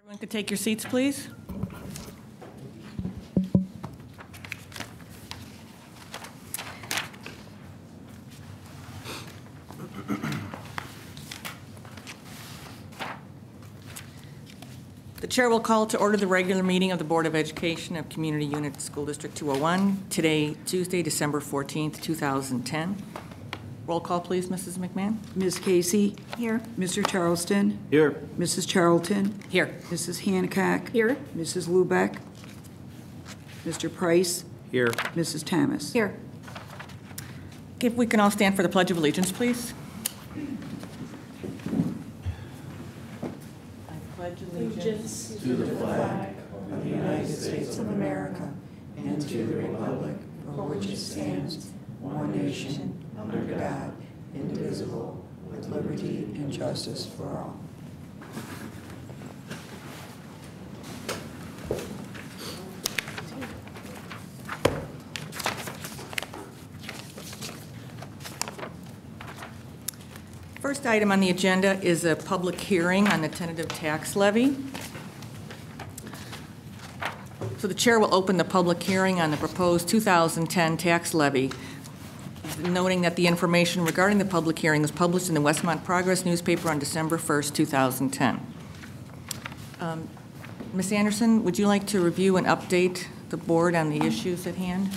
Everyone could take your seats, please. The chair will call to order the regular meeting of the Board of Education of Community Unit School District 201, today, Tuesday, December 14th, 2010. Roll call, please, Mrs. McMahon. Ms. Casey? Here. Mr. Charleston? Here. Mrs. Charlton? Here. Mrs. Hancock? Here. Mrs. Lubeck? Mr. Price? Here. Mrs. Thomas? Here. If we can all stand for the Pledge of Allegiance, please. I pledge allegiance to the flag of the United States of America and to the republic for which it stands, one nation, under God, indivisible, with liberty and justice for all. First item on the agenda is a public hearing on the tentative tax levy. So the chair will open the public hearing on the proposed 2010 tax levy, noting that the information regarding the public hearing was published in the Westmont Progress newspaper on December 1st, 2010. Ms. Anderson, would you like to review and update the board on the issues at hand?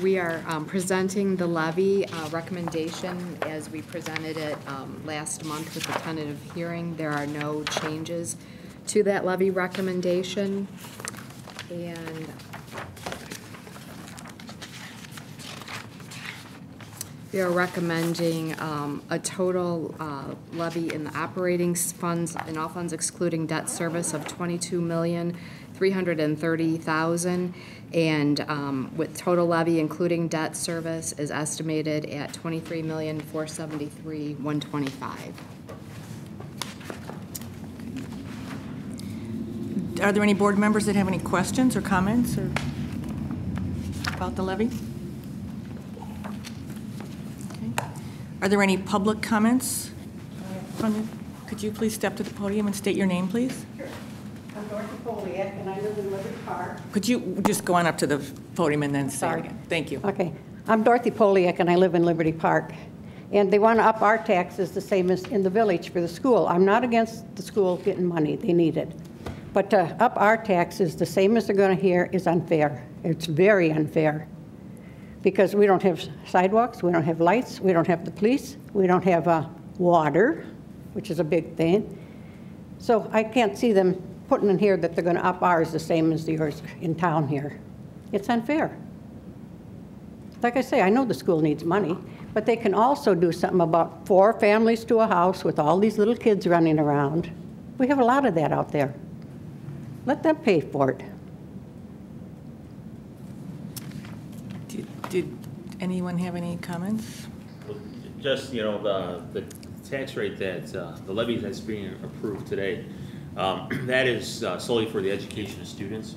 We are presenting the levy recommendation as we presented it last month with the tentative hearing. There are no changes to that levy recommendation. And we are recommending a total levy in the operating funds, in all funds excluding debt service, of $22,330,000, and with total levy including debt service is estimated at $23,473,125. Are there any board members that have any questions or comments or about the levy? Okay. Are there any public comments from you? Could you please step to the podium and state your name, please? Sure. I'm Dorothy Poliak, and I live in Liberty Park. Could you just go on up to the podium and then say it Sorry. again? Thank you. Okay. I'm Dorothy Poliak, and I live in Liberty Park. And they want to up our taxes the same as in the village for the school. I'm not against the school getting money. They need it. But to up our taxes the same as they're going to hear is unfair. It's very unfair. Because we don't have sidewalks, we don't have lights, we don't have the police, we don't have water, which is a big thing. So I can't see them putting in here that they're going to up ours the same as yours in town here. It's unfair. Like I say, I know the school needs money, but they can also do something about 4 families to a house with all these little kids running around. We have a lot of that out there. Let them pay for it. Did anyone have any comments? Just, you know, the tax rate that, the levy that's being approved today, that is solely for the education of students.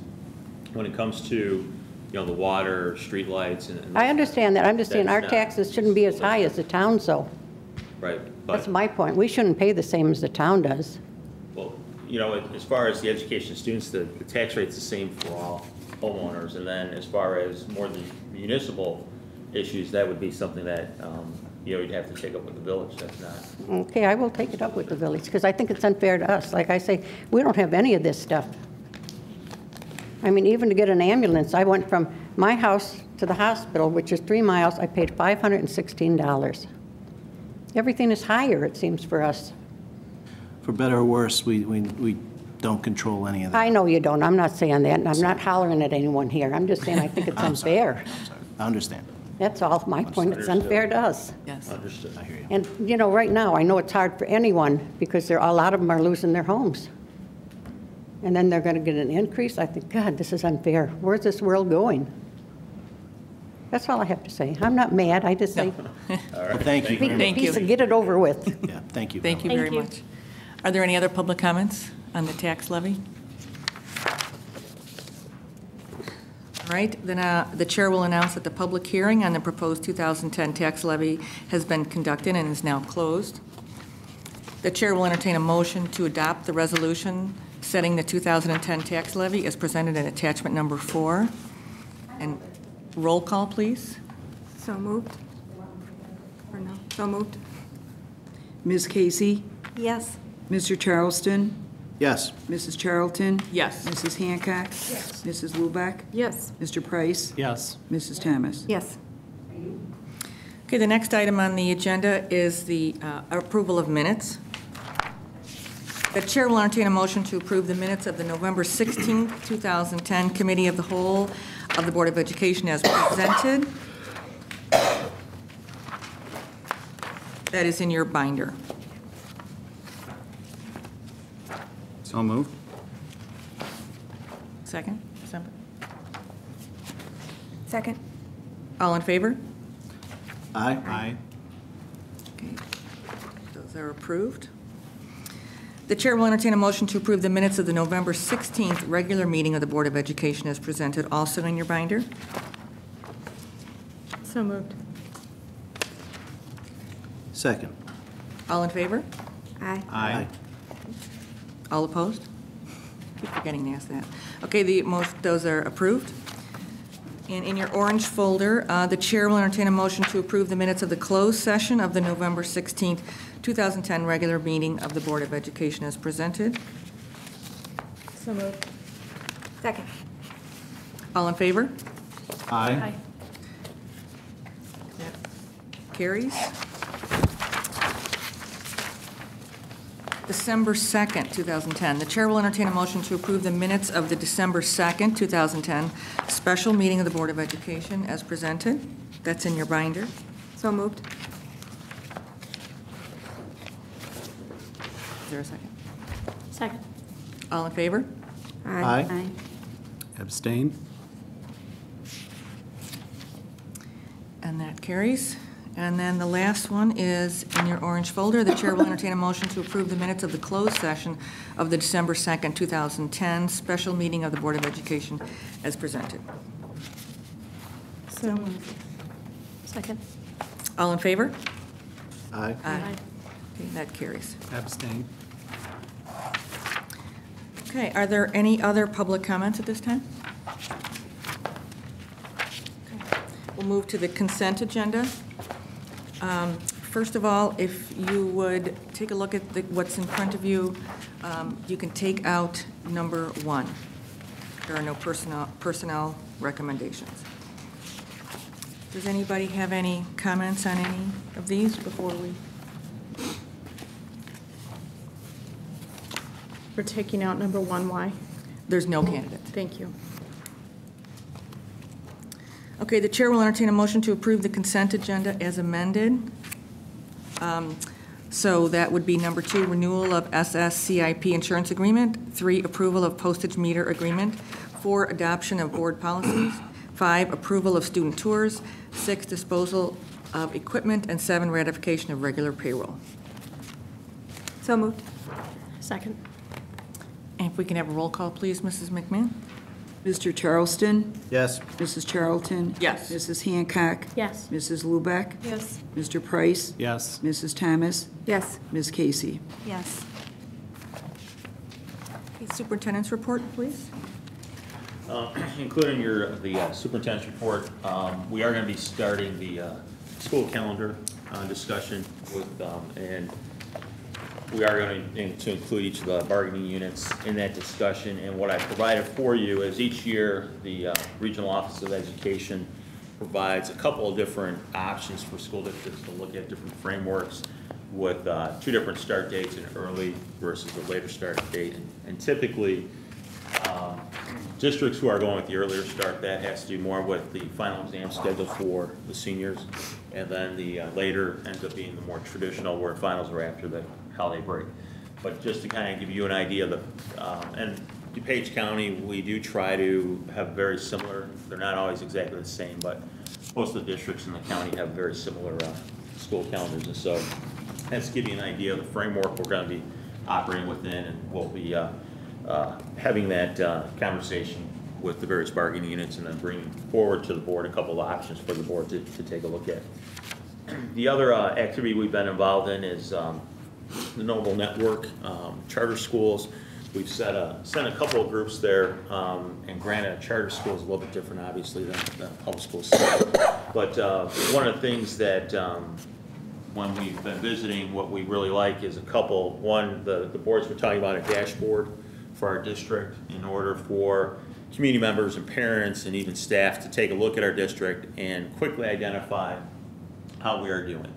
When it comes to, you know, the water, street lights, and I understand that. I'm just saying our not- taxes shouldn't be as high as the town, so. Right. That's But, my point. We shouldn't pay the same as the town does. well, you know, as far as the education of students, the tax rate's the same for all homeowners. And then as far as more the municipal issues, that would be something that, you know, you'd have to take up with the village. That's not. Okay, I will take it up with the village, because I think it's unfair to us. Like I say, we don't have any of this stuff. I mean, even to get an ambulance, I went from my house to the hospital, which is 3 miles, I paid $516. Everything is higher, it seems, for us. For better or worse, we don't control any of that. I know you don't. I'm not saying that, and I'm not hollering at anyone here. I'm just saying I think it's unfair. I'm sorry. I understand. That's all my point. It's unfair to us. Yes. Understood. I hear you. And, you know, right now, I know it's hard for anyone because a lot of them are losing their homes. And then they're going to get an increase. I think, God, this is unfair. Where's this world going? That's all I have to say. I'm not mad. I just say, Well, thank you very much. Thank you. get it over with. Yeah, thank you. Thank you very much. Are there any other public comments on the tax levy? All right, then the chair will announce that the public hearing on the proposed 2010 tax levy has been conducted and is now closed. The chair will entertain a motion to adopt the resolution setting the 2010 tax levy as presented in attachment number 4. And roll call, please. So moved? Or no? So moved? Ms. Casey, Yes. Mr. Charleston, Yes. Mrs. Charlton, Yes. Mrs. Hancock. Yes. Mrs. Luback, Yes. Mr. Price, Yes. Mrs. Thomas. Yes. Okay, the next item on the agenda is the approval of minutes. The chair will entertain a motion to approve the minutes of the November 16th, 2010 Committee of the Whole of the Board of Education as presented. That is in your binder. So moved. Second? December. Second? All in favor? Aye. Aye. Okay. Those are approved. The chair will entertain a motion to approve the minutes of the November 16th regular meeting of the Board of Education as presented, also in your binder. So moved. Second. All in favor? Aye. Aye. All opposed? Keep forgetting to ask that. Okay, those are approved. And in your orange folder, the chair will entertain a motion to approve the minutes of the closed session of the November 16th, 2010 regular meeting of the Board of Education as presented. So moved. Second? All in favor? Aye. That carries. December 2nd, 2010. The chair will entertain a motion to approve the minutes of the December 2nd, 2010 special meeting of the Board of Education as presented. That's in your binder. So moved. Is there a second? Second. All in favor? Aye. Abstain? And that carries. And then the last one is in your orange folder. The chair will entertain a motion to approve the minutes of the closed session of the December 2nd, 2010 special meeting of the Board of Education as presented. So moved. Second? All in favor? Aye. Aye. Okay, that carries. Abstain? Okay, are there any other public comments at this time? Okay. We'll move to the consent agenda. First of all, if you would take a look at what's in front of you, you can take out number 1. There are no personnel recommendations. Does anybody have any comments on any of these before we? We're taking out number 1, why? There's no candidate. Thank you. Okay, the chair will entertain a motion to approve the consent agenda as amended. So that would be number 2, renewal of SSCIP insurance agreement, 3, approval of postage meter agreement, 4, adoption of board policies, 5, approval of student tours, 6, disposal of equipment, and 7, ratification of regular payroll. So moved. Second. And if we can have a roll call, please, Mrs. McMahon? Mr. Charleston, Yes. Mrs. Charlton. Yes. Mrs. Hancock. Yes. Mrs. Luback, Yes. Mr. Price, Yes. Mrs. Thomas, Yes. Ms. Casey. Yes. Okay, superintendent's report, please. Including the superintendent's report, we are going to be starting the school calendar discussion with, and we are going to include each of the bargaining units in that discussion. And what I provided for you is each year, the Regional Office of Education provides a couple of different options for school districts to look at different frameworks with 2 different start dates, an early versus a later start date. And typically, districts who are going with the earlier start, that has to do more with the final exam schedule for the seniors. And then the later ends up being the more traditional, where finals are after the holiday break. But just to kind of give you an idea of and DuPage County, we do try to have very similar, they're not always exactly the same, but most of the districts in the county have very similar school calendars. And so that's to give you an idea of the framework we're going to be operating within, and we'll be having that conversation with the various bargaining units, and then bringing forward to the board a couple of options for the board to take a look at. The other activity we've been involved in is the Noble Network, charter schools. we've sent a couple of groups there, and granted, a charter school is a little bit different, obviously, than public schools. But one of the things that when we've been visiting, what we really like is a couple. One, the boards were talking about a dashboard for our district in order for community members and parents and even staff to take a look at our district and quickly identify how we are doing.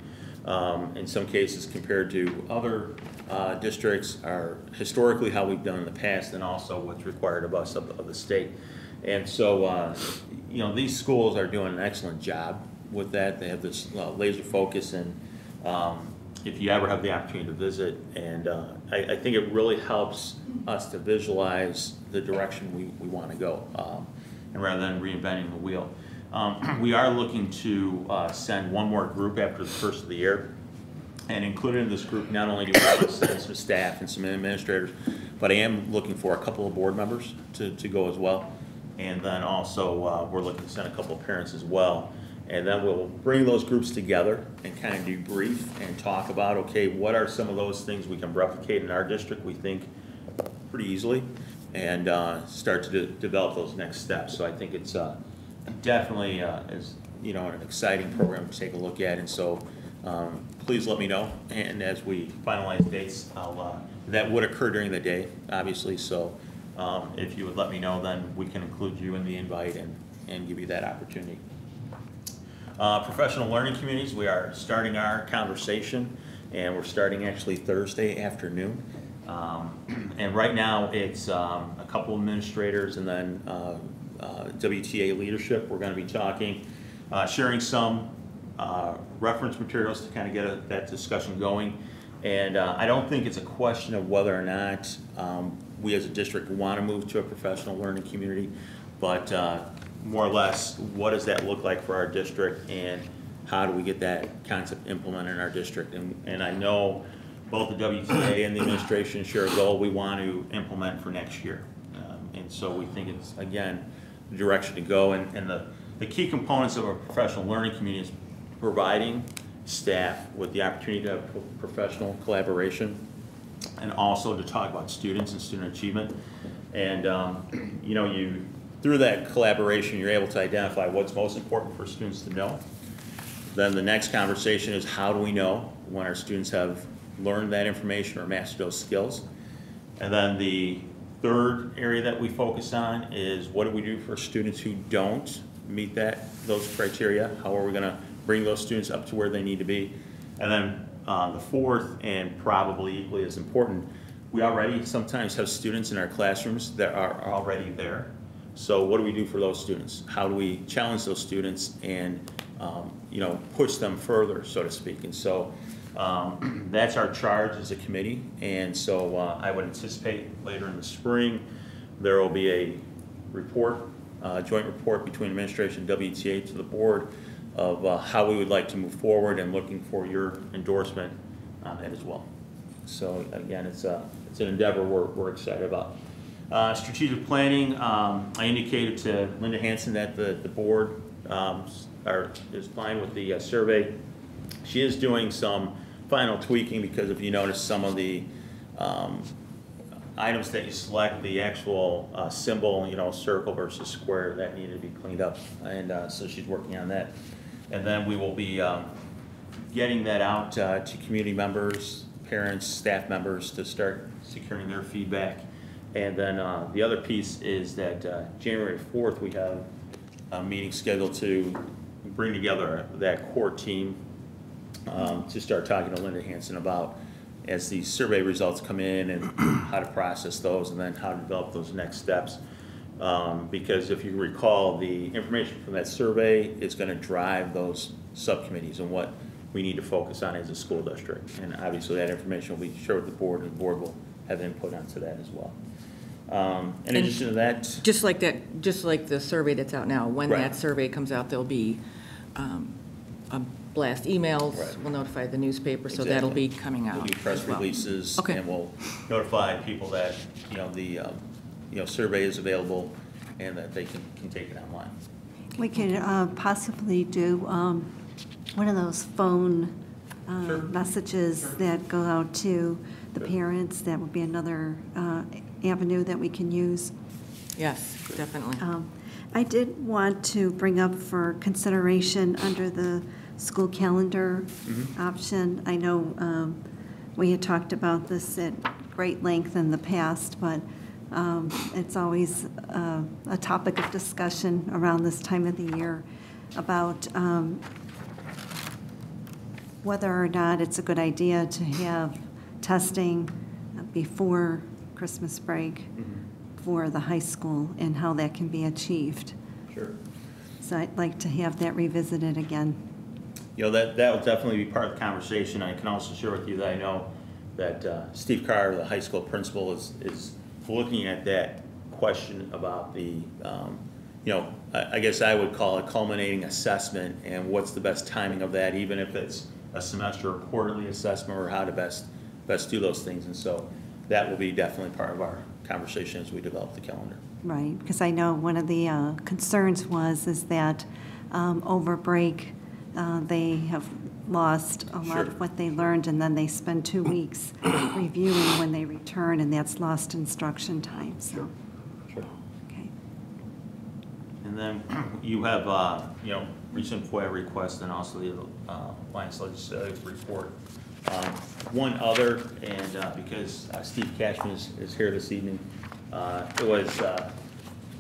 In some cases compared to other districts, are historically how we've done in the past, and also what's required of us of the state. And so, you know, these schools are doing an excellent job with that. They have this laser focus, and if you ever have the opportunity to visit, and I think it really helps us to visualize the direction we want to go, and rather than reinventing the wheel. We are looking to send one more group after the first of the year, and included in this group, not only do we want to send some staff and some administrators, but I am looking for a couple of board members to go as well. And then also, we're looking to send a couple of parents as well. And then we'll bring those groups together and kind of debrief and talk about, okay, what are some of those things we can replicate in our district, we think, pretty easily, and start to develop those next steps. So I think it's definitely is, you know, an exciting program to take a look at. And so please let me know, and as we finalize dates, that would occur during the day, obviously. So if you would let me know, then we can include you in the invite and give you that opportunity. Professional learning communities, we are starting our conversation, and we're starting actually Thursday afternoon. And right now it's a couple administrators and then WTA leadership. We're going to be talking, sharing some reference materials to kind of get that discussion going. And I don't think it's a question of whether or not we as a district want to move to a professional learning community, but more or less, what does that look like for our district, and how do we get that concept implemented in our district? And I know both the WTA and the administration share a goal we want to implement for next year. And so we think it's, again, the direction to go. And the key components of a professional learning community is providing staff with the opportunity to have professional collaboration, and also to talk about students and student achievement. And you know, through that collaboration, you're able to identify what's most important for students to know. Then the next conversation is, how do we know when our students have learned that information or mastered those skills? And then the third area that we focus on is, what do we do for students who don't meet those criteria? How are we going to bring those students up to where they need to be? And then the fourth, and probably equally as important, we already sometimes have students in our classrooms that are already there. So what do we do for those students? How do we challenge those students and you know, push them further, so to speak? And so that's our charge as a committee. And so I would anticipate later in the spring there will be a report, joint report between administration and WTA to the board of how we would like to move forward, and looking for your endorsement on that as well. So again, it's an endeavor we're excited about. Strategic planning, I indicated to Linda Hansen that the board is fine with the survey. She is doing some final tweaking, because if you notice, some of the items that you select, the actual symbol, you know, circle versus square, that needed to be cleaned up. And so she's working on that. And then we will be getting that out to community members, parents, staff members, to start securing their feedback. And then the other piece is that January 4th, we have a meeting scheduled to bring together that core team to start talking to Linda Hansen about, as the survey results come in, and how to process those, and then how to develop those next steps. Because if you recall, the information from that survey is going to drive those subcommittees and what we need to focus on as a school district. And obviously that information will be shared with the board, and the board will have input onto that as well. In addition to that, just like the survey that's out now, when Right. that survey comes out, there'll be a blast emails. Right. We'll notify the newspaper, so Exactly. that'll be coming out. we'll do press as well. releases, Okay. and we'll notify people that, you know, the survey is available, and that they can take it online. We could possibly do one of those phone Sure. messages that go out to the parents. That would be another avenue that we can use. Yes, definitely. I did want to bring up for consideration under the school calendar option. I know we had talked about this at great length in the past, but it's always a topic of discussion around this time of the year about whether or not it's a good idea to have testing before Christmas break for the high school and how that can be achieved. Sure. So I'd like to have that revisited again. You know, that will definitely be part of the conversation. I can also share with you that I know that Steve Carr, the high school principal, is looking at that question about the, you know, I guess I would call it culminating assessment and what's the best timing of that, even if it's a semester or quarterly assessment, or how to best do those things. And so that will be definitely part of our conversation as we develop the calendar. Right, because I know one of the concerns is that over break, they have lost a lot of what they learned, and then they spend 2 weeks reviewing when they return, and that's lost instruction time, so. Sure. Okay. And then you have, you know, recent FOIA request and also the Alliance Legislative Report. One other, and because Steve Cashman is here this evening, it was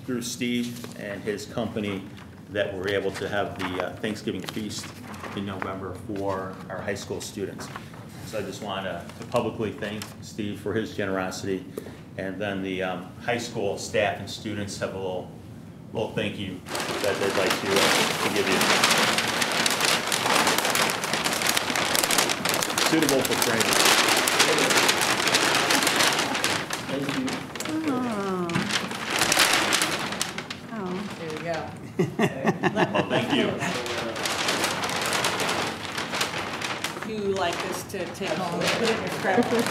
through Steve and his company that we're able to have the Thanksgiving feast in November for our high school students. So I just want to publicly thank Steve for his generosity, and then the high school staff and students have a little thank you that they'd like to give you. Suitable for training. Thank you. Oh. There we go. Well, thank you. If you like this to take home, put it in your scrapbook.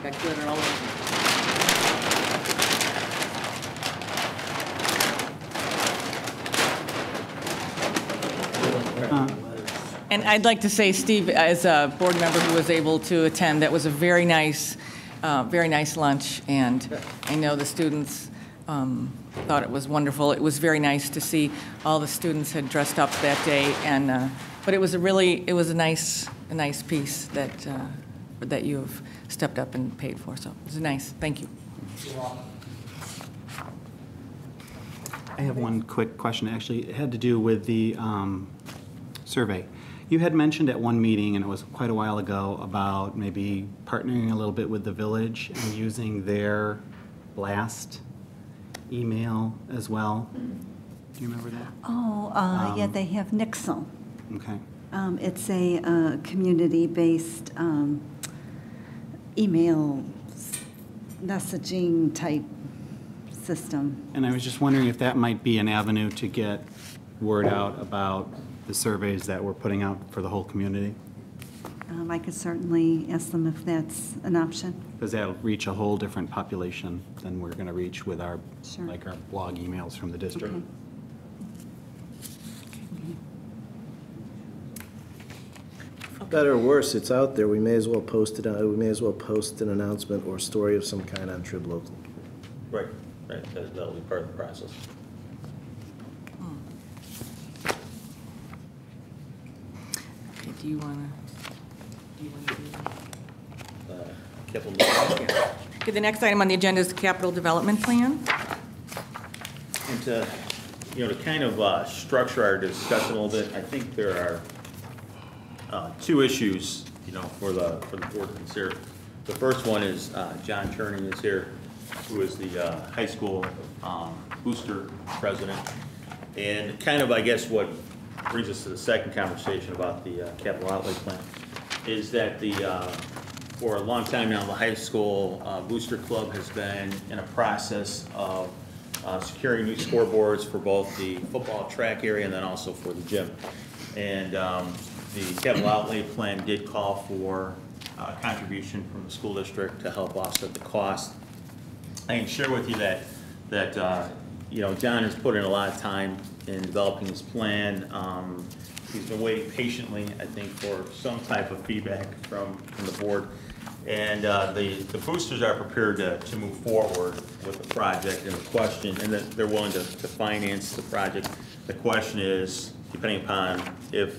Got glitter all over. And I'd like to say, Steve, as a board member who was able to attend, that was a very nice lunch, and I know the students thought it was wonderful. It was very nice to see all the students had dressed up that day, and but it was a nice piece that you have stepped up and paid for. So it was nice. Thank you. I have one quick question. Actually, it had to do with the survey. You had mentioned at one meeting, and it was quite a while ago, about maybe partnering a little bit with the village and using their blast email as well. Do you remember that? Oh, yeah, they have Nixle. Okay. It's a community-based email messaging type system. And I was just wondering if that might be an avenue to get word out about the surveys that we're putting out for the whole community? I could certainly ask them if that's an option. Because that'll reach a whole different population than we're going to reach with our, Sure. like our blog emails from the district. Okay. Better or worse, it's out there. We may as well post it. We may as well post an announcement or story of some kind on Trib Local. Right. That'll be part of the process. Okay, do you want to do that? Capital Yeah. Okay, the next item on the agenda is the capital development plan. And to kind of structure our discussion a little bit, I think there are two issues, for the board to consider. The first one is John Turning is here, who is the high school booster president. And kind of, I guess, what brings us to the second conversation about the capital outlay plan is that for a long time now, the high school booster club has been in a process of securing new scoreboards for both the football track area and then also for the gym. And the capital outlay plan did call for a contribution from the school district to help offset the cost. I can share with you that John has put in a lot of time in developing his plan. He's been waiting patiently, I think, for some type of feedback from the board. And the boosters are prepared to move forward with the project, and the question, and that they're willing to finance the project. The question is, depending upon if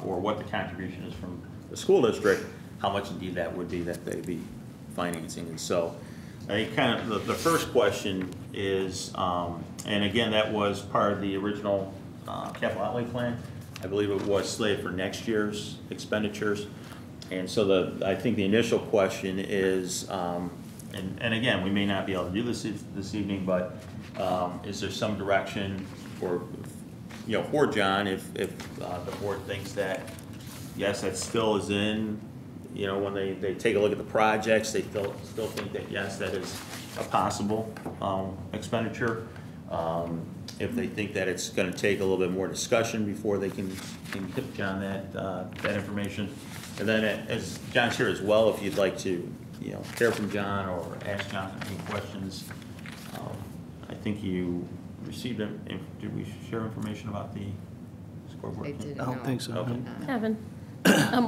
or what the contribution is from the school district, how much indeed that would be that they'd be financing. And so I think kind of the first question is, and again, that was part of the original capital outlay plan. I believe it was slated for next year's expenditures. And so I think the initial question is, and again, we may not be able to do this evening, but is there some direction for, for John, if the board thinks that, yes, that still is in, when they take a look at the projects, they still think that, yes, that is a possible expenditure. If they think that it's going to take a little bit more discussion before they can give John that information. And then, as John's here as well, if you'd like to, hear from John or ask John any questions, I think you received them. Did we share information about the scoreboard? I didn't. I don't think so. Okay. Evan,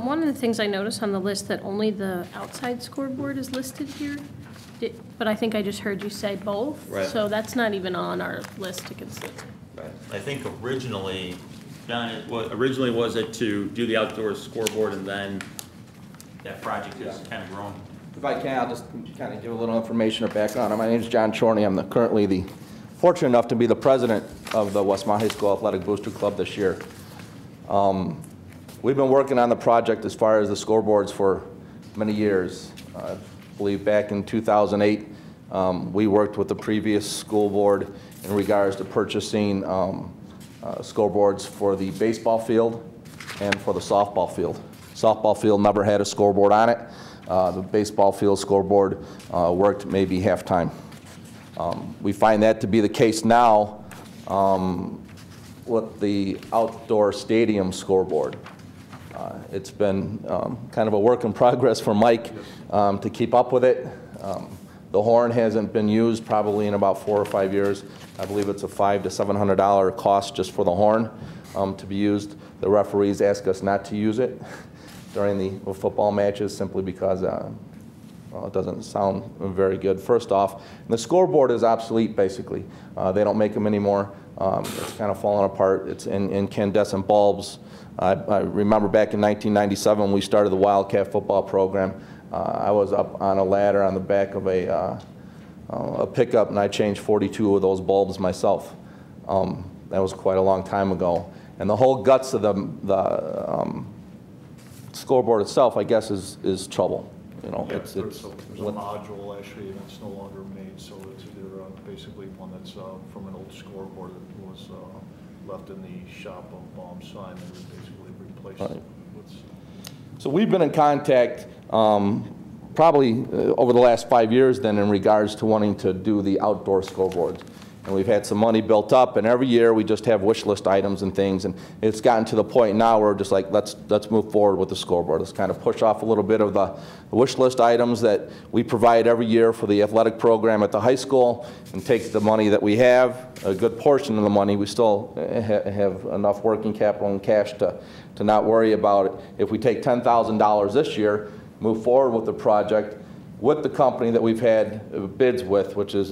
one of the things I noticed on the list that only the outside scoreboard is listed here, but I think I just heard you say both. Right. So that's not even on our list to consider. Right. I think originally, John, originally was it to do the outdoor scoreboard, and then that project has kind of grown? If I can, I'll just kind of give a little information or background. My name is John Chorney. I'm currently fortunate enough to be the president of the Westmont High School Athletic Booster Club this year. We've been working on the project as far as the scoreboards for many years. I believe back in 2008, we worked with the previous school board in regards to purchasing scoreboards for the baseball field and for the softball field. Softball field never had a scoreboard on it. The baseball field scoreboard worked maybe half-time. We find that to be the case now with the outdoor stadium scoreboard. It's been kind of a work in progress for Mike to keep up with it. The horn hasn't been used probably in about 4 or 5 years. I believe it's a $500 to $700 cost just for the horn to be used. The referees ask us not to use it during the football matches simply because it doesn't sound very good. First off, the scoreboard is obsolete basically. They don't make them anymore. It's kind of falling apart. It's in incandescent bulbs. I remember back in 1997 when we started the Wildcat football program. I was up on a ladder on the back of a pickup, and I changed 42 of those bulbs myself. That was quite a long time ago. And the whole guts of the scoreboard itself, I guess, is trouble. There's a module actually that's no longer made, so it's either basically one that's from an old scoreboard that was left in the shop of Baum Sign, and was basically replaced. Right. So we've been in contact probably over the last 5 years then in regards to wanting to do the outdoor scoreboards. And we've had some money built up, and every year we just have wish list items and things, and it's gotten to the point now where we're just like, let's move forward with the scoreboard. Let's kind of push off a little bit of the wish list items that we provide every year for the athletic program at the high school, and take the money that we have, a good portion of the money. We still have enough working capital and cash to not worry about it. If we take $10,000 this year, move forward with the project, with the company that we've had bids with, which is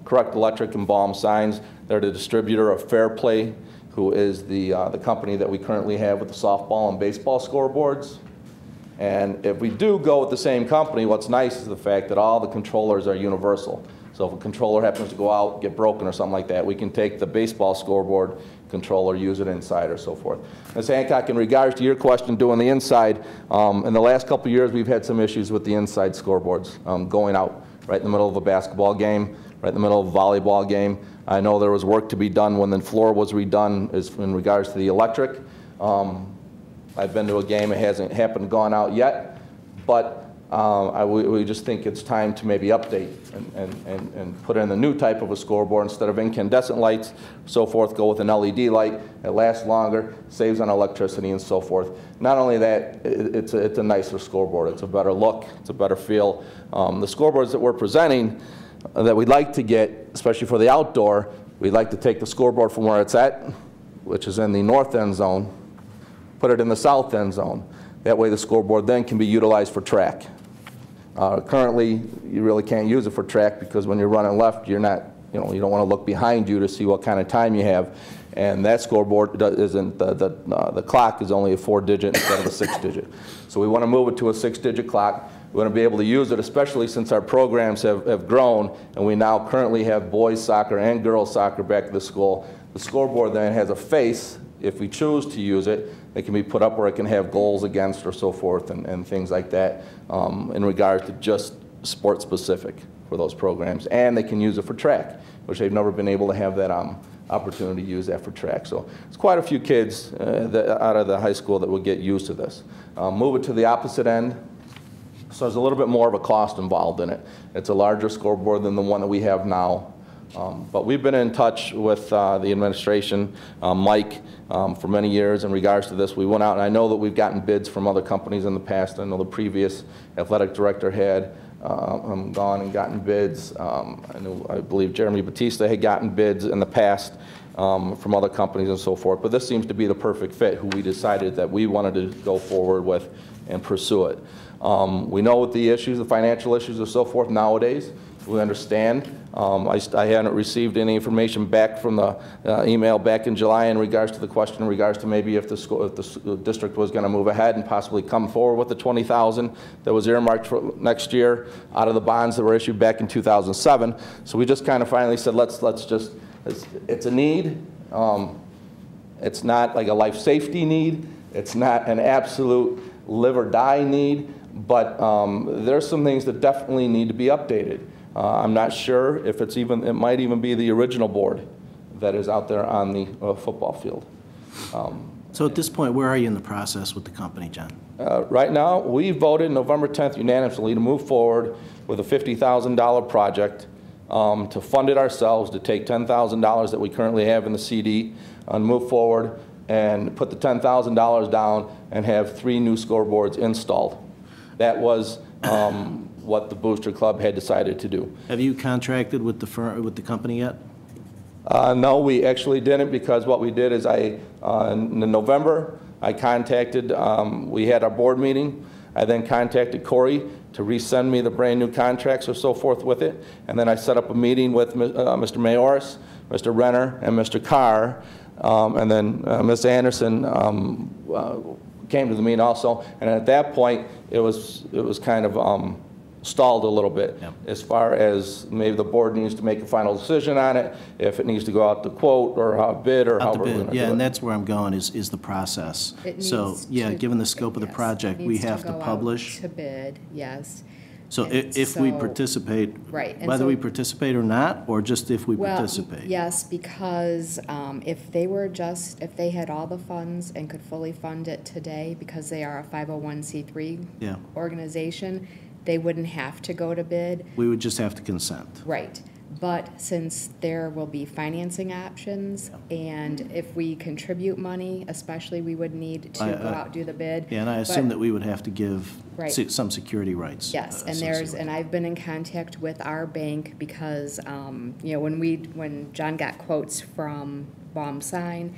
Correct Electric and Baum Signs. They're the distributor of Fair Play, who is the company that we currently have with the softball and baseball scoreboards. And if we do go with the same company, what's nice is the fact that all the controllers are universal. So if a controller happens to go out, get broken or something like that, we can take the baseball scoreboard controller, use it inside or so forth. Ms. Hancock, in regards to your question doing the inside, in the last couple of years we've had some issues with the inside scoreboards going out right in the middle of a basketball game, right in the middle of a volleyball game. I know there was work to be done when the floor was redone in regards to the electric. I've been to a game, it hasn't happened, gone out yet, but we just think it's time to maybe update and put in a new type of a scoreboard instead of incandescent lights, so forth, go with an LED light. It lasts longer, saves on electricity and so forth. Not only that, it's a nicer scoreboard. It's a better look, it's a better feel. The scoreboards that we're presenting that we'd like to get, especially for the outdoor, we'd like to take the scoreboard from where it's at, which is in the north end zone, put it in the south end zone. That way the scoreboard then can be utilized for track. Currently, you really can't use it for track because when you're running left, you're not, you don't want to look behind you to see what kind of time you have. And that scoreboard isn't, the clock is only a 4-digit instead of a 6-digit. So we want to move it to a 6-digit clock. We want to be able to use it, especially since our programs have grown, and we now currently have boys soccer and girls soccer back at the school. The scoreboard then has a face. If we choose to use it, it can be put up where it can have goals against or so forth and things like that in regards to just sport specific for those programs. And they can use it for track, which they've never been able to have that opportunity to use that for track. So it's quite a few kids out of the high school that will get used to this. Move it to the opposite end. So there's a little bit more of a cost involved in it. It's a larger scoreboard than the one that we have now. But we've been in touch with the administration, Mike, for many years in regards to this. We went out, and I know that we've gotten bids from other companies in the past. I know the previous athletic director had gone and gotten bids. I believe Jeremy Batista had gotten bids in the past from other companies and so forth. But this seems to be the perfect fit, who we decided that we wanted to go forward with and pursue it. We know what the issues, the financial issues and so forth nowadays. We understand. I hadn't received any information back from the email back in July in regards to the question in regards to maybe if the district was going to move ahead and possibly come forward with the $20,000 that was earmarked for next year out of the bonds that were issued back in 2007. So we just kind of finally said, let's just, it's a need. It's not like a life safety need. It's not an absolute live or die need, but there's some things that definitely need to be updated. I'm not sure if it might even be the original board that is out there on the football field. So at this point, where are you in the process with the company, John? Right now, we voted November 10th unanimously to move forward with a $50,000 project to fund it ourselves, to take $10,000 that we currently have in the CD and move forward and put the $10,000 down and have 3 new scoreboards installed. That was what the Booster Club had decided to do. Have you contracted with the company yet? No, we actually didn't, because what we did is in November, I contacted, we had our board meeting. I then contacted Corey to resend me the brand new contracts or so forth with it. And then I set up a meeting with Mr. Mayoris, Mr. Renner, and Mr. Carr. And then Ms. Anderson came to the meeting also. And at that point, it was kind of stalled a little bit. Yep. As far as maybe the board needs to make a final decision on it, if it needs to go out to quote or bid or however we're going to do it. Yeah, and that's where I'm going is the process. So, yeah, given the scope of the project, we have to publish. To bid, yes. So if we participate, right, whether we participate or not, or just if we participate? Yes, because if they had all the funds and could fully fund it today, because they are a 501c3 organization, they wouldn't have to go to bid. We would just have to consent. Right. But since there will be financing options, and if we contribute money, especially, we would need to go out and do the bid. Yeah, and I assume that we would have to give some security rights. Yes, and I've been in contact with our bank because, when John got quotes from Baum Sign,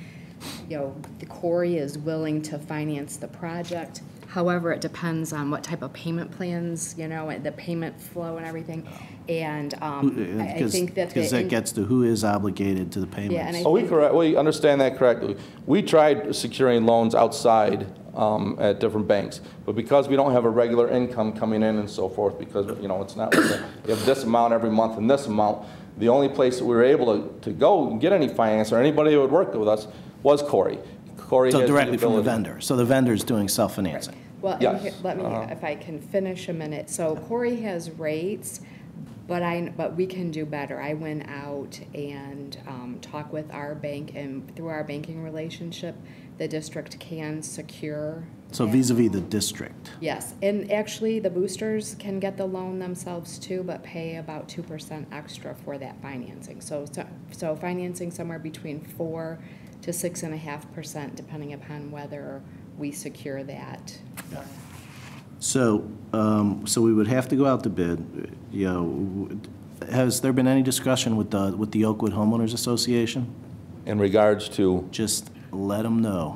the Corey is willing to finance the project. However, it depends on what type of payment plans, the payment flow and everything. And I think that because that gets to who is obligated to the payments. Yeah, and we understand that correctly. We tried securing loans outside at different banks, but because we don't have a regular income coming in and so forth, because it's not like you have this amount every month and this amount. The only place that we were able to go and get any finance or anybody who would work with us was Corey. So directly from the vendor. So the vendor's doing self-financing. Right. Well, yes. Let me, if I can finish a minute. So Corey has rates, but we can do better. I went out and talked with our bank, and through our banking relationship, the district can secure. So vis-a-vis the district. Yes, and actually the boosters can get the loan themselves too, but pay about 2% extra for that financing. So financing somewhere between 4 to 6.5%, depending upon whether we secure that. So, so we would have to go out to bid. Has there been any discussion with the Oakwood Homeowners Association in regards to just let them know.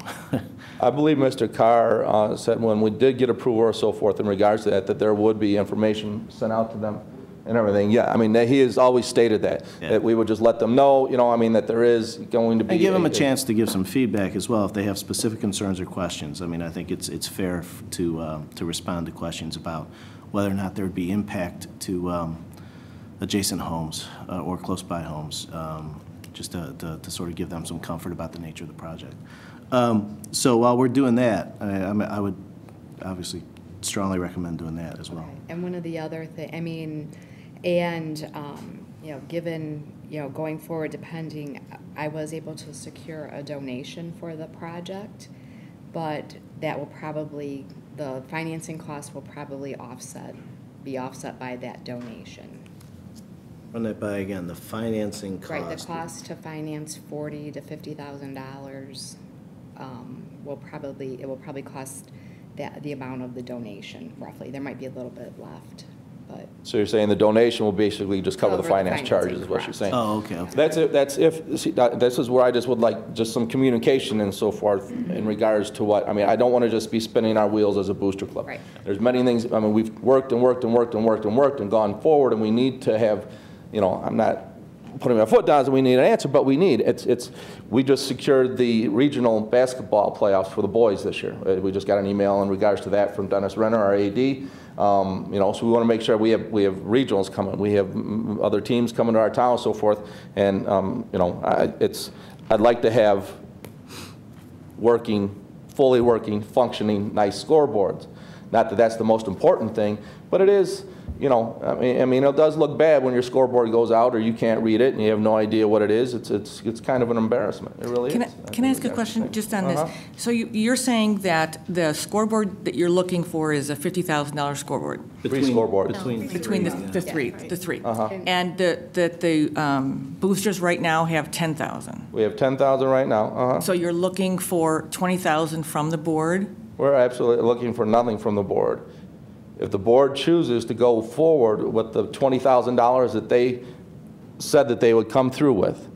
I believe Mr. Carr said when we did get approval or so forth in regards to that there would be information sent out to them and everything. Yeah, I mean, he has always stated that we would just let them know, I mean, that there is going to be. And give them a chance to give some feedback as well if they have specific concerns or questions. I mean, I think it's fair to respond to questions about whether or not there would be impact to adjacent homes or close-by homes, just to sort of give them some comfort about the nature of the project. So while we're doing that, I would obviously strongly recommend doing that as well. Okay. And one of the other things, I mean, and, given, going forward, depending, I was able to secure a donation for the project, but that will probably, the financing costs will probably be offset by that donation. Run that by again, the financing cost. Right, the cost to finance $40,000 to $50,000 it will probably cost the amount of the donation, roughly. There might be a little bit left, but. So you're saying the donation will basically just cover the Cover the finance charges, financing, is what you're saying? Oh, okay, okay. This is where I just would like just some communication and so forth in regards to what, I mean, I don't want to just be spinning our wheels as a booster club. Right. There's many things, I mean, we've worked and worked and worked and worked and worked and gone forward, and we need to have, I'm not putting my foot down that we need an answer, but we need, we just secured the regional basketball playoffs for the boys this year. We just got an email in regards to that from Dennis Renner, our AD. So we want to make sure we have regionals coming, we have other teams coming to our town, so forth, and I'd like to have fully working, functioning, nice scoreboards. Not that that's the most important thing, but it is. I mean, it does look bad when your scoreboard goes out or you can't read it and you have no idea what it is. It's kind of an embarrassment. It really is. Can I ask a question just on this? So you're saying that the scoreboard that you're looking for is a $50,000 scoreboard? Three scoreboards. Between the three. And the boosters right now have 10,000? We have 10,000 right now. So you're looking for 20,000 from the board? We're absolutely looking for nothing from the board. If the board chooses to go forward with the $20,000 that they said that they would come through with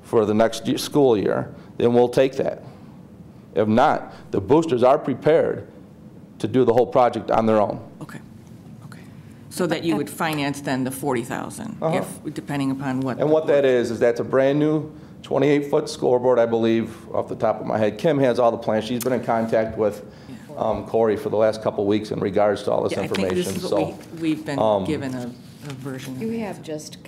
for the next school year, then we'll take that. If not, the boosters are prepared to do the whole project on their own. Okay. So that you would finance then the 40,000, depending upon what. And what that is that's a brand new 28-foot scoreboard, I believe, off the top of my head. Kim has all the plans. She's been in contact with Corey for the last couple of weeks in regards to all this information. I think this is what we've been given a version. You have just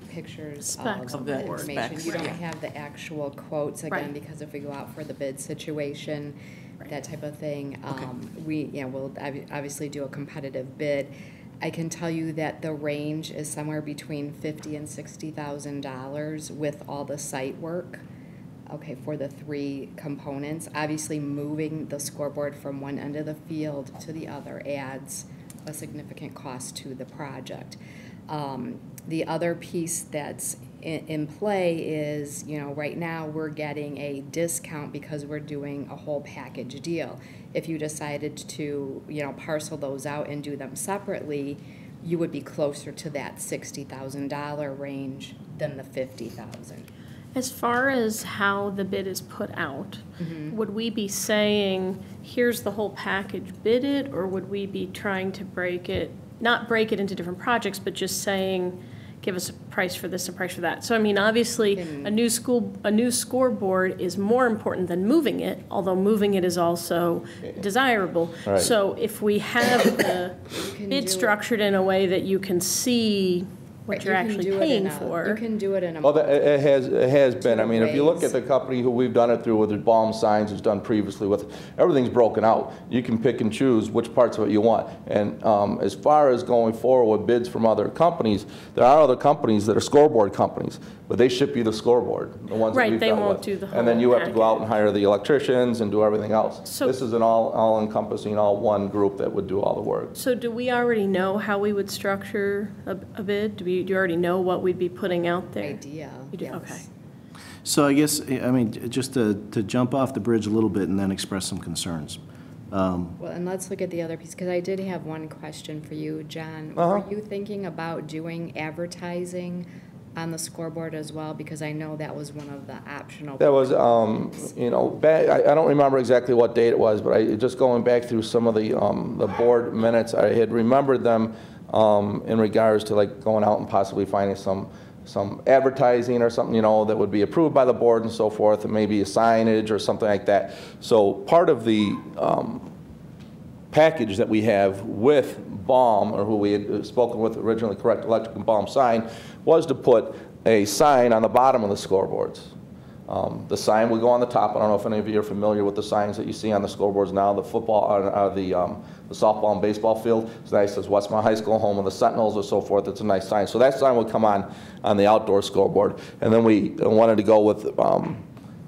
pictures Specs of of the the information. specs, You don't right. have the actual quotes, again, Right. because if we go out for the bid situation, that type of thing, we'll obviously do a competitive bid. I can tell you that the range is somewhere between $50,000 and $60,000 with all the site work. Okay, for the three components. Obviously, moving the scoreboard from one end of the field to the other adds a significant cost to the project. The other piece that's in play is, right now we're getting a discount because we're doing a whole package deal. If you decided to, parcel those out and do them separately, you would be closer to that $60,000 range than the $50,000. As far as how the bid is put out, would we be saying, here's the whole package, bid it, or would we be trying to not break it into different projects, but just saying, give us a price for this, a price for that? So, I mean, obviously, a new scoreboard is more important than moving it, although moving it is also desirable. Right. So if we have the bid structured in a way that you can see what you're actually paying for. You can do it in a. Well, it has been. I mean, if you look at the company who we've done it through, with the Balm Signs, who's done previously with, everything's broken out. You can pick and choose which parts of it you want. And as far as going forward with bids from other companies, there are other companies that are scoreboard companies, but they ship you the scoreboard, the ones that we've Right, they done won't with. do the whole And then you have to go out package. and hire the electricians and do everything else. So- This is an all-encompassing, all one group that would do all the work. So do we already know how we would structure a bid? Do you already know what we'd be putting out there? Idea. You do? Yes. Okay. So I guess, I mean, just to jump off the bridge a little bit and then express some concerns. Well, and let's look at the other piece, because I did have one question for you, John. Were you thinking about doing advertising on the scoreboard as well? Because I know that was one of the optional. That was, you know, back, I don't remember exactly what date it was, but just going back through some of the board minutes, I had remembered them in regards to like going out and possibly finding some advertising or something, you know, that would be approved by the board and so forth, and maybe a signage or something like that. So part of the package that we have with Baum, or who we had spoken with originally, Correct Electric and Baum Sign, was to put a sign on the bottom of the scoreboards. The sign would go on the top. I don't know if any of you are familiar with the signs that you see on the scoreboards now. The football, the softball and baseball field. It's nice. It says Westmont High School, home of the Sentinels, or so forth. It's a nice sign. So that sign would come on the outdoor scoreboard. And then we wanted to go with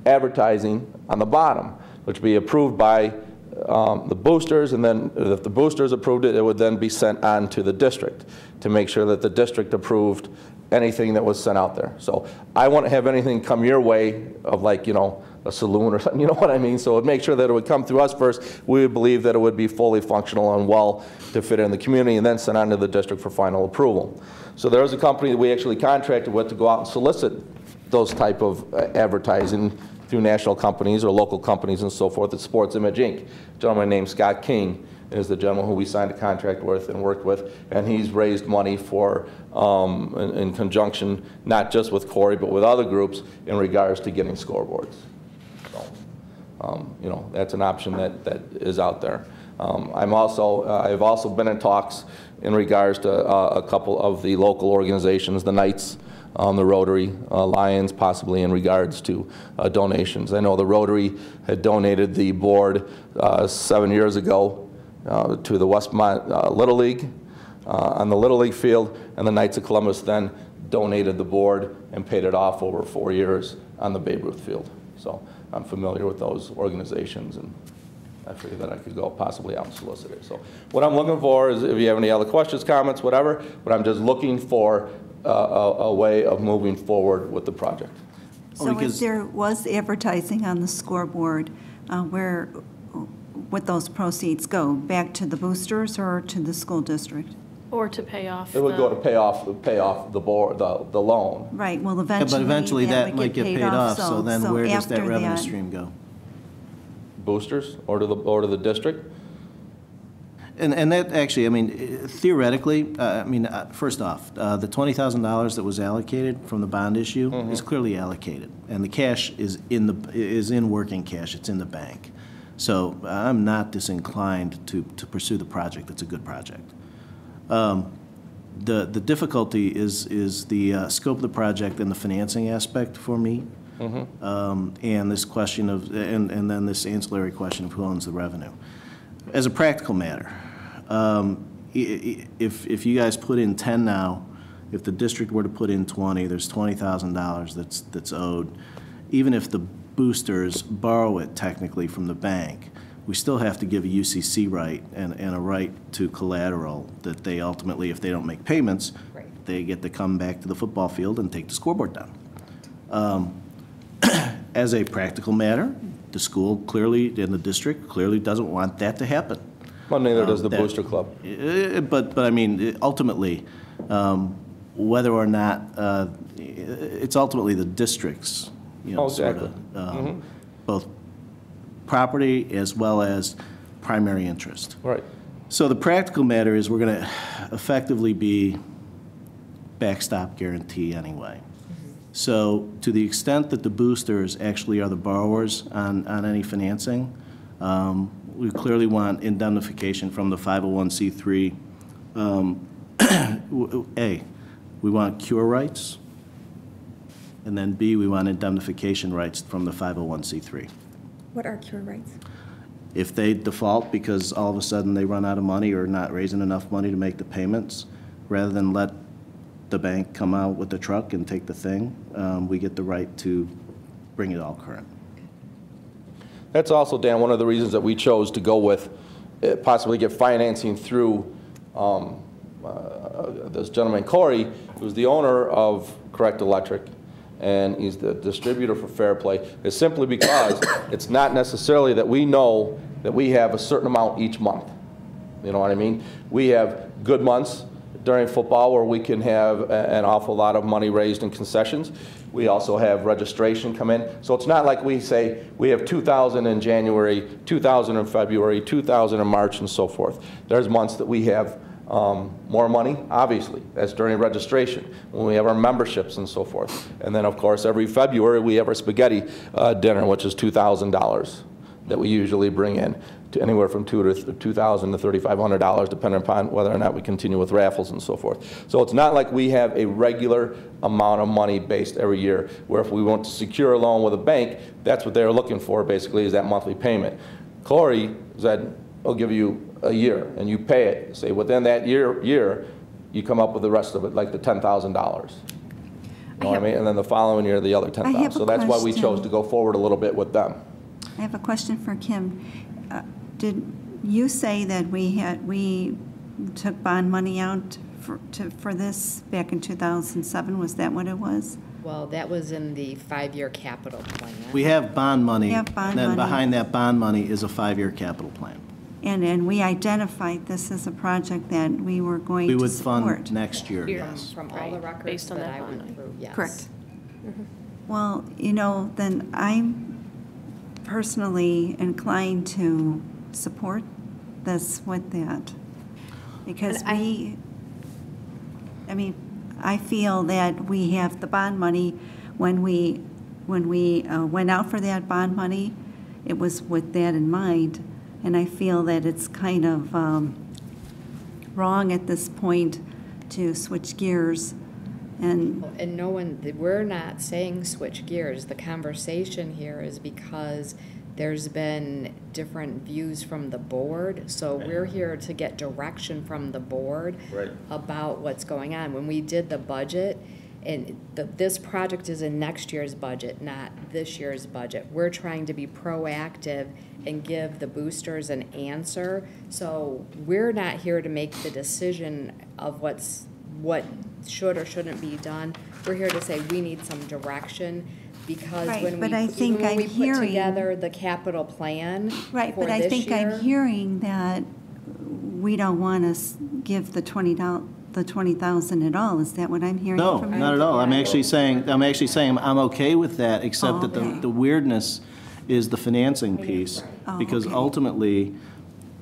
advertising on the bottom, which would be approved by the boosters, and then if the boosters approved it, it would then be sent on to the district to make sure that the district approved anything that was sent out there. So I wouldn't have anything come your way of, like, you know, a saloon or something, you know what I mean? So it would make sure that it would come through us first. We would believe that it would be fully functional and well to fit in the community, and then sent on to the district for final approval. So there was a company that we actually contracted with to go out and solicit those type of advertising through national companies or local companies and so forth. It's Sports Image Inc. A gentleman named Scott King is the gentleman who we signed a contract with and worked with, and he's raised money for, in conjunction, not just with Corey, but with other groups in regards to getting scoreboards. So, you know, that's an option that is out there. I've also been in talks in regards to a couple of the local organizations, the Knights, the Rotary, Lions, possibly in regards to donations. I know the Rotary had donated the board 7 years ago to the Westmont Little League on the Little League field, and the Knights of Columbus then donated the board and paid it off over 4 years on the Babe Ruth field. So I'm familiar with those organizations, and I figured that I could go possibly out and solicit it. So what I'm looking for is, if you have any other questions, comments, whatever, but I'm just looking for a way of moving forward with the project. So if there was advertising on the scoreboard, where would those proceeds go? Back to the boosters or to the school district? Or to pay off. It would go to pay off the board, the loan. Right, well, Yeah, eventually. but eventually that would might get paid off, so then where does that after revenue that- stream go? Boosters or to the district? And that actually, I mean, theoretically, first off, the $20,000 that was allocated from the bond issue is clearly allocated, and the cash is in working cash. It's in the bank. So I'm not disinclined to pursue the project. It's a good project. The difficulty is the scope of the project and the financing aspect for me, and this question of and then this ancillary question of who owns the revenue. As a practical matter, if you guys put in 10 now, if the district were to put in 20, there's $20,000 that's owed. Even if the boosters borrow it technically from the bank, we still have to give a UCC right and a right to collateral that they ultimately, if they don't make payments, they get to come back to the football field and take the scoreboard down. As a practical matter, the school clearly, and the district clearly doesn't want that to happen. Well, neither does the booster club. But I mean, ultimately, whether or not, it's ultimately the district's, you know, exactly. Both property as well as primary interest. Right. So the practical matter is we're going to effectively be backstop guarantee anyway. So to the extent that the boosters actually are the borrowers on any financing, we clearly want indemnification from the 501c3. A, we want cure rights, and then B, we want indemnification rights from the 501c3. What are cure rights? If they default because all of a sudden they run out of money or not raising enough money to make the payments, rather than let the bank come out with the truck and take the thing, we get the right to bring it all current. That's also, Dan, one of the reasons that we chose to go with possibly get financing through this gentleman, Corey, who's the owner of Correct Electric, and he's the distributor for Fair Play, is simply because it's not necessarily that we know that we have a certain amount each month. You know what I mean? We have good months, during football where we can have an awful lot of money raised in concessions. We also have registration come in. So it's not like we say we have 2,000 in January, 2,000 in February, 2,000 in March, and so forth. There's months that we have more money, obviously. That's during registration, when we have our memberships and so forth. And then, of course, every February we have our spaghetti dinner, which is $2,000 that we usually bring in, to anywhere from $2,000 to $3,500, depending upon whether or not we continue with raffles and so forth. So it's not like we have a regular amount of money based every year, where if we want to secure a loan with a bank, that's what they're looking for, basically, is that monthly payment. Corey said, I'll give you a year, and you pay it. Say within that year, you come up with the rest of it, like the $10,000. You know what I mean? And then the following year, the other $10,000. So that's why we chose to go forward a little bit with them. I have a question for Kim. Did you say that we took bond money out for this back in 2007? Was that what it was? Well, that was in the 5-year capital plan. We have bond money. We have bond and then money. behind that bond money is a 5-year capital plan. And we identified this as a project that we were going We to would support. fund next year, yes. From all Right, the records based on that that I bond went money. through, yes. Correct. Well, then I'm personally inclined to support this with that. Because I feel that we have the bond money. When we went out for that bond money, it was with that in mind. And I feel that it's kind of wrong at this point to switch gears. And no one, we're not saying switch gears. The conversation here is because there's been different views from the board. So we're here to get direction from the board about what's going on. When we did the budget, and this project is in next year's budget, not this year's budget. We're trying to be proactive and give the boosters an answer. So we're not here to make the decision of what should or shouldn't be done. We're here to say we need some direction, because when we put together the capital plan right, for but I this think year, I'm hearing that we don't want to give the $20,000 at all. Is that what I'm hearing No, from you? not at all. I'm actually saying I'm okay with that, except that the weirdness is the financing piece, because ultimately,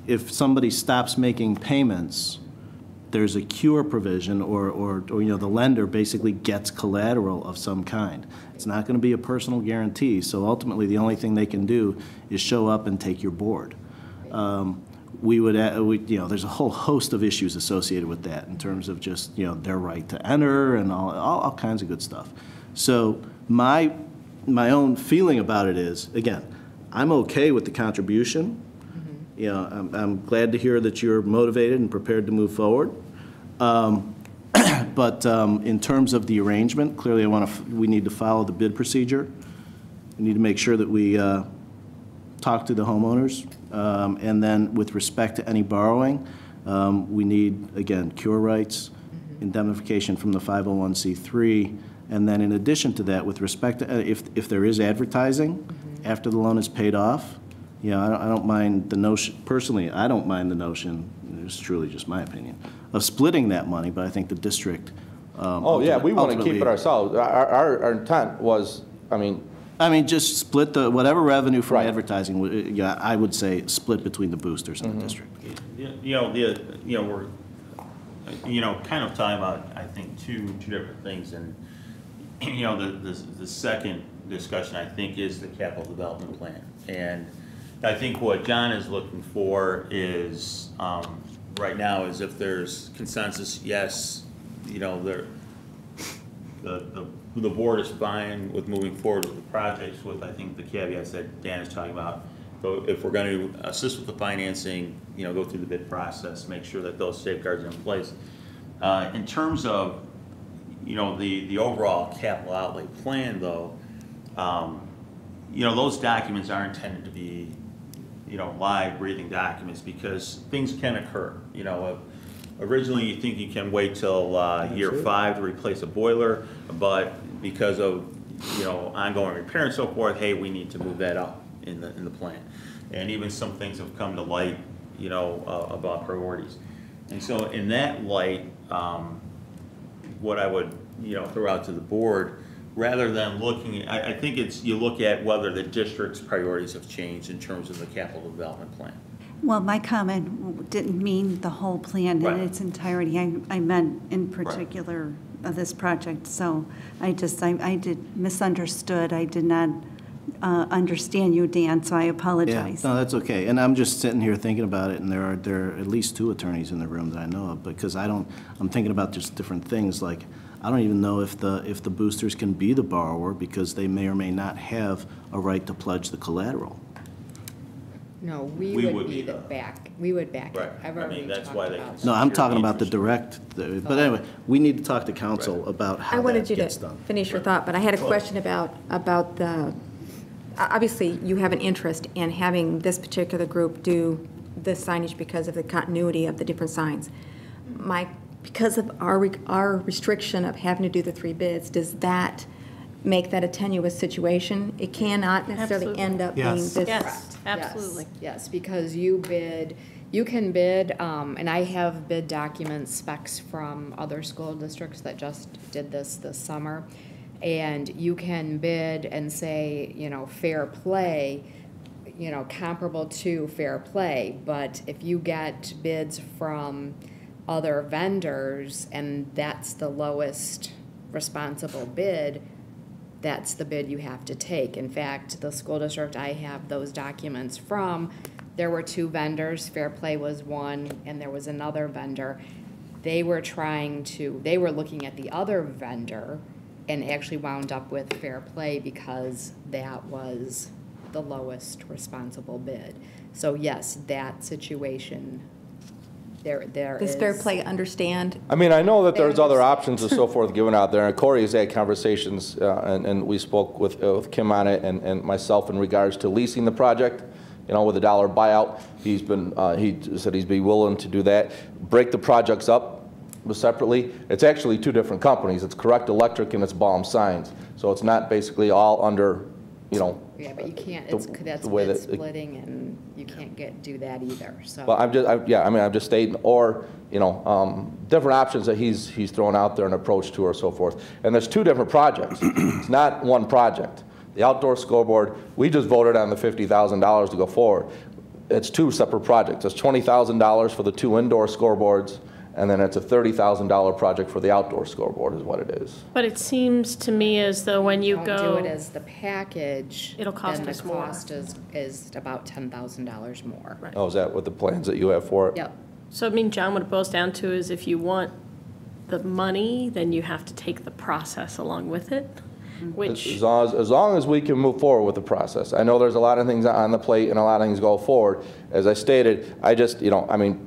if somebody stops making payments, there's a cure provision, or the lender basically gets collateral of some kind. It's not going to be a personal guarantee, so ultimately the only thing they can do is show up and take your board. There's a whole host of issues associated with that in terms of just, their right to enter and all kinds of good stuff. So my own feeling about it is, again, I'm okay with the contribution. I'm glad to hear that you're motivated and prepared to move forward. But in terms of the arrangement, clearly we need to follow the bid procedure. We need to make sure that we talk to the homeowners. And then with respect to any borrowing, we need, again, cure rights, indemnification from the 501c3. And then in addition to that, with respect to if there is advertising after the loan is paid off, I don't mind the notion, personally, I don't mind the notion, it's truly just my opinion, of splitting that money, but I think the district. We want to keep it ourselves. Our intent was, just split whatever revenue from advertising, I would say split between the boosters and the district. We're, kind of talking about, I think, two different things. And, the second discussion, I think, is the capital development plan. And I think what John is looking for is, right now, is if there's consensus, yes, the board is fine with moving forward with the projects with, I think, the caveats that Dan is talking about. So if we're going to assist with the financing, go through the bid process, make sure that those safeguards are in place. In terms of, the overall capital outlay plan, though, those documents are intended to be, live, breathing documents, because things can occur. Originally, you think you can wait till year 5 to replace a boiler, but because of ongoing repair and so forth, hey, we need to move that up in the plan. And even some things have come to light, about priorities. And so in that light, what I would, throw out to the board, rather than looking, I think it's, you look at whether the district's priorities have changed in terms of the capital development plan. Well, my comment didn't mean the whole plan Right. in its entirety. I meant in particular this project. So I did misunderstood. I did not understand you, Dan, so I apologize. Yeah, no, that's okay. And I'm just sitting here thinking about it, and there are at least 2 attorneys in the room that I know of, because I'm thinking about just different things, like, I don't even know if the boosters can be the borrower, because they may or may not have a right to pledge the collateral. No, we would be the back, we would back it. Right. I've I already mean, that's talked why they about can- No, I'm Your talking about the interest. direct, but anyway, we need to talk to council about I how wanted that you gets to done. finish your thought, but I had a question about the, obviously, you have an interest in having this particular group do the signage because of the continuity of the different signs. Because of our restriction of having to do the 3 bids, does that make that a tenuous situation? It cannot necessarily Absolutely. end up being Yes. this. Yes, absolutely. Yes, because you can bid, and I have bid documents, specs from other school districts that just did this summer, and you can bid and say, fair play, comparable to fair play, but if you get bids from other vendors and that's the lowest responsible bid, that's the bid you have to take. In fact, the school district I have those documents from, there were 2 vendors, Fair Play was one, and there was another vendor. They were looking at the other vendor and actually wound up with Fair Play because that was the lowest responsible bid. So yes, that situation, there Does is. Fair Play understand? I mean, I know that there's other options and so forth given out there, and Corey has had conversations, and we spoke with Kim on it and myself in regards to leasing the project, with a $1 buyout. He's been, he said he'd be willing to do that, break the projects up separately. It's actually 2 different companies. It's Correct Electric and it's Baum Signs. So it's not basically all under, Yeah, but you can't, that's the way bid that splitting, and you can't do that either, so. Well, I'm just stating, or, different options that he's throwing out there, an approach to or so forth. And there's 2 different projects. It's not one project. The outdoor scoreboard, we just voted on the $50,000 to go forward. It's 2 separate projects. It's $20,000 for the 2 indoor scoreboards, and then it's a $30,000 project for the outdoor scoreboard is what it is. But it seems to me as though when you Don't go. do it as the package. It'll cost then us the more. cost is about $10,000 more. Right. Oh, is that what the plans that you have for it? Yep. So, I mean, John, what it boils down to is if you want the money, then you have to take the process along with it, which. As long as we can move forward with the process. I know there's a lot of things on the plate and a lot of things go forward. As I stated, I just,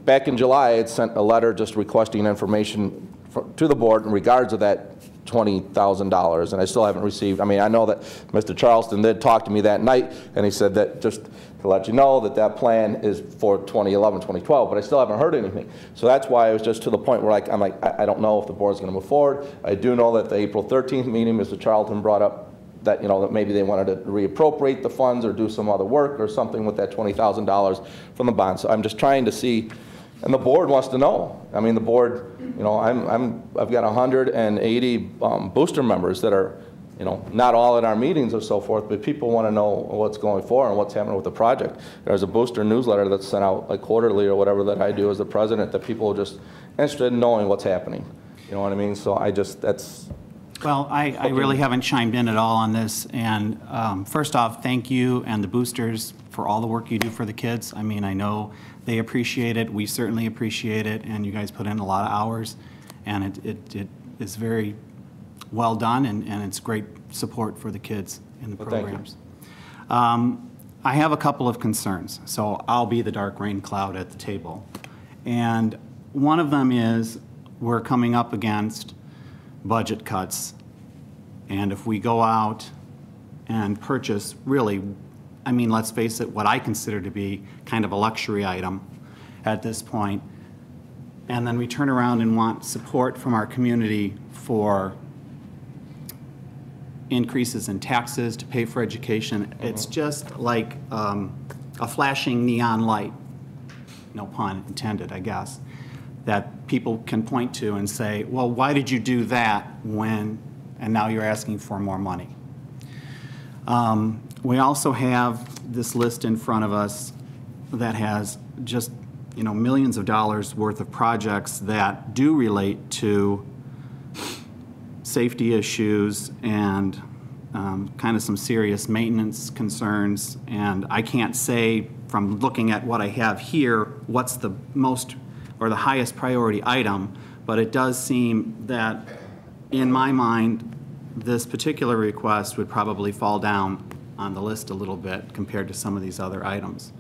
back in July, I had sent a letter just requesting information to the board in regards to that $20,000, and I still haven't received. I know that Mr. Charleston did talk to me that night, and he said that just to let you know that plan is for 2011, 2012, but I still haven't heard anything. So that's why I was just to the point where I'm like, I don't know if the board's going to move forward. I do know that the April 13th meeting, Mr. Charlton brought up that, that maybe they wanted to reappropriate the funds or do some other work or something with that $20,000 from the bond. So I'm just trying to see, and the board wants to know. The board, I've got 180 booster members that are, not all at our meetings or so forth, but people want to know what's going forward and what's happening with the project. There's a booster newsletter that's sent out like quarterly or whatever that I do as the president, that people are just interested in knowing what's happening. You know what I mean? So that's. Well, I really haven't chimed in at all on this, and first off, thank you and the boosters for all the work you do for the kids. I know they appreciate it, we certainly appreciate it, and you guys put in a lot of hours, and it is very well done, and it's great support for the kids in the programs. I have a couple of concerns, so I'll be the dark rain cloud at the table. And one of them is we're coming up against budget cuts, and if we go out and purchase really, let's face it, what I consider to be kind of a luxury item at this point, and then we turn around and want support from our community for increases in taxes to pay for education, it's just like a flashing neon light, no pun intended, I guess. that people can point to and say, well, why did you do that when, and now you're asking for more money? We also have this list in front of us that has just, you know, millions of dollars worth of projects that do relate to safety issues and kind of some serious maintenance concerns. And I can't say from looking at what I have here what's the most or the highest priority item, but it does seem that in my mind this particular request would probably fall down on the list a little bit compared to some of these other items.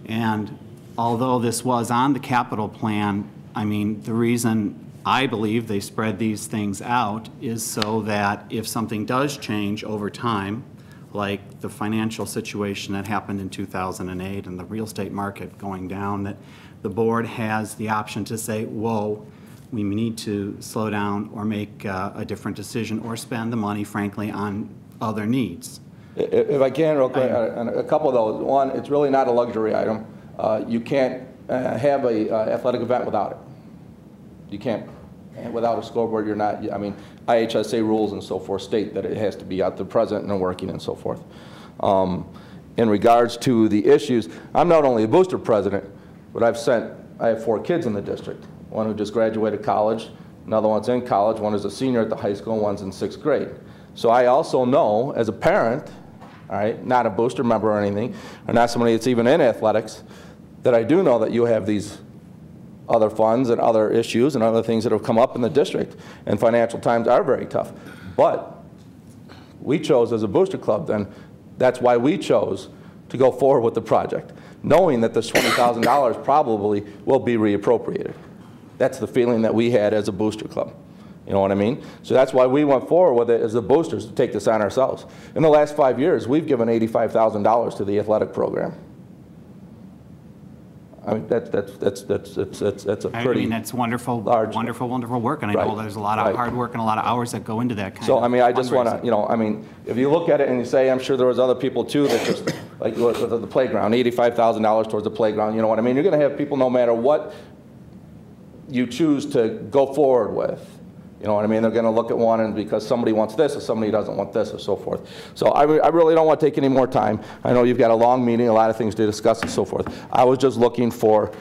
And although this was on the capital plan, I mean, the reason I believe they spread these things out is so that if something does change over time, like the financial situation that happened in 2008 and the real estate market going down, that the board has the option to say, whoa, we need to slow down or make a different decision or spend the money, frankly, on other needs. If I can, real quick, on a couple of those. One, it's really not a luxury item. You can't have a athletic event without it. You can't. And without a scoreboard, you're not, I mean, IHSA rules and so forth state that it has to be out there present and working and so forth. In regards to the issues, I'm not only a booster president, but I have 4 kids in the district. One who just graduated college, another one's in college, one is a senior at the high school, and one's in 6th grade. So I also know, as a parent, all right, not a booster member or anything, or not somebody that's even in athletics, that I do know that you have these other funds and other issues and other things that have come up in the district, and financial times are very tough. But we chose as a booster club then, that's why we chose to go forward with the project, knowing that this $20,000 probably will be reappropriated. That's the feeling that we had as a booster club. You know what I mean? So that's why we went forward with it as the boosters, to take this on ourselves. In the last 5 years, we've given $85,000 to the athletic program. I mean, that's a pretty. I mean, that's wonderful, wonderful work, and I know there's a lot of hard work and a lot of hours that go into that kind of. So I mean, I just want to, you know, I mean, if you look at it and you say, I'm sure there was other people too that just like with the playground, $85,000 towards the playground. You know what I mean? You're going to have people, no matter what you choose to go forward with. You know what I mean? They're going to look at one, and because somebody wants this or somebody doesn't want this or so forth. So I really don't want to take any more time. I know you've got a long meeting, a lot of things to discuss and so forth. I was just looking for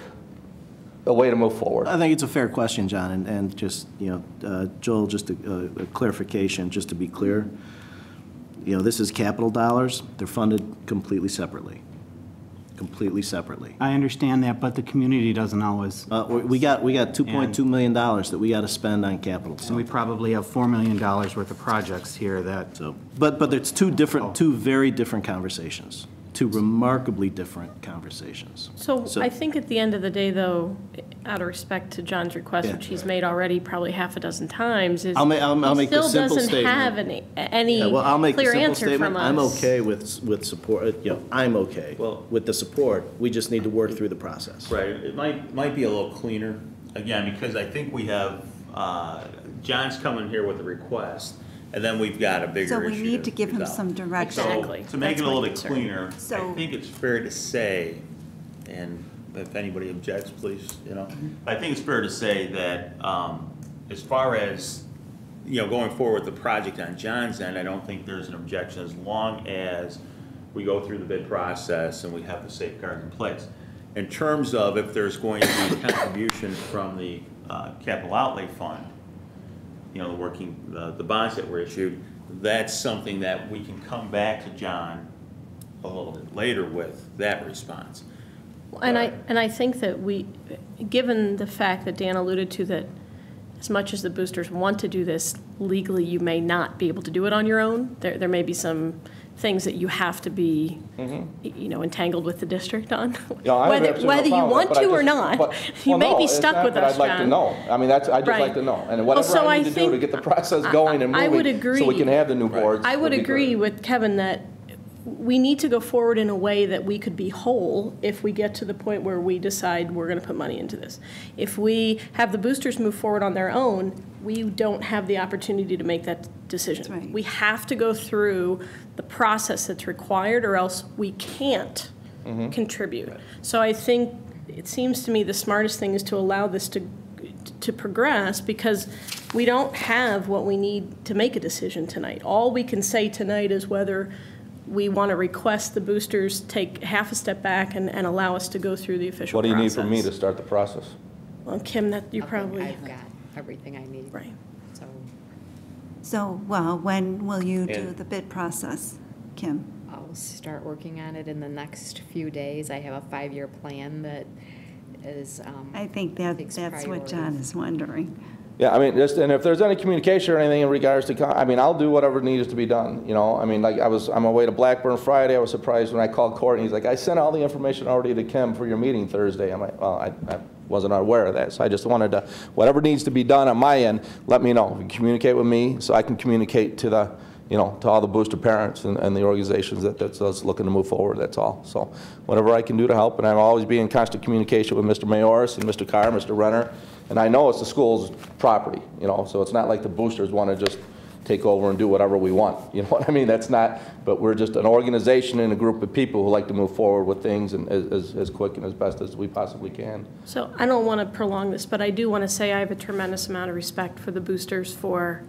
a way to move forward. I think it's a fair question, John, and just, you know, Joel, just a clarification, just to be clear. You know, this is capital dollars. They're funded completely separately. Completely separately. I understand that, but the community doesn't always. We got $2.2 million that we got to spend on capital. So we probably have $4 million worth of projects here that. So, but it's two very different conversations. Two remarkably different conversations. So I think at the end of the day, though, out of respect to John's request, which he's made already probably half a dozen times, is I'll make the simple statement. Still doesn't have any clear answer from us. I'm okay with support. You know, I'm okay with the support. We just need to work through the process. Right. It might be a little cleaner, again, because I think we have, John's coming here with a request, and then we've got a bigger issue. So we need to give him some direction. Exactly. So to make it a little bit cleaner, So- I think it's fair to say, and if anybody objects, please, you know, I think it's fair to say that as far as, you know, going forward with the project on John's end, I don't think there's an objection as long as we go through the bid process and we have the safeguards in place. In terms of if there's going to be a contribution from the capital outlay fund, you know, the bonds that were issued, that's something that we can come back to John a little bit later with that response. And I think that given the fact that Dan alluded to that as much as the boosters want to do this, legally you may not be able to do it on your own. There may be some things that you have to be, you know, entangled with the district on. Yeah, whether you want to or not, you may be stuck with us, I'd like to know. I mean, I'd just like to know. And whatever I need to do to get the process going and moving so we can have the new boards. I would agree with Kevin that we need to go forward in a way that we could be whole if we get to the point where we decide we're going to put money into this. If we have the boosters move forward on their own, we don't have the opportunity to make that decision. That's right. We have to go through the process that's required, or else we can't contribute. So I think it seems to me the smartest thing is to allow this to to progress, because we don't have what we need to make a decision tonight. All we can say tonight is whether we want to request the boosters take half a step back and allow us to go through the official What do you need process. from me to start the process? Well, Kim, that you I think probably, I've got everything I need. right. So, well, when will you do And- the bid process, Kim? I'll start working on it in the next few days. I have a 5-year plan that is, I think takes that's what John priority. is wondering. Yeah, I mean, just, and if there's any communication or anything in regards to, I mean, I'll do whatever needs to be done, you know? I mean, like, I'm away to Blackburn Friday. I was surprised when I called Courtney. He's like, I sent all the information already to Kim for your meeting Thursday. I'm like, well, I wasn't aware of that. So I just wanted to, whatever needs to be done on my end, let me know. Communicate with me so I can communicate to the, you know, to all the booster parents and the organizations that's looking to move forward, that's all. So whatever I can do to help, and I'll always be in constant communication with Mr. Mayoris and Mr. Carr, Mr. Renner, and I know it's the school's property, you know, so it's not like the boosters want to just take over and do whatever we want, you know what I mean? That's not, but we're just an organization and a group of people who like to move forward with things and as quick and as best as we possibly can. So I don't want to prolong this, but I do want to say I have a tremendous amount of respect for the boosters for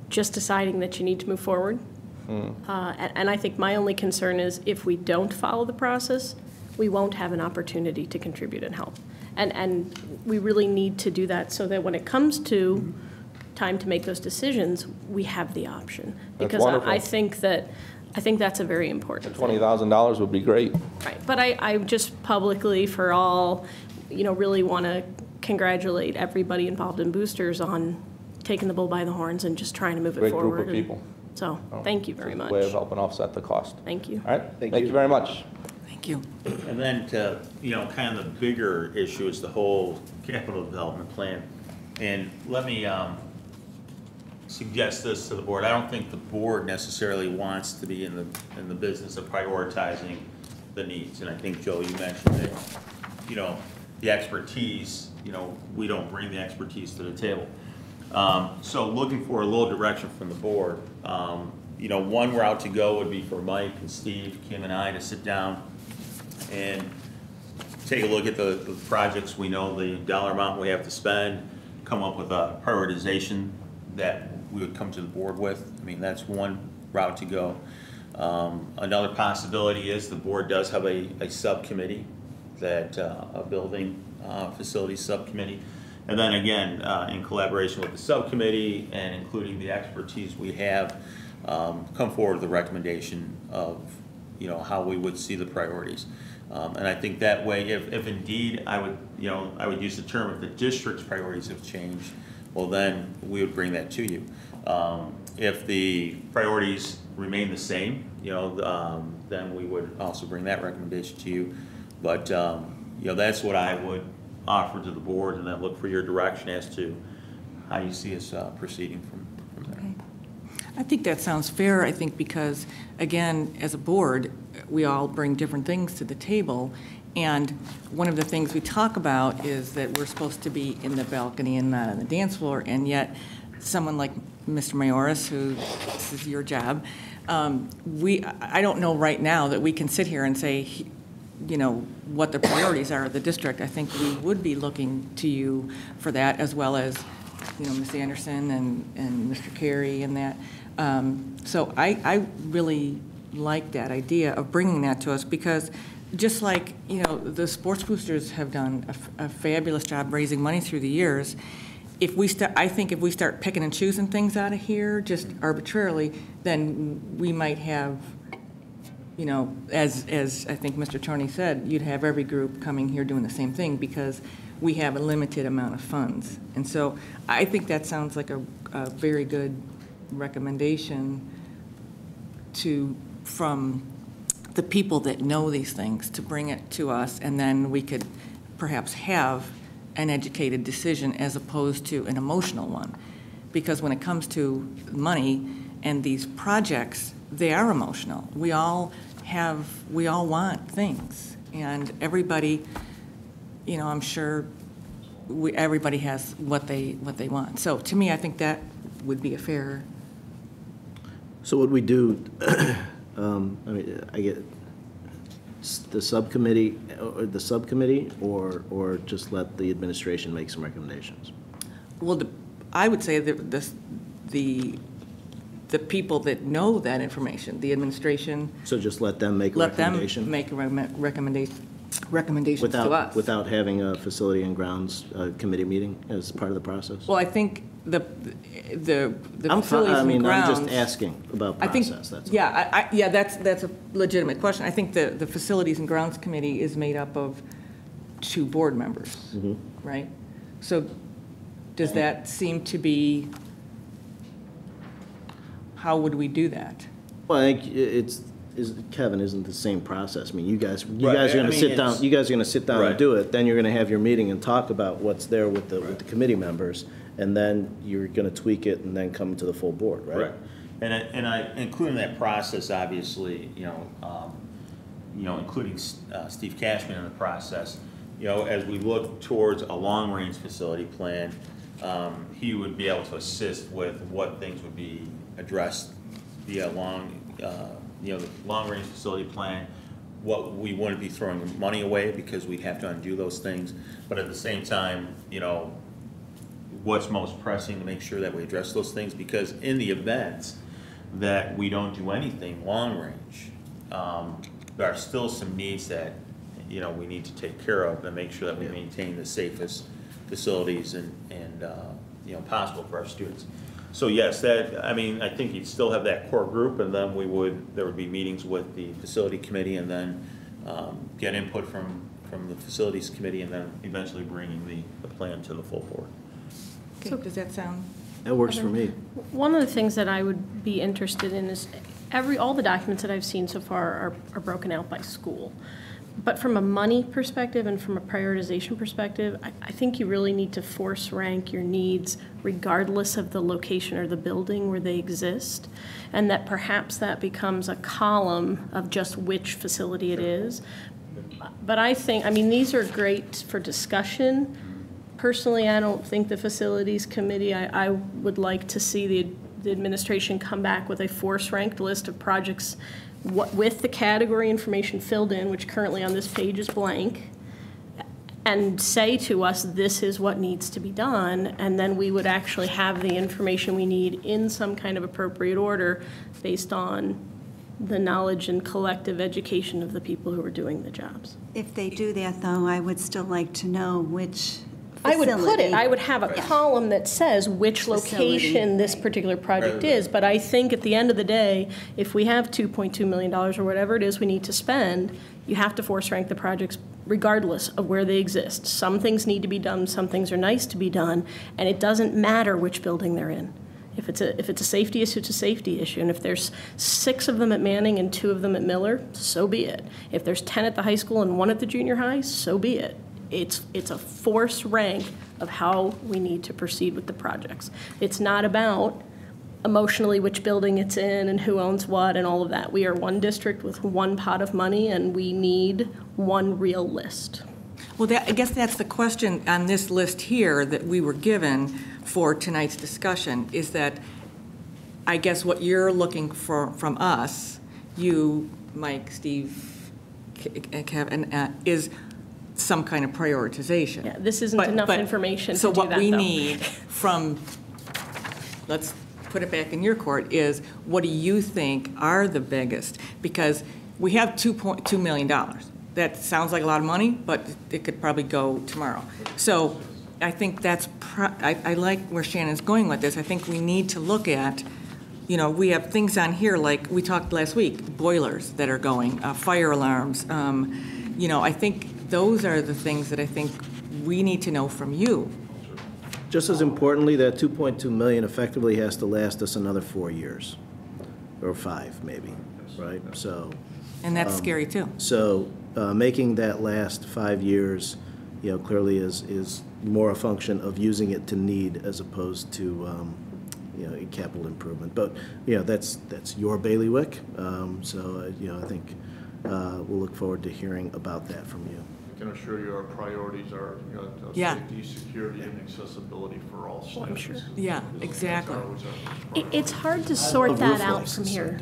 just deciding that you need to move forward. And I think my only concern is if we don't follow the process, we won't have an opportunity to contribute and help. And we really need to do that so that when it comes to time to make those decisions, we have the option. That's Because wonderful. I think that's a very important thing. $20,000 would be great. Right, but I just publicly, for all, you know, really want to congratulate everybody involved in boosters on taking the bull by the horns and just trying to move it Great forward. group of And people. So, thank you very It's much. a way of helping offset the cost. Thank you. All right, thank you very much. Thank you. And then to, you know, kind of the bigger issue is the whole capital development plan. And let me suggest this to the board. I don't think the board necessarily wants to be in the business of prioritizing the needs. And I think, Joe, you mentioned that, you know, the expertise, you know, we don't bring the expertise to the table. So looking for a little direction from the board. You know, one route to go would be for Mike and Steve, Kim and I to sit down and take a look at the projects we know, the dollar amount we have to spend, come up with a prioritization that we would come to the board with. I mean, that's one route to go. Another possibility is the board does have a subcommittee, that a building facilities subcommittee. And then again, in collaboration with the subcommittee and including the expertise we have, come forward with a recommendation of, you know, how we would see the priorities. And I think that way, if indeed I would use the term, if the district's priorities have changed, well then we would bring that to you. If the priorities remain the same, you know, then we would also bring that recommendation to you. But you know, that's what I would offer to the board, and then look for your direction as to how you see us proceeding from there. Okay. I think that sounds fair, I think, because, again, as a board, we all bring different things to the table, and one of the things we talk about is that we're supposed to be in the balcony and not on the dance floor, and yet someone like Mr. Mayoris, who this is your job, I don't know right now that we can sit here and say, you know, what the priorities are of the district. I think we would be looking to you for that, as well as, you know, Ms. Anderson and Mr. Carey and that. So I really like that idea of bringing that to us, because just like, you know, the sports boosters have done a fabulous job raising money through the years. I think if we start picking and choosing things out of here just arbitrarily, then we might have, you know, as I think Mr. Tony said, you'd have every group coming here doing the same thing because we have a limited amount of funds. And so I think that sounds like a very good recommendation from the people that know these things to bring it to us, and then we could perhaps have an educated decision as opposed to an emotional one. Because when it comes to money and these projects, they are emotional. We all want things, and everybody, you know, I'm sure everybody has what they want. So to me, I think that would be a fair. So what we do, I mean, the subcommittee, or just let the administration make some recommendations? Well, I would say that the people that know that information, the administration, So just let them make a let them recommendation? make a recommendations to us. Without having a facility and grounds committee meeting as part of the process? Well, I think the I'm facilities I and mean, I'm grounds. just asking about I think, process, that's all. yeah, yeah, that's a legitimate question. I think the Facilities and Grounds Committee is made up of 2 board members, Mm-hmm. right? So does that seem to be, how would we do that? Well, I think Kevin, isn't the same process. I mean, you guys Right, are I gonna mean, sit down, it's- you guys are gonna sit down and Right. do it, then you're gonna have your meeting and talk about what's there with the committee members, and then you're gonna tweak it and then come to the full board, right? Right. And I including that process, obviously, including Steve Cashman in the process, as we look towards a long-range facility plan, he would be able to assist with what things would be addressed via the long-range facility plan, what we wouldn't be throwing money away because we'd have to undo those things, but at the same time, what's most pressing to make sure that we address those things, because in the event that we don't do anything long-range, there are still some needs that, we need to take care of and make sure that we maintain the safest facilities and possible for our students. So yes, I think you'd still have that core group, and then there would be meetings with the facility committee, and then get input from the facilities committee, and then eventually bringing the plan to the full board. Okay, does that sound? That works for me. One of the things that I would be interested in is all the documents that I've seen so far are broken out by school. But from a money perspective and from a prioritization perspective, I think you really need to force rank your needs regardless of the location or the building where they exist, and that perhaps that becomes a column of just which facility it is. But I think, these are great for discussion. Personally, I don't think the facilities committee, I would like to see the administration come back with a force-ranked list of projects with the category information filled in, which currently on this page is blank, and say to us, this is what needs to be done, and then we would actually have the information we need in some kind of appropriate order based on the knowledge and collective education of the people who are doing the jobs. If they do that, though, I would still like to know which I would facility. I would have a column that says which location this particular project is, but I think at the end of the day, if we have $2.2 million or whatever it is we need to spend, you have to force rank the projects regardless of where they exist. Some things need to be done, some things are nice to be done, and it doesn't matter which building they're in. If it's a safety issue, it's a safety issue, and if there's 6 of them at Manning and 2 of them at Miller, so be it. If there's 10 at the high school and 1 at the junior high, so be it. It's a force rank of how we need to proceed with the projects. It's not about emotionally which building it's in and who owns what and all of that. We are one district with one pot of money, and we need one real list. Well, I guess that's the question on this list here that we were given for tonight's discussion, is that I guess what you're looking for from us, you, Mike, Steve, Kevin, is some kind of prioritization. Yeah, this isn't enough information to do that, So what we though. need from, let's put it back in your court, is what do you think are the biggest? Because we have $2.2 million. That sounds like a lot of money, but it could probably go tomorrow. So I think I like where Shannon's going with this. I think we need to look at, we have things on here like we talked last week, boilers that are going, fire alarms. I think those are the things that I think we need to know from you. Just as importantly, that 2.2 million effectively has to last us another 4 years, or 5 maybe, right? So. And that's scary too. So making that last 5 years, clearly is more a function of using it to need as opposed to, a capital improvement. But, that's your bailiwick. So, I think we'll look forward to hearing about that from you. I can assure you our priorities are safety, security, and accessibility for all students. I'm sure. Yeah, exactly. It's hard to sort that out from here.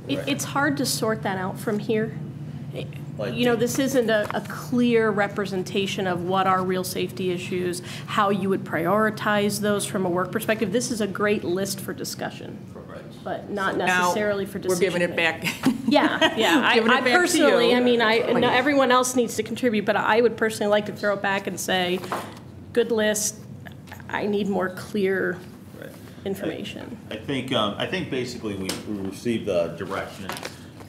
It's hard to sort that out from here this isn't a clear representation of what are real safety issues, how you would prioritize those from a work perspective. This is a great list for discussion, but not necessarily for decision. We're giving it back. Yeah. I personally, you. no, everyone else needs to contribute, but I would personally like to throw it back and say, good list, I need more clear information. I think basically we received the direction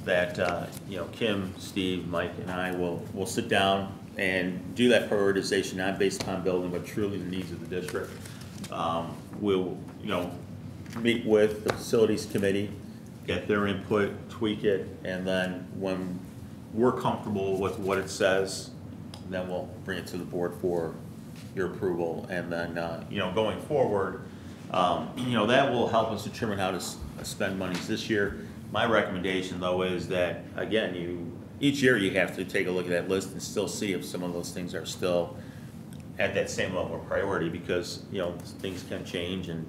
that, Kim, Steve, Mike, and I will sit down and do that prioritization, not based upon building, but truly the needs of the district. We'll, meet with the facilities committee, get their input, tweak it, and then when we're comfortable with what it says, then we'll bring it to the board for your approval. And then, going forward, that will help us determine how to spend monies this year. My recommendation, though, is that, again, each year you have to take a look at that list and still see if some of those things are still at that same level of priority, because, things can change. And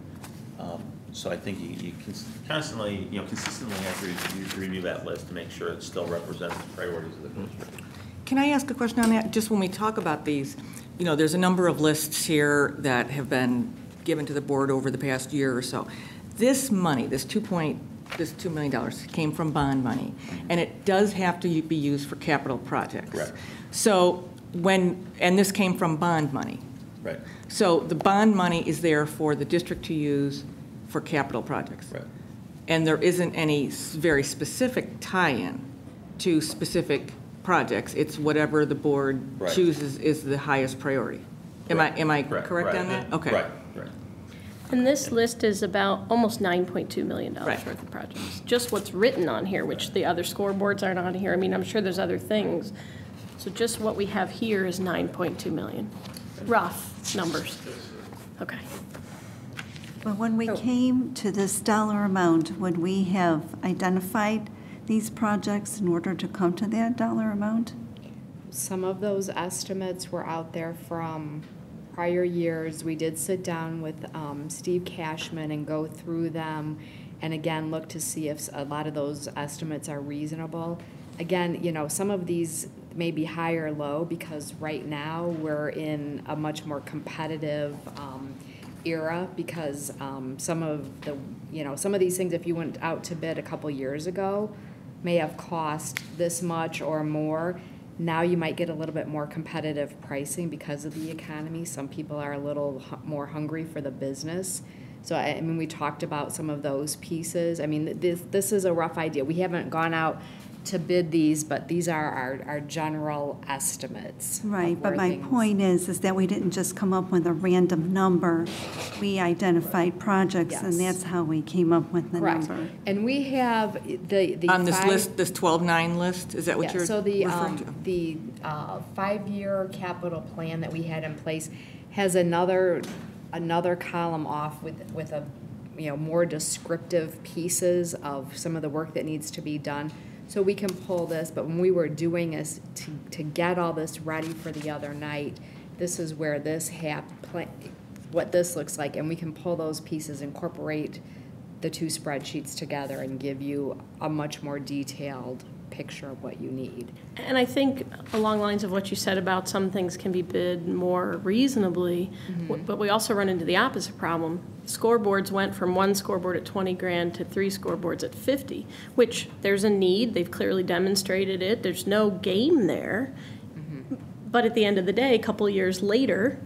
so I think you can consistently have to review that list to make sure it still represents the priorities of the district. Can I ask a question on that? Just when we talk about these, there's a number of lists here that have been given to the board over the past year or so. This money, this $2 million came from bond money, and it does have to be used for capital projects. Right. So and this came from bond money. Right. So the bond money is there for the district to use for capital projects. Right. And there isn't any very specific tie-in to specific projects. It's whatever the board chooses is the highest priority. Am I correct on that? Okay. Right. And this list is about almost $9.2 million worth of projects. Just what's written on here, which the other scoreboards aren't on here. I'm sure there's other things. So just what we have here is $9.2 million. Rough numbers. Okay. But when we came to this dollar amount, would we have identified these projects in order to come to that dollar amount? Some of those estimates were out there from prior years. We did sit down with Steve Cashman and go through them, and again, look to see if a lot of those estimates are reasonable. Again, some of these may be high or low because right now we're in a much more competitive era, because some of these things, if you went out to bid a couple years ago, may have cost this much or more. Now you might get a little bit more competitive pricing because of the economy. Some people are a little more hungry for the business. So we talked about some of those pieces. This is a rough idea. We haven't gone out to bid these, but these are our general estimates. Right, but my point is that we didn't just come up with a random number. We identified projects, and that's how we came up with the number. And we have the on this list, this 12-9 list, is that what you're referring to? The 5-year capital plan that we had in place has another column off with a more descriptive pieces of some of the work that needs to be done. So we can pull this, but when we were doing this to get all this ready for the other night, this is where this what this looks like, and we can pull those pieces, incorporate the two spreadsheets together, and give you a much more detailed picture of what you need. And I think along the lines of what you said about some things can be bid more reasonably, but we also run into the opposite problem. Scoreboards went from one scoreboard at 20 grand to 3 scoreboards at 50, which there's a need. They've clearly demonstrated it. There's no game there. But at the end of the day, a couple of years later,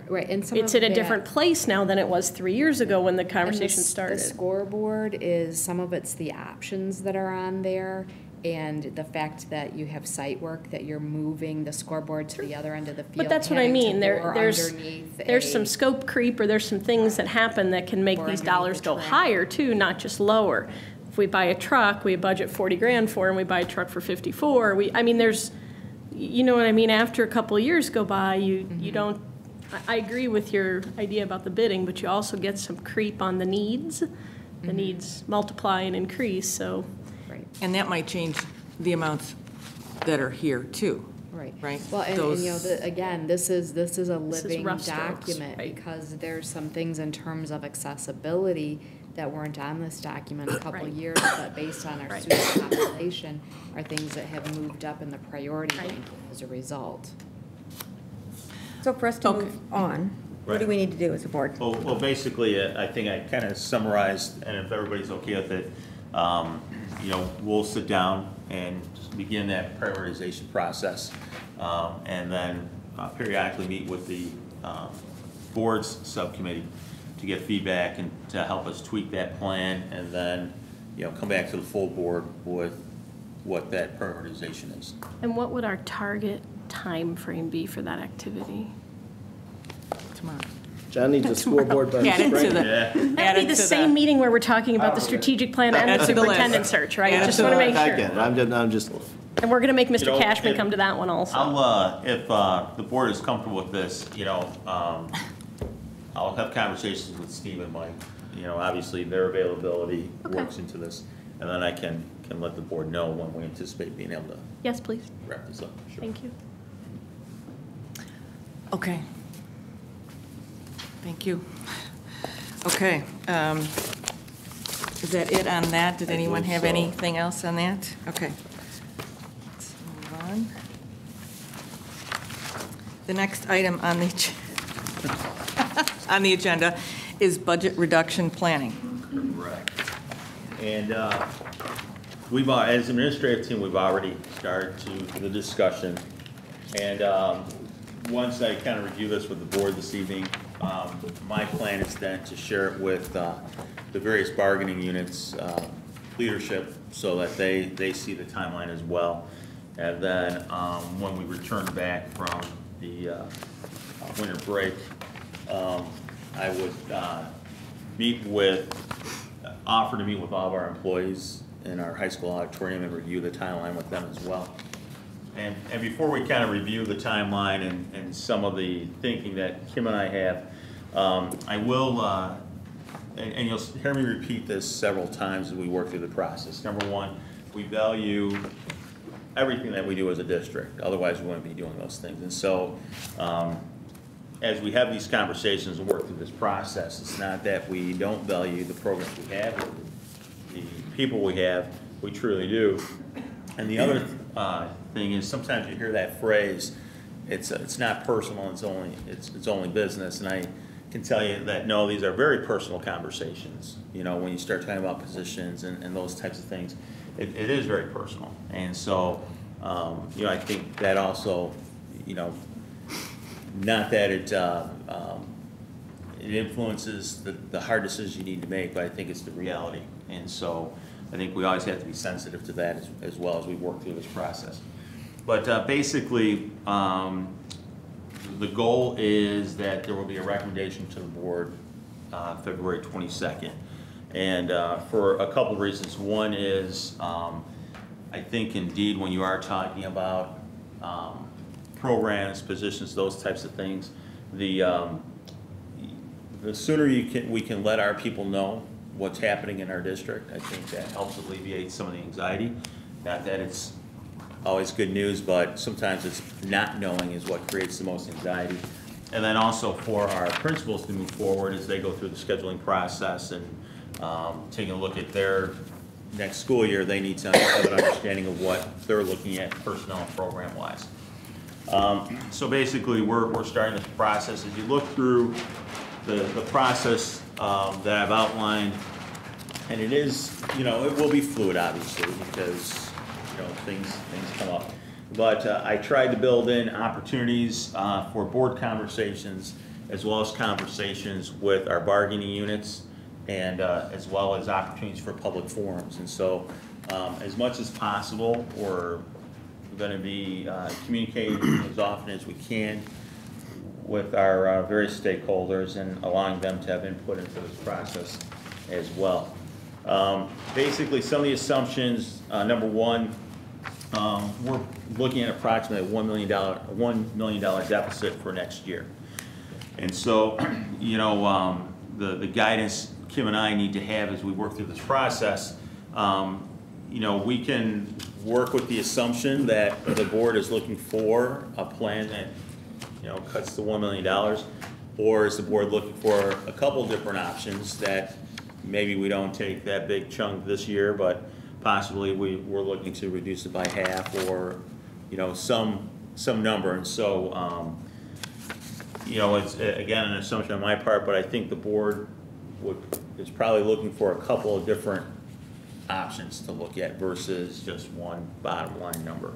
and it's in a different place now than it was 3 years ago when the conversation started. The scoreboard is, some of it's the options that are on there, and the fact that you have site work, that you're moving the scoreboard to the other end of the field. But that's what I mean. There's some scope creep, or there's some things that happen that can make these dollars go higher too, not just lower. If we buy a truck, we budget 40 grand for, and we buy a truck for 54. There's, you know what I mean? After a couple of years go by, you don't. I agree with your idea about the bidding, but you also get some creep on the needs. The needs multiply and increase, so. And that might change the amounts that are here too. Right. Well, and again, this is a living document, because there's some things in terms of accessibility that weren't on this document a couple of Right. years, but based on our Right. student population, are things that have moved up in the priority Right. ranking as a result. So for us to move on, what do Right. we need to do as a board? Well, basically, I think I kind of summarized, and if everybody's okay with it, we'll sit down and begin that prioritization process, and then periodically meet with the board's subcommittee to get feedback and to help us tweak that plan, and then, come back to the full board with what that prioritization is. And what would our target time frame be for that activity? Tomorrow. John needs a school board by Add it to spring. the, Yeah. That add would it be the to same meeting where we're talking about the strategic plan and Add the it to the list. superintendent search, right? Add it Just to want to the- make I sure. get it, I'm just, And we're going to make Mr. You know, Cashman if- come to that one also. If the board is comfortable with this, I'll have conversations with Steve and Mike. Obviously, their availability Okay. works into this, and then I can let the board know when we anticipate being able to Yes, please. wrap this up. Sure. Thank you. okay. Thank you. Okay. Is that it on that? Did I anyone believe have so. anything else on that? Okay. Let's move on. The next item on the, on the agenda is budget reduction planning. Correct. And we've, as an administrative team, we've already started the discussion. And once I kind of review this with the board this evening, my plan is then to share it with the various bargaining units, leadership, so that they see the timeline as well. And then when we return back from the winter break, I would offer to meet with all of our employees in our high school auditorium and review the timeline with them as well. And before we kind of review the timeline and some of the thinking that Kim and I have, I will, and you'll hear me repeat this several times as we work through the process. Number one, we value everything that we do as a district, otherwise we wouldn't be doing those things. And so, as we have these conversations and work through this process, it's not that we don't value the programs we have, or the people we have, we truly do. And the other thing is, sometimes you hear that phrase, it's not personal, it's only business, and I can tell you that no, these are very personal conversations. When you start talking about positions and those types of things, it is very personal. And so, I think that also, not that it influences the hard decisions you need to make, but I think it's the reality. And so I think we always have to be sensitive to that as well as we work through this process. But basically, the goal is that there will be a recommendation to the board February 22nd. And for a couple of reasons. One is, I think indeed when you are talking about programs, positions, those types of things, the sooner we can let our people know what's happening in our district, I think that helps alleviate some of the anxiety. Not that it's always good news, but sometimes it's not knowing is what creates the most anxiety. And then also for our principals to move forward as they go through the scheduling process and taking a look at their next school year, they need to have an understanding of what they're looking at personnel and program-wise. So basically, we're starting this process. As you look through the process that I've outlined, and it is, it will be fluid, obviously, because, things come up. But I tried to build in opportunities for board conversations, as well as conversations with our bargaining units, and as well as opportunities for public forums. And so, as much as possible, we're going to be communicating as often as we can with our various stakeholders and allowing them to have input into this process as well. Basically, some of the assumptions, number one, we're looking at approximately a $1 million deficit for next year. And so, the guidance Kim and I need to have as we work through this process, we can work with the assumption that the board is looking for a plan that, cuts to $1 million, or is the board looking for a couple different options that maybe we don't take that big chunk this year, but possibly we're looking to reduce it by half or, you know, some number. And so, you know, it's, again, an assumption on my part, but I think the board is probably looking for a couple of different options to look at versus just one bottom line number.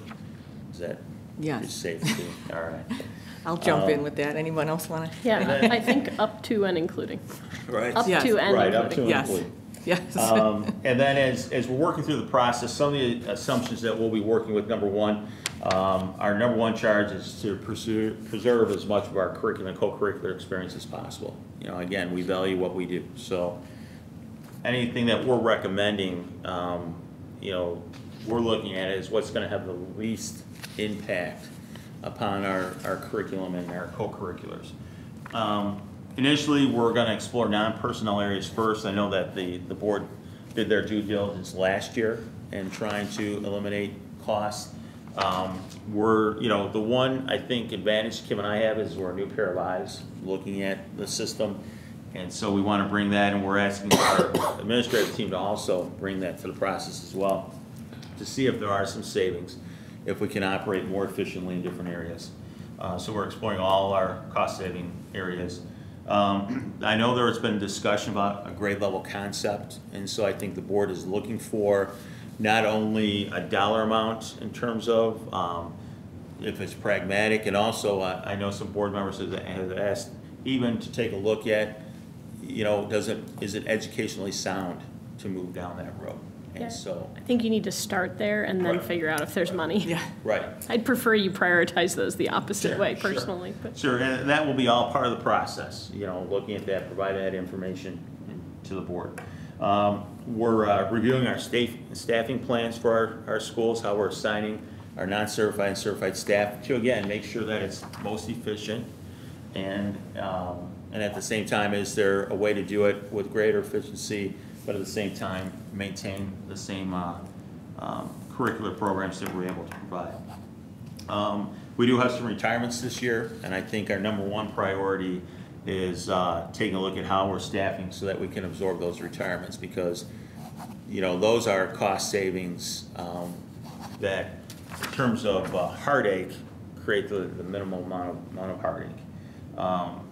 Is that Yes. safe to do? All right. I'll jump in with that. Anyone else want to? Yeah, I think up to and including. Right. Up Yes. to and Right, up to including. and Yes. including. Yes. And then as we're working through the process, some of the assumptions that we'll be working with, number one, our number one charge is to preserve as much of our curriculum and co-curricular experience as possible. You know, again, we value what we do. So anything that we're recommending, you know, we're looking at is what's going to have the least impact upon our curriculum and our co-curriculars. Initially, we're going to explore non-personnel areas first. I know that the board did their due diligence last year in trying to eliminate costs. We're, you know, the one, I think, advantage Kim and I have is we're a new pair of eyes looking at the system. And so we want to bring that, and we're asking our administrative team to also bring that to the process as well, to see if there are some savings, if we can operate more efficiently in different areas. So we're exploring all our cost-saving areas. I know there has been discussion about a grade level concept, and so I think the board is looking for not only a dollar amount in terms of if it's pragmatic, and also I know some board members have asked even to take a look at, you know, is it educationally sound to move down that road? And Yeah. so I think you need to start there and then Right. figure out if there's money. Yeah. right. I'd prefer you prioritize those the opposite Sure, way sure. personally. But Sure, and that will be all part of the process, you know, looking at that, provide that information to the board. We're reviewing our staffing plans for our schools, how we're assigning our non-certified and certified staff to, again, make sure that it's most efficient. And at the same time, is there a way to do it with greater efficiency, but at the same time, maintain the same curricular programs that we're able to provide. We do have some retirements this year, and I think our number one priority is taking a look at how we're staffing so that we can absorb those retirements, because, you know, those are cost savings that, in terms of heartache, create the minimal amount of heartache.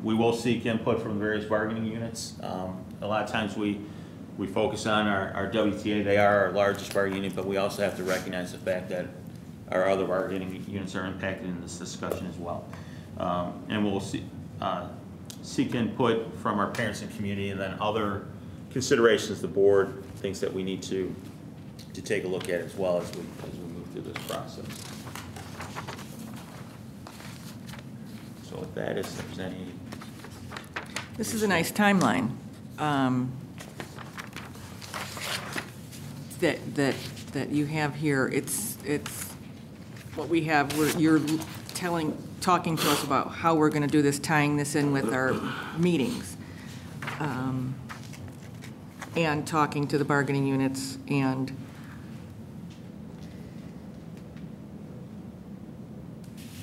We will seek input from various bargaining units. A lot of times we focus on our WTA. They are our largest bargaining unit, but we also have to recognize the fact that our other bargaining units are impacted in this discussion as well. And we'll seek input from our parents and community, and then other considerations the board thinks that we need to take a look at as well as we move through this process. So with that, if there's any... This is a nice timeline that you have here. It's what we have. You're talking to us about how we're going to do this, tying this in with our meetings, and talking to the bargaining units. And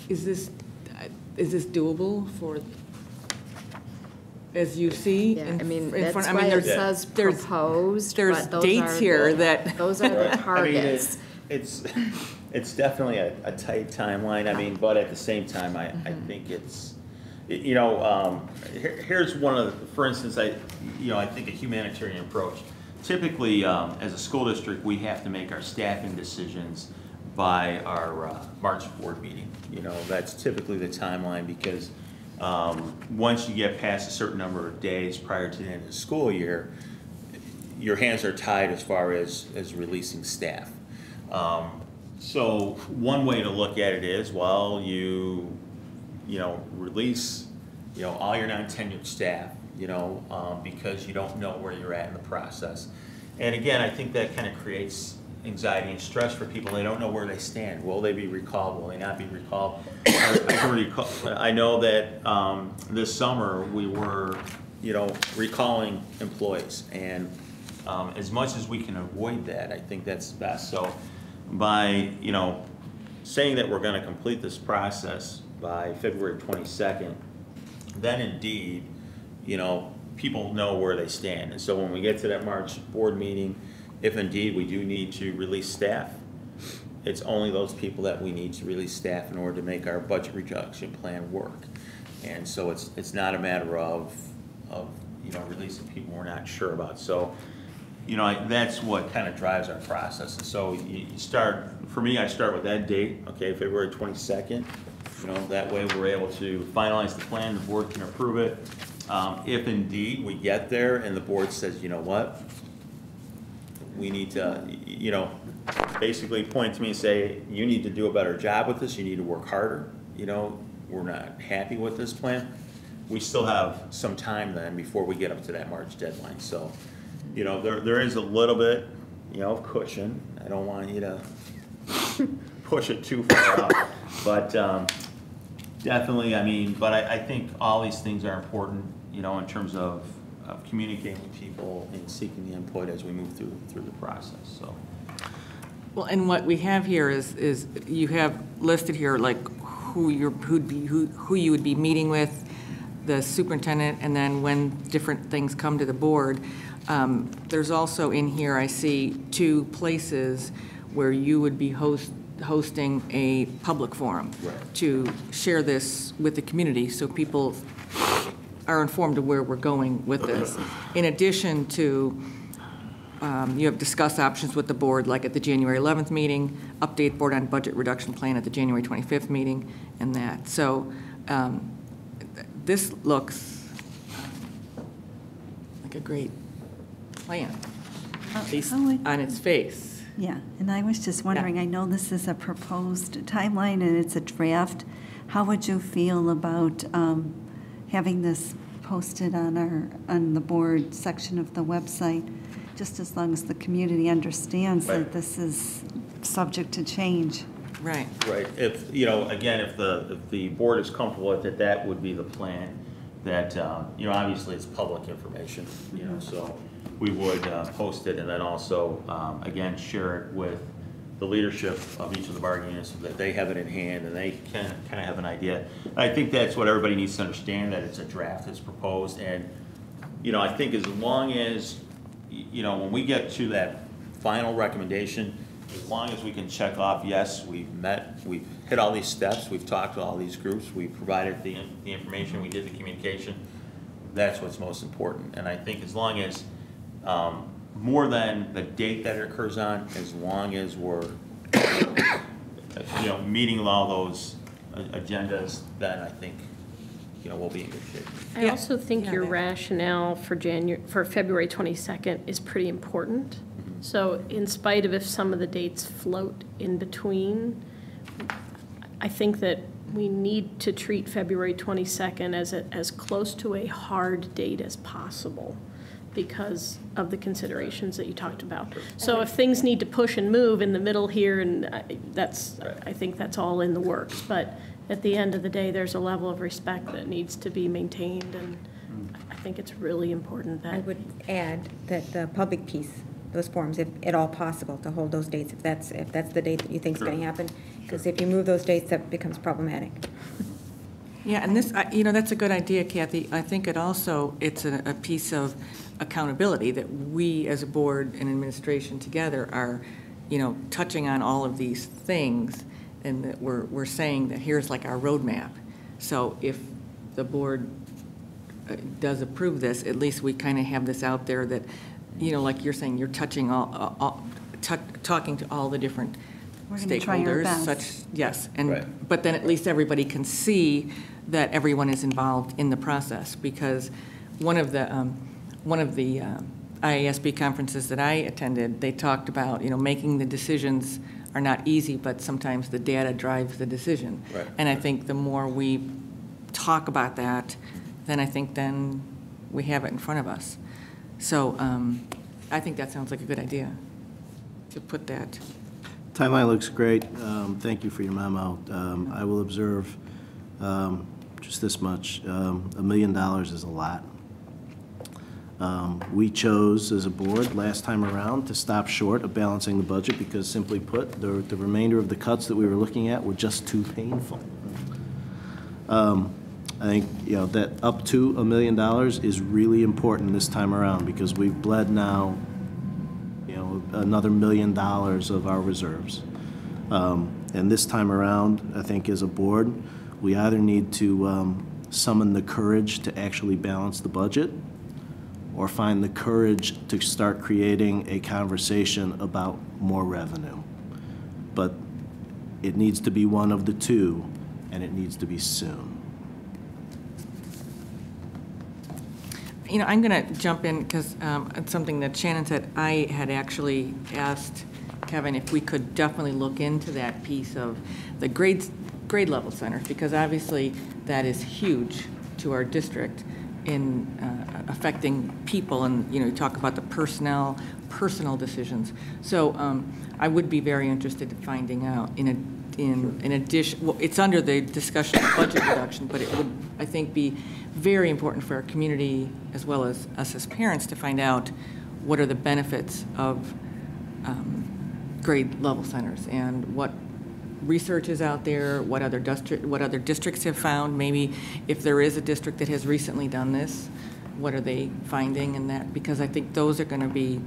is this doable for, as you see? yeah, in- I mean, in that's front- why it there's- says there's- proposed, there's but those dates are here the- that- Those are the I mean, targets. it's definitely a tight timeline. I mean, but at the same time, I think it's, you know, here's one of the, for instance, I think a humanitarian approach. Typically, as a school district, we have to make our staffing decisions by our March board meeting. You know, that's typically the timeline, because once you get past a certain number of days prior to the end of the school year, your hands are tied as far as releasing staff. So one way to look at it is, well, you release, all your non-tenured staff, because you don't know where you're at in the process. And again, I think that kind of creates anxiety and stress for people. They don't know where they stand. Will they be recalled? Will they not be recalled? I know that this summer we were, recalling employees, and as much as we can avoid that, I think that's best. So by, saying that we're going to complete this process by February 22nd, then indeed, people know where they stand. And so when we get to that March board meeting, if indeed we do need to release staff, it's only those people that we need to release staff in order to make our budget reduction plan work. And so it's not a matter of releasing people we're not sure about. So, that's what kind of drives our process. And so you start, for me, I start with that date, okay, February 22nd. That way we're able to finalize the plan, the board can approve it. If indeed we get there and the board says, you know what, we need to, basically point to me and say, you need to do a better job with this, you need to work harder, we're not happy with this plan, we still have some time then before we get up to that March deadline. So, there is a little bit, of cushion. I don't want you to push it too far out. But definitely, I think all these things are important, in terms of communicating with people and seeking the input as we move through the process. So. Well, and what we have here is you have listed here like who you would be meeting with, the superintendent, and then when different things come to the board. There's also in here, I see 2 places where you would be hosting a public forum to share this with the community so people are informed of where we're going with this. In addition to, you have discussed options with the board, like at the January 11th meeting, update board on budget reduction plan at the January 25th meeting, and that. So this looks like a great plan, at least on its face. Yeah, and I was just wondering, I know this is a proposed timeline and it's a draft. How would you feel about having this posted on the board section of the website, just as long as the community understands that this is subject to change? Right. Right. If, again, if the board is comfortable with it, that would be the plan. That, obviously it's public information, so we would post it and then also, again, share it with the leadership of each of the bargaining units so that they have it in hand and they can kind of have an idea. I think that's what everybody needs to understand, that it's a draft that's proposed. And, I think as long as, when we get to that final recommendation, as long as we can check off, yes, we've hit all these steps, we've talked to all these groups, we've provided the information, we did the communication, that's what's most important. And I think as long as, more than the date that it occurs on, as long as we're, meeting all those agendas, then I think, we'll be in good shape. I also think your rationale for February 22nd is pretty important. So in spite of if some of the dates float in between, I think that we need to treat February 22nd as close to a hard date as possible because of the considerations that you talked about. So if things need to push and move in the middle here, and I think that's all in the works. But at the end of the day, there's a level of respect that needs to be maintained, and I think it's really important that. I would add that the public piece, those forums, if at all possible, to hold those dates, if that's the date that you think is going to happen, because if you move those dates, that becomes problematic. Yeah, and this, that's a good idea, Kathy. I think it's a piece of accountability that we as a board and administration together are, touching on all of these things, and that we're saying that here's like our roadmap. So if the board does approve this, at least we kind of have this out there that, like you're saying, you're touching talking to all the different stakeholders, yes, and but then at least everybody can see that everyone is involved in the process, because one of the IASB conferences that I attended, they talked about making the decisions are not easy, but sometimes the data drives the decision. Right. And I think the more we talk about that, then we have it in front of us. So I think that sounds like a good idea to put that. Timeline looks great. Thank you for your memo. I will observe just this much. $1 million is a lot. We chose as a board last time around to stop short of balancing the budget because, simply put, the remainder of the cuts that we were looking at were just too painful. I think, that up to $1 million is really important this time around because we've bled now, another $1 million of our reserves. And this time around, I think as a board, we either need to summon the courage to actually balance the budget or find the courage to start creating a conversation about more revenue. But it needs to be one of the two, and it needs to be soon. I'm going to jump in because it's something that Shannon said. I had actually asked Kevin if we could definitely look into that piece of the grade level centers, because obviously that is huge to our district in affecting people, and you talk about the personal decisions. So I would be very interested in finding out in addition. Well, it's under the discussion of budget reduction, but it would, I think, be very important for our community as well as us as parents to find out what are the benefits of grade level centers and what research is out there, what other districts have found. Maybe if there is a district that has recently done this, what are they finding in that? Because I think those are going to be,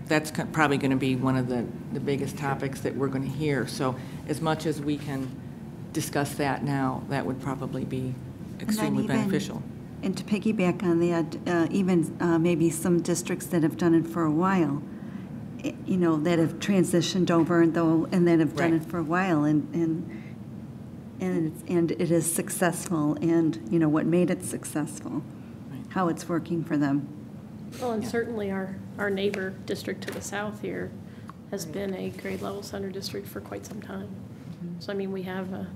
that's probably going to be one of the biggest topics that we're going to hear. So as much as we can discuss that now, that would probably be extremely beneficial. And to piggyback on that, even maybe some districts that have done it for a while, that have transitioned over and that have done it for a while, and it is successful, and what made it successful, how it's working for them. Well, and certainly our neighbor district to the south here has been a grade level center district for quite some time. So I mean, we have a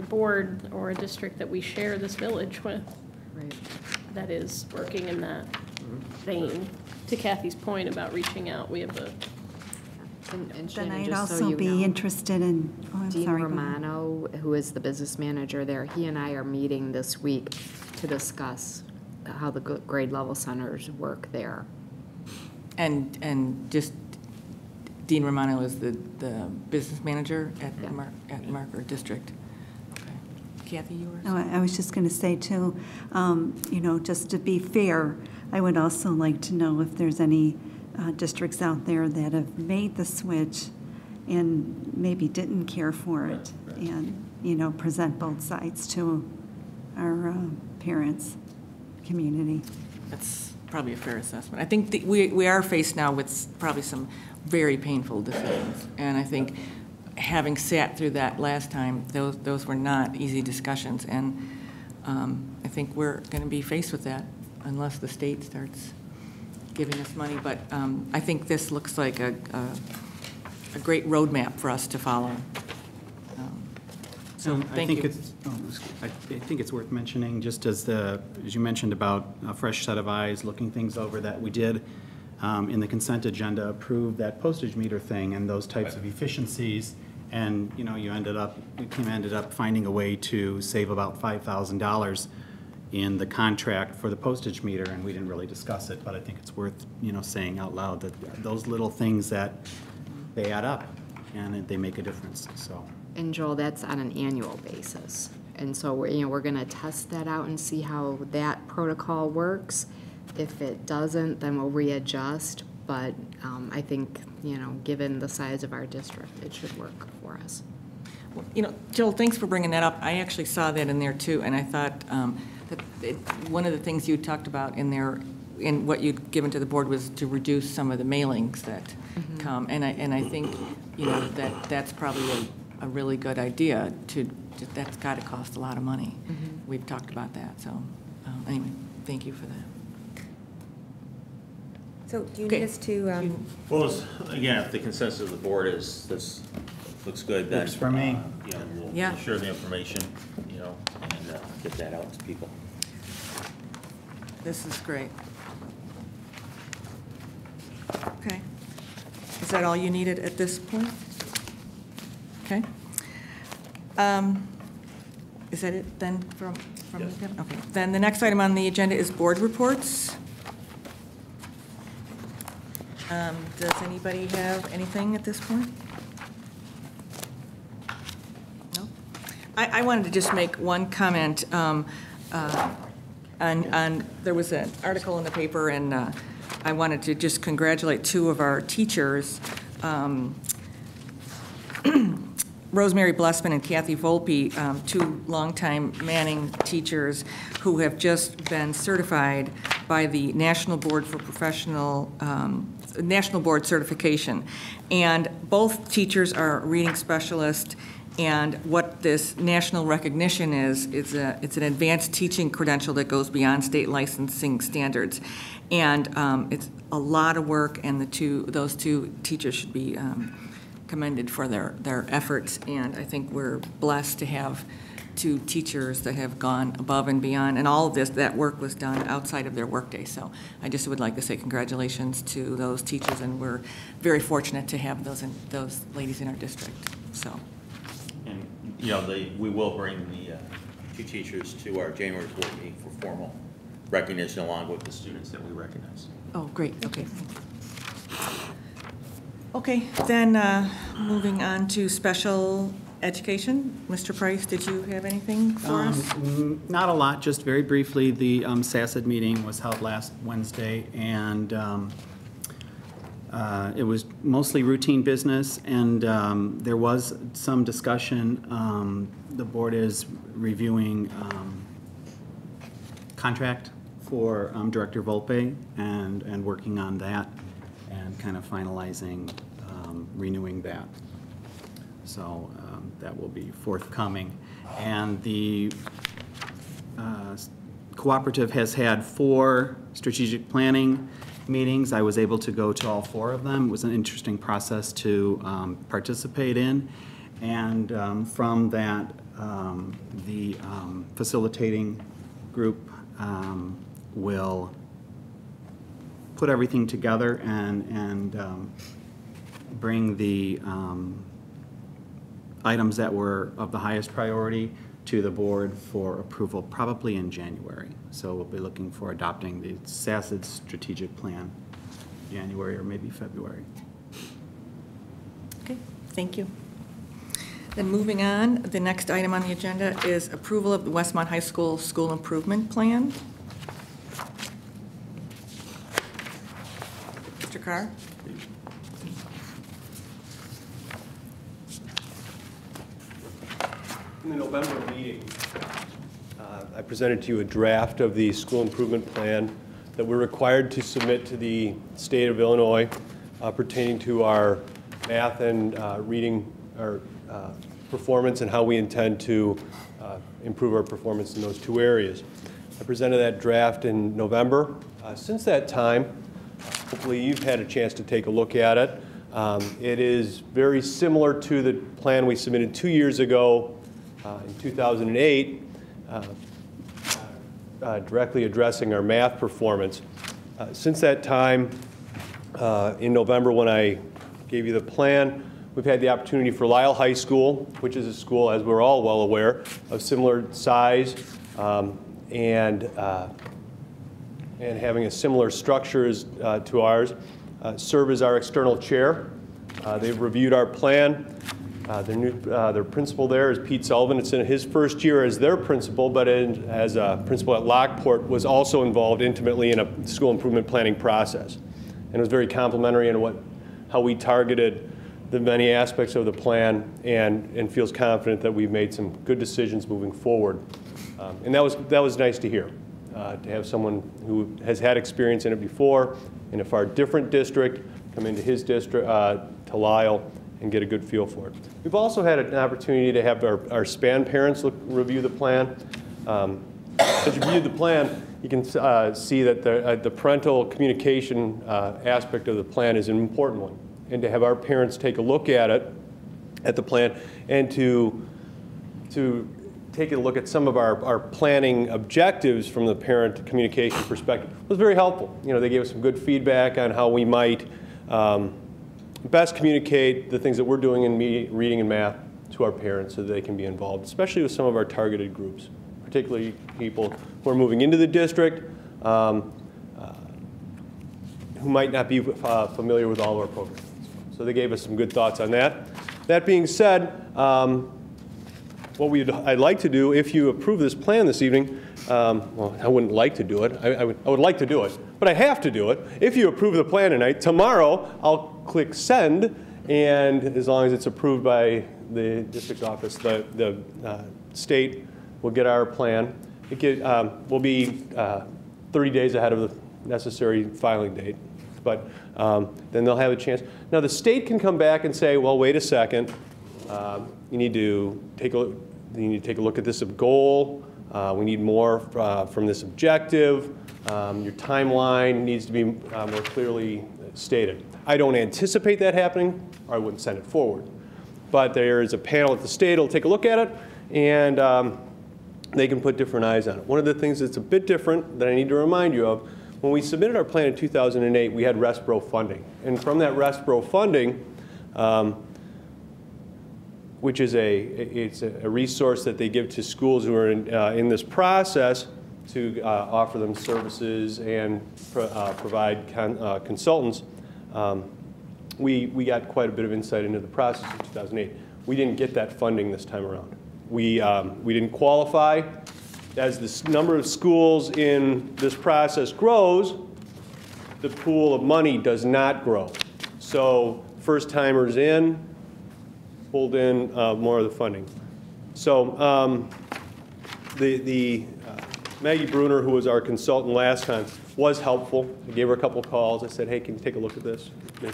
board or a district that we share this village with that is working in that vein. To Kathy's point about reaching out, we have And Then Shannon, I'd just so also you be know, interested in, Dean Romano, who is the business manager there, he and I are meeting this week to discuss how the grade level centers work there. And just Dean Romano is the business manager at Marker District. Okay. Kathy, yours? No, I was just going to say too, just to be fair, I would also like to know if there's any districts out there that have made the switch and maybe didn't care for it, and present both sides to our parents, community. That's probably a fair assessment. I think we are faced now with probably some very painful decisions, and I think having sat through that last time, those were not easy discussions, and I think we're going to be faced with that unless the state starts giving us money. But I think this looks like a great roadmap for us to follow. So thank you. I think it's worth mentioning, just as you mentioned about a fresh set of eyes, looking things over, that we did in the consent agenda approve that postage meter thing and those types of efficiencies. And you ended up finding a way to save about $5,000 in the contract for the postage meter, and we didn't really discuss it, but I think it's worth saying out loud that those little things that they add up and they make a difference. So. And Joel, that's on an annual basis. And so we're going to test that out and see how that protocol works. If it doesn't, then we'll readjust. But I think, given the size of our district, it should work for us. Joel, thanks for bringing that up. I actually saw that in there too, and I thought one of the things you talked about in there, in what you'd given to the board, was to reduce some of the mailings that come. And I think that's probably a really good idea. That's got to cost a lot of money. We've talked about that. So anyway, thank you for that. So do you need us to? Well, again, if the consensus of the board is this looks good, then works for me. We'll share the information, and get that out to people. This is great. Okay. Is that all you needed at this point? Okay. Is that it then from Yes. Okay. Then the next item on the agenda is board reports. Does anybody have anything at this point? No? I wanted to just make one comment there was an article in the paper, and I wanted to just congratulate two of our teachers, Rosemary Blessman and Kathy Volpe, two longtime Manning teachers who have just been certified by the National Board for Professional, National Board Certification. And both teachers are reading specialists, and what this national recognition is it's an advanced teaching credential that goes beyond state licensing standards. And it's a lot of work, and those two teachers should be commended for their efforts, and I think we're blessed to have two teachers that have gone above and beyond, and all of that work was done outside of their workday. So I just would like to say congratulations to those teachers, and we're very fortunate to have those ladies in our district. So, and you know, we will bring the two teachers to our January board meeting for formal recognition, along with the students that we recognize. Oh, great. Okay. Okay, then moving on to special education. Mr. Price, did you have anything for us? Not a lot, just very briefly. The SACID meeting was held last Wednesday, and it was mostly routine business, and there was some discussion. The board is reviewing contract for Director Volpe and working on that and kind of finalizing renewing that. So that will be forthcoming. And the cooperative has had 4 strategic planning meetings. I was able to go to all 4 of them. It was an interesting process to participate in. And from that, the facilitating group will put everything together and bring the items that were of the highest priority to the board for approval probably in January. So we'll be looking for adopting the SACID strategic plan January or maybe February. Okay, thank you. Then moving on, the next item on the agenda is approval of the Westmont High School School Improvement Plan. Mr. Carr? In the November meeting, I presented to you a draft of the school improvement plan that we're required to submit to the state of Illinois pertaining to our math and reading, our performance, and how we intend to improve our performance in those 2 areas. I presented that draft in November. Since that time, hopefully you've had a chance to take a look at it. It is very similar to the plan we submitted 2 years ago in 2008, directly addressing our math performance. Since that time, in November when I gave you the plan, we've had the opportunity for Lisle High School, which is a school, as we're all well aware, of similar size and having a similar structure to ours, serve as our external chair. They've reviewed our plan. Their principal there is Pete Sullivan. It's in his first year as their principal, but as a principal at Lockport, was also involved intimately in a school improvement planning process. And it was very complimentary in how we targeted the many aspects of the plan, and feels confident that we've made some good decisions moving forward. And that was nice to hear, to have someone who has had experience in it before in a far different district come into his district, to Lisle, and get a good feel for it. We've also had an opportunity to have our SPAN parents review the plan. As you review the plan, you can see that the parental communication aspect of the plan is an important one. And to have our parents take a look at it, at the plan, and to take a look at some of our planning objectives from the parent communication perspective was very helpful. You know, they gave us some good feedback on how we might best communicate the things that we're doing in reading and math to our parents so that they can be involved, especially with some of our targeted groups, particularly people who are moving into the district who might not be familiar with all of our programs. So they gave us some good thoughts on that. That being said, I'd like to do, if you approve this plan this evening, well, I wouldn't like to do it. I would like to do it, but I have to do it. If you approve the plan tonight, tomorrow I'll click send, and as long as it's approved by the district office, the state will get our plan. We'll be 30 days ahead of the necessary filing date, but then they'll have a chance. Now the state can come back and say, well, wait a second, you need to take a look at this goal. We need more from this objective. Your timeline needs to be more clearly stated. I don't anticipate that happening, or I wouldn't send it forward. But there is a panel at the state that'll take a look at it, and they can put different eyes on it. One of the things that's a bit different that I need to remind you of, when we submitted our plan in 2008, we had RESPRO funding. And from that RESPRO funding, which is it's a resource that they give to schools who are in this process to offer them services and provide consultants, we got quite a bit of insight into the process in 2008. We didn't get that funding this time around. We didn't qualify. As the number of schools in this process grows, the pool of money does not grow. So first-timers in, pulled in more of the funding. So Maggie Bruner, who was our consultant last time, was helpful. I gave her a couple of calls. I said, hey, can you take a look at this? She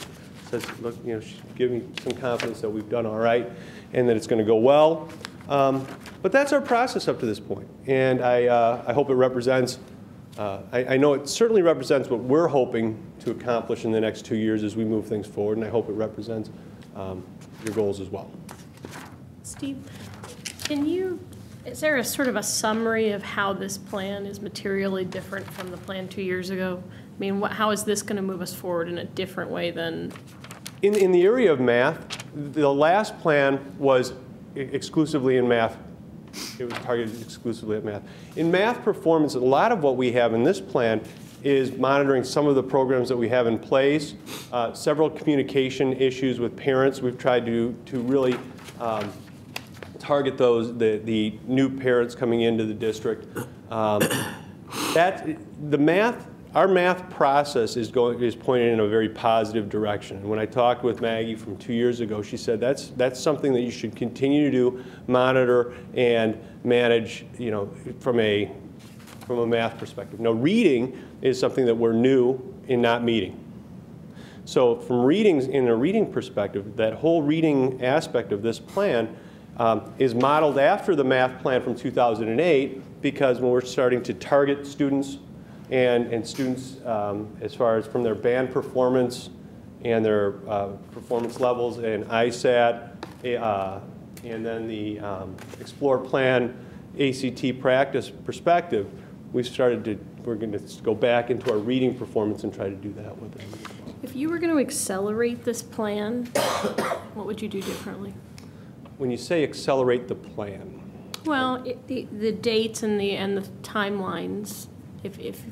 says, look, she gave me some confidence that we've done all right and that it's going to go well. But that's our process up to this point. And I hope it represents, I know it certainly represents what we're hoping to accomplish in the next 2 years as we move things forward, and I hope it represents your goals as well. Steve, is there a sort of a summary of how this plan is materially different from the plan 2 years ago? I mean, how is this going to move us forward in a different way than? In the area of math, the last plan was exclusively in math. It was targeted exclusively at math. In math performance, a lot of what we have in this plan is monitoring some of the programs that we have in place, several communication issues with parents. We've tried to really target those, the new parents coming into the district. Our math process is pointed in a very positive direction. And when I talked with Maggie from 2 years ago, she said that's something that you should continue to do, monitor and manage, from a math perspective. Now, reading is something that we're new in not meeting. So from in a reading perspective, that whole reading aspect of this plan is modeled after the math plan from 2008, because when we're starting to target students and students as far as from their band performance and their performance levels and ISAT, and then the Explore Plan ACT practice perspective, we're going to go back into our reading performance and try to do that with them. If you were going to accelerate this plan, what would you do differently? When you say accelerate the plan? Well, the dates and the timelines. If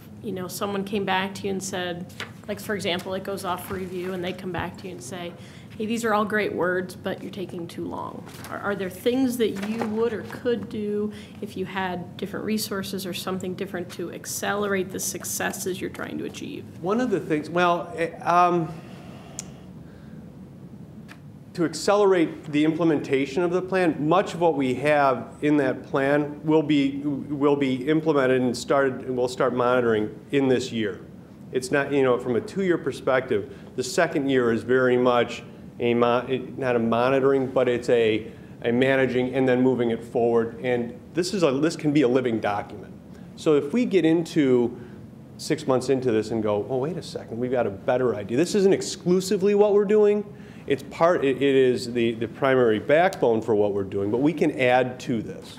someone came back to you and said, like for example, it goes off for review and they come back to you and say, hey, these are all great words, but you're taking too long. Are there things that you would or could do if you had different resources or something different to accelerate the successes you're trying to achieve? One of the things, to accelerate the implementation of the plan, much of what we have in that plan will be implemented and we'll start monitoring in this year. It's not, from a 2-year perspective, the second year is very much not a monitoring, but it's a managing and then moving it forward. And this can be a living document. So if we get into 6 months into this and go, oh, wait a second, we've got a better idea. This isn't exclusively what we're doing. It is the primary backbone for what we're doing, but we can add to this.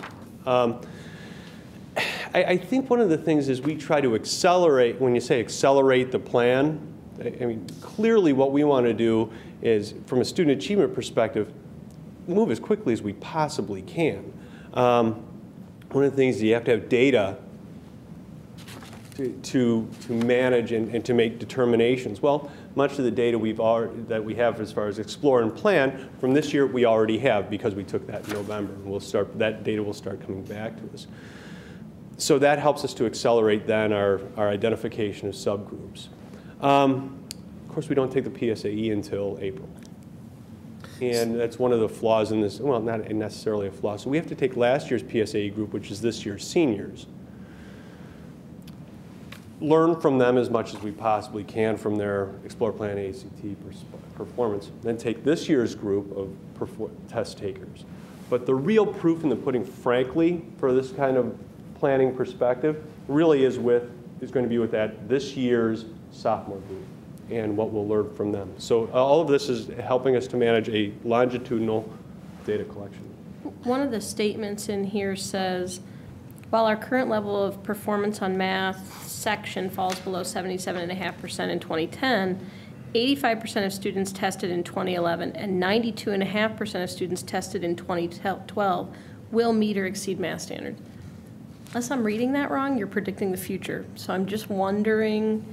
I think one of the things is we try to accelerate, when you say accelerate the plan, clearly what we want to do is, from a student achievement perspective, move as quickly as we possibly can. One of the things is you have to have data to manage and to make determinations? Well, much of the data that we have as far as explore and plan from this year we already have because we took that in November, and that data will start coming back to us. So that helps us to accelerate then our identification of subgroups. Of course, we don't take the PSAE until April. And that's one of the flaws in this, well, not necessarily a flaw. So we have to take last year's PSAE group, which is this year's seniors, learn from them as much as we possibly can from their Explore Plan ACT performance, then take this year's group of test takers. But the real proof in the pudding, frankly, for this kind of planning perspective, really is going to be with this year's sophomore group and what we'll learn from them. So all of this is helping us to manage a longitudinal data collection. One of the statements in here says, while our current level of performance on math section falls below 77.5% in 2010, 85% of students tested in 2011 and 92.5% of students tested in 2012 will meet or exceed math standards. Unless I'm reading that wrong, you're predicting the future. So I'm just wondering,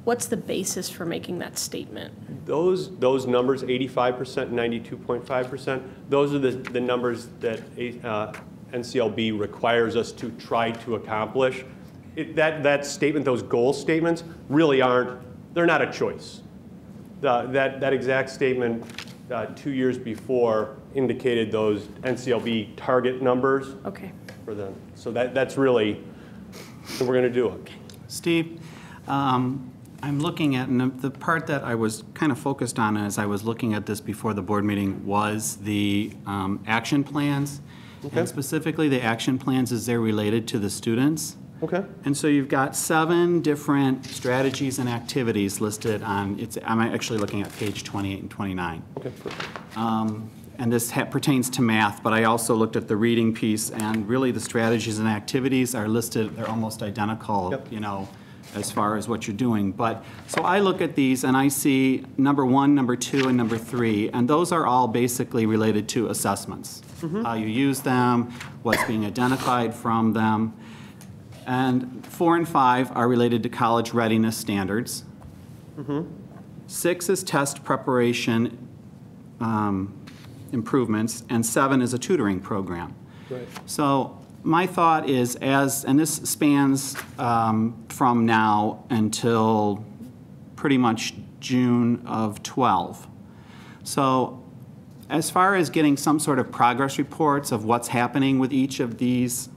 what's the basis for making that statement? Those numbers, 85%, 92.5%, those are the numbers that NCLB requires us to try to accomplish. That statement, those goal statements, really they're not a choice. That exact statement 2 years before indicated those NCLB target numbers for them. So that's really what we're going to do. Steve, I'm looking at, and the part that I was kind of focused on as I was looking at this before the board meeting was the action plans. Okay. And specifically the action plans as they're related to the students. Okay. And so you've got 7 different strategies and activities listed on, I'm actually looking at page 28 and 29. Okay, perfect. And this pertains to math, but I also looked at the reading piece, and really the strategies and activities are listed, they're almost identical, yep. You know, as far as what you're doing. But, so I look at these and I see number 1, number 2, and number 3, and those are all basically related to assessments. Mm-hmm. How you use them, what's being identified from them. And 4 and 5 are related to college readiness standards. Mm-hmm. 6 is test preparation improvements, and 7 is a tutoring program. Right. So my thought is, and this spans from now until pretty much June of 12. So as far as getting some sort of progress reports of what's happening with each of these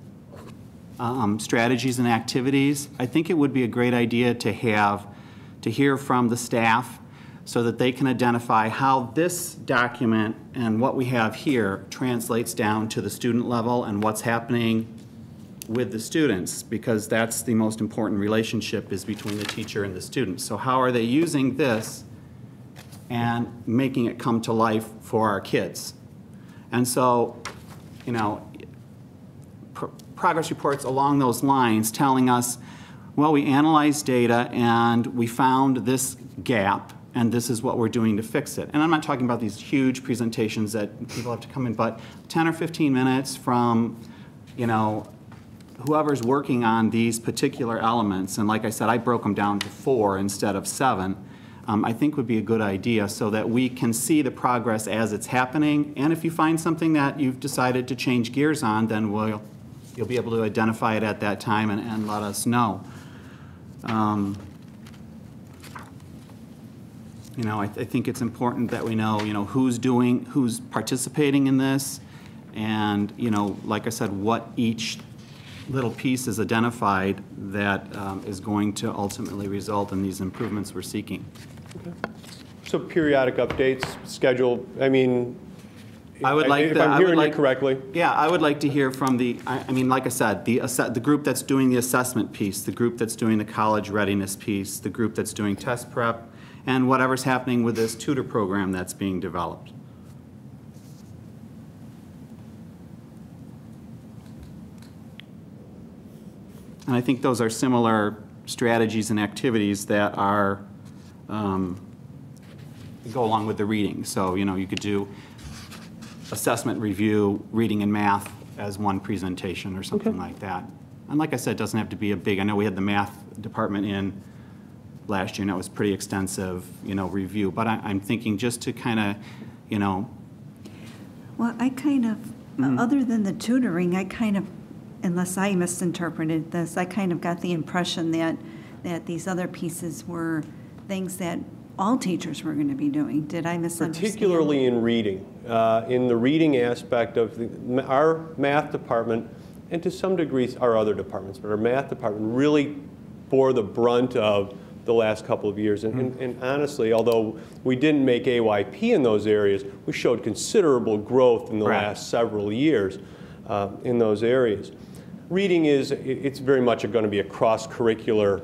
strategies and activities, I think it would be a great idea to hear from the staff so that they can identify how this document and what we have here translates down to the student level and what's happening with the students, because that's the most important relationship is between the teacher and the student. So how are they using this and making it come to life for our kids? And so, you know, progress reports along those lines telling us, well, we analyzed data and we found this gap, and this is what we're doing to fix it. And I'm not talking about these huge presentations that people have to come in, but 10 or 15 minutes from, you know, whoever's working on these particular elements, and like I said, I broke them down to 4 instead of 7, I think would be a good idea so that we can see the progress as it's happening. And if you find something that you've decided to change gears on, then you'll be able to identify it at that time and let us know. You know, I think it's important that we know, who's participating in this, and, you know, like I said, what each little piece is identified that is going to ultimately result in these improvements we're seeking. Okay. So periodic updates, schedule, I mean, I would like if I'm hearing you correctly. Yeah, I would like to hear from I mean, like I said, the group that's doing the assessment piece, the group that's doing the college readiness piece, the group that's doing test prep, and whatever's happening with this tutor program that's being developed. And I think those are similar strategies and activities that are go along with the reading. So, you know, you could do assessment review, reading and math as one presentation or something like that. And like I said, it doesn't have to be a big, I know we had the math department in last year, and that was pretty extensive, review. But I'm thinking just to kind of, Well, I kind of, other than the tutoring, I kind of, unless I misinterpreted this, I kind of got the impression that these other pieces were things that all teachers were going to be doing. Did I misunderstand? Particularly in reading. In the reading aspect of our math department, and to some degree our other departments, but our math department really bore the brunt of the last couple of years. And honestly, although we didn't make AYP in those areas, we showed considerable growth in the last several years in those areas. Reading it's very much going to be a cross-curricular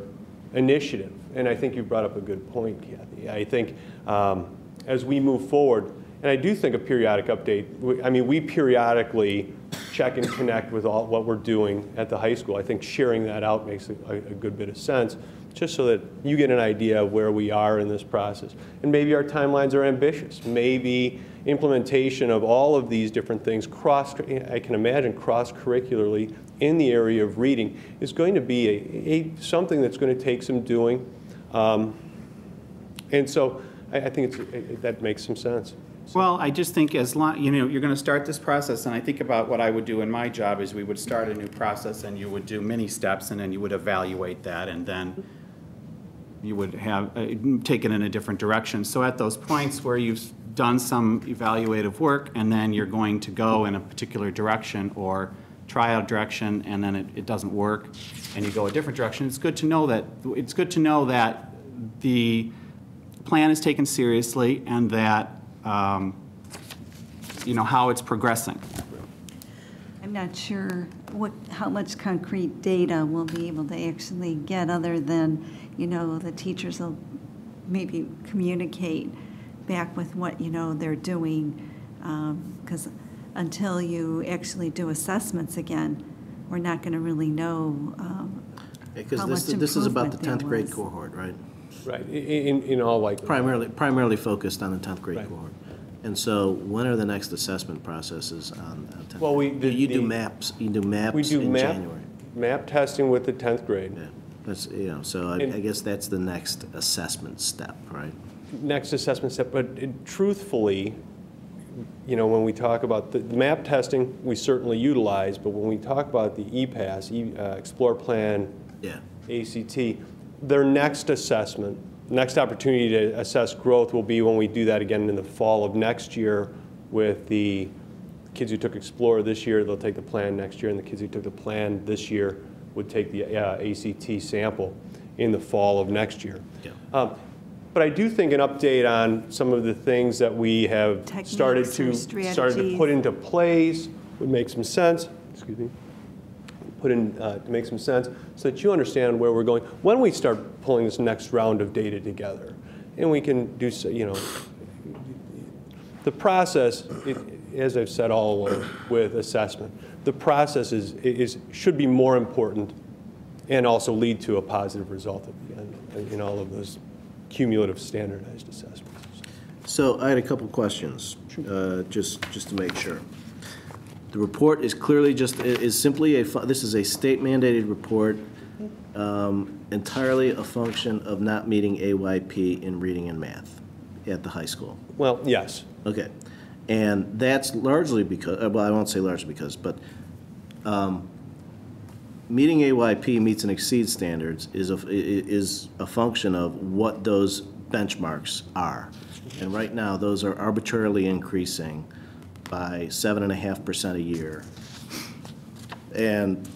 initiative. And I think you brought up a good point, Kathy. I think as we move forward, and I do think a periodic update, we periodically check and connect with what we're doing at the high school. I think sharing that out makes a good bit of sense, just so that you get an idea of where we are in this process. And maybe our timelines are ambitious. Maybe implementation of all of these different things, I can imagine cross-curricularly in the area of reading, is going to be something that's going to take some doing. And so I think that makes some sense. Well, I just think as long, you're going to start this process, and I think about what I would do in my job is we would start a new process, and you would do many steps, and then you would evaluate that, and then you would have take it in a different direction. So at those points where you've done some evaluative work, and then you're going to go in a particular direction or try out a direction, and then it doesn't work, and you go a different direction, it's good to know that the plan is taken seriously, and that how it's progressing. I'm not sure how much concrete data we'll be able to actually get, other than, the teachers will maybe communicate back with what, they're doing, because until you actually do assessments again, we're not going to really know because this is about the 10th grade cohort, right? Right, in all likelihood. Primarily focused on the 10th grade cohort. And so when are the next assessment processes on 10th well, grade? You do maps in January. Map testing with the 10th grade. Yeah. That's, so I guess that's the next assessment step, right? Next assessment step, but truthfully, when we talk about the map testing, we certainly utilize, but when we talk about the EPAS, Explore Plan, ACT, their next assessment, next opportunity to assess growth will be when we do that again in the fall of next year with the kids who took Explorer this year. They'll take the plan next year, and the kids who took the plan this year would take the ACT sample in the fall of next year. Yeah. But I do think an update on some of the things that we have started to put into place would make some sense. Excuse me. To make some sense, so that you understand where we're going when we start pulling this next round of data together, and we can do so. The process, as I've said all along with assessment, the process should be more important, and also lead to a positive result at the end in all of those cumulative standardized assessments. So I had a couple questions, just to make sure. The report is clearly simply this is a state mandated report, entirely a function of not meeting AYP in reading and math at the high school. Well, yes. Okay, and that's largely because, well, I won't say largely because, but meeting AYP meets and exceeds standards is a function of what those benchmarks are, and right now those are arbitrarily increasing by 7.5% a year, and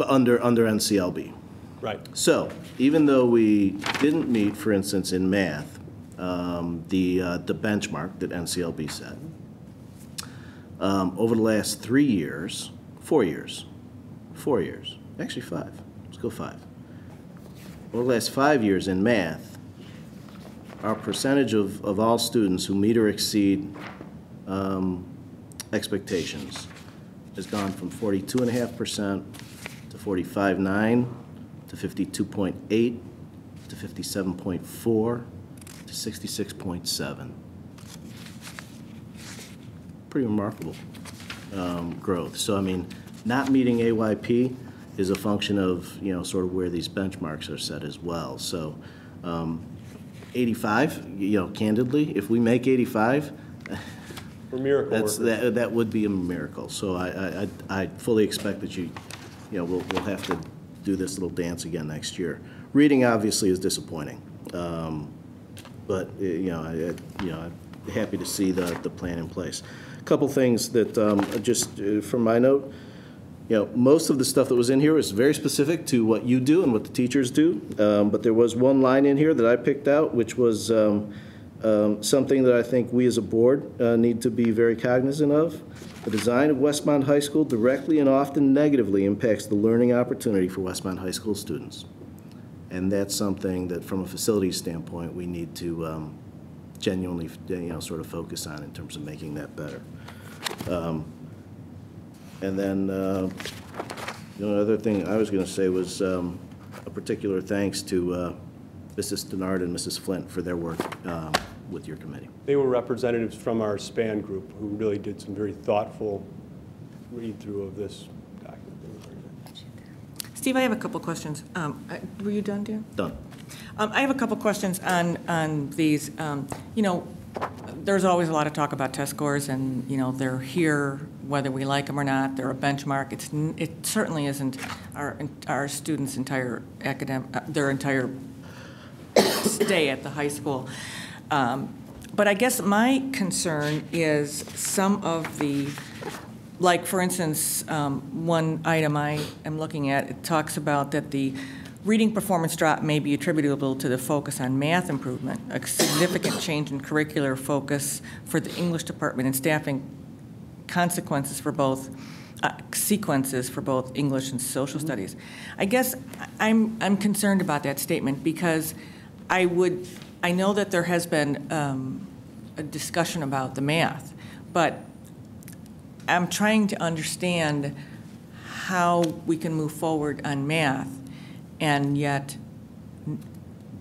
under NCLB. Right. So even though we didn't meet, for instance, in math, the benchmark that NCLB set, over the last 4 years, actually 5. Let's go 5. Over the last 5 years in math, our percentage of all students who meet or exceed expectations has gone from 42.5% to 45.9% to 52.8% to 57.4% to 66.7%. Pretty remarkable growth. So I mean, not meeting AYP is a function of, you know, sort of where these benchmarks are set as well. So 85, you know, candidly, if we make 85, For miracle workers. that would be a miracle. So I fully expect that you know, we'll have to do this little dance again next year. Reading obviously is disappointing, but you know, I'm happy to see the plan in place. A couple things that just from my note, you know, most of the stuff that was in here is very specific to what you do and what the teachers do, but there was one line in here that I picked out, which was something that I think we as a board need to be very cognizant of. The design of Westmont High School directly and often negatively impacts the learning opportunity for Westmont High School students. And that's something that, from a facilities standpoint, we need to genuinely, you know, sort of focus on in terms of making that better. And then the only other thing I was going to say was a particular thanks to Mrs. Denard and Mrs. Flint for their work with your committee. They were representatives from our SPAN group who really did some very thoughtful read-through of this document. They were very good. Steve, I have a couple questions. Were you done, Dan? Done. I have a couple questions on these. You know, there's always a lot of talk about test scores, and you know they're here whether we like them or not. They're a benchmark. It certainly isn't our students' entire their entire stay at the high school. But I guess my concern is some of the, like for instance, one item I am looking at, it talks about that the reading performance drop may be attributable to the focus on math improvement, a significant change in curricular focus for the English department and staffing consequences for both sequences for both English and social studies. I guess I'm concerned about that statement because I know that there has been a discussion about the math, but I'm trying to understand how we can move forward on math and yet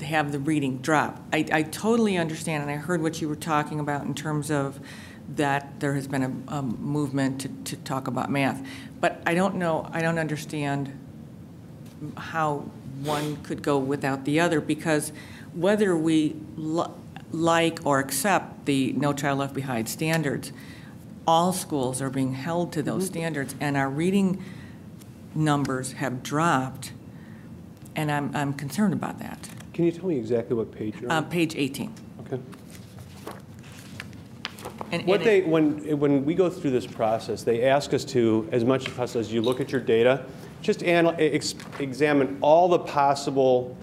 have the reading drop. I totally understand, and I heard what you were talking about in terms of that there has been a movement to talk about math, but I don't understand how one could go without the other, because whether we like or accept the No Child Left Behind standards, all schools are being held to those standards, and our reading numbers have dropped, and I'm concerned about that. Can you tell me exactly what page you're on? Page 18. Okay. When we go through this process, they ask us to, as much as possible, as you look at your data, just examine all the possible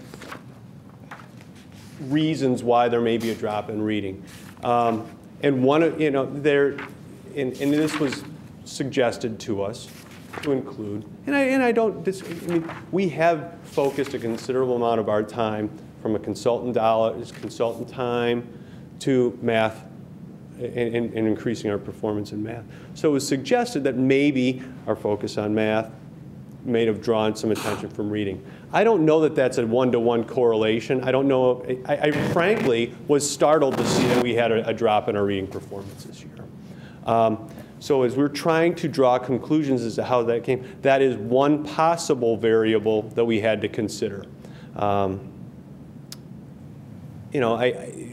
reasons why there may be a drop in reading. And one of, you know, and this was suggested to us to include, and I mean, we have focused a considerable amount of our time from a consultant time to math and increasing our performance in math. So it was suggested that maybe our focus on math may have drawn some attention from reading. I don't know that that's a one-to-one correlation. I don't know. I frankly was startled to see that we had a drop in our reading performance this year. So as we're trying to draw conclusions as to how that came, that is one possible variable that we had to consider. You know,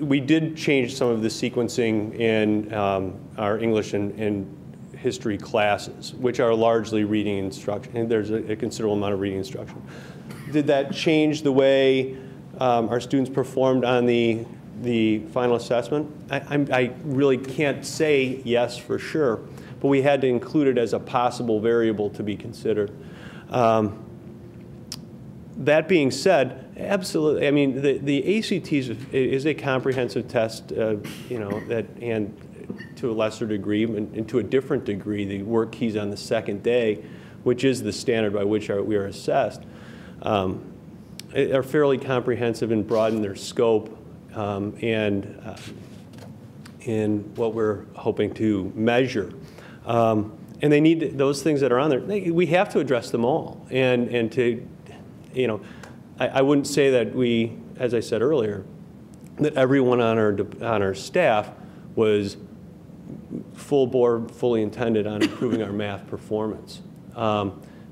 we did change some of the sequencing in our English and history classes, which are largely reading instruction, and there's a considerable amount of reading instruction. Did that change the way our students performed on the final assessment? I really can't say yes for sure, but we had to include it as a possible variable to be considered. That being said, absolutely. I mean, the ACT is a comprehensive test, you know, and to a lesser degree, and to a different degree, the work keys on the second day, which is the standard by which we are assessed, are fairly comprehensive and broaden their scope and in what we're hoping to measure. And they need those things that are on there. We have to address them all, and to, you know, I wouldn't say that we, as I said earlier, that everyone on our staff was full bore, fully intended on improving our math performance.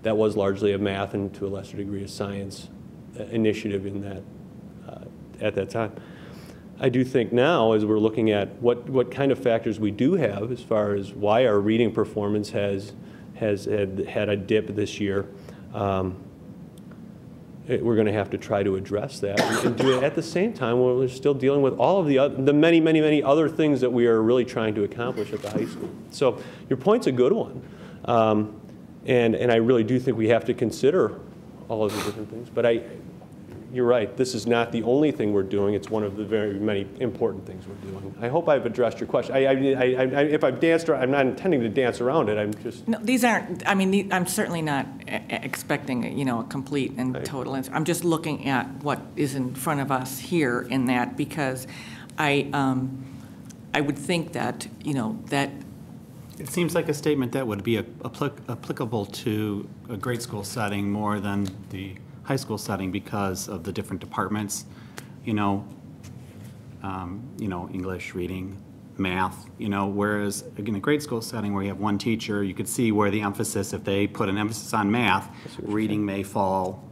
that was largely a math and to a lesser degree a science initiative in that at that time. I do think now, as we're looking at what kind of factors we do have as far as why our reading performance has had a dip this year, we're going to have to try to address that and do it at the same time when we're still dealing with all of the many other things that we are really trying to accomplish at the high school. So your point's a good one, and I really do think we have to consider all of the different things. But you're right, this is not the only thing we're doing. It's one of the very many important things we're doing. I hope I've addressed your question. If I've danced around, I'm not intending to dance around it. I'm just... No, these aren't, I mean, I'm certainly not expecting, you know, a complete and total answer. I'm just looking at what is in front of us here in that, because I would think that, you know, that... It seems like a statement that would be applicable to a grade school setting more than the high school setting because of the different departments, you know, English, reading, math, you know, whereas in a grade school setting where you have one teacher, you could see where the emphasis, if they put an emphasis on math, reading may fall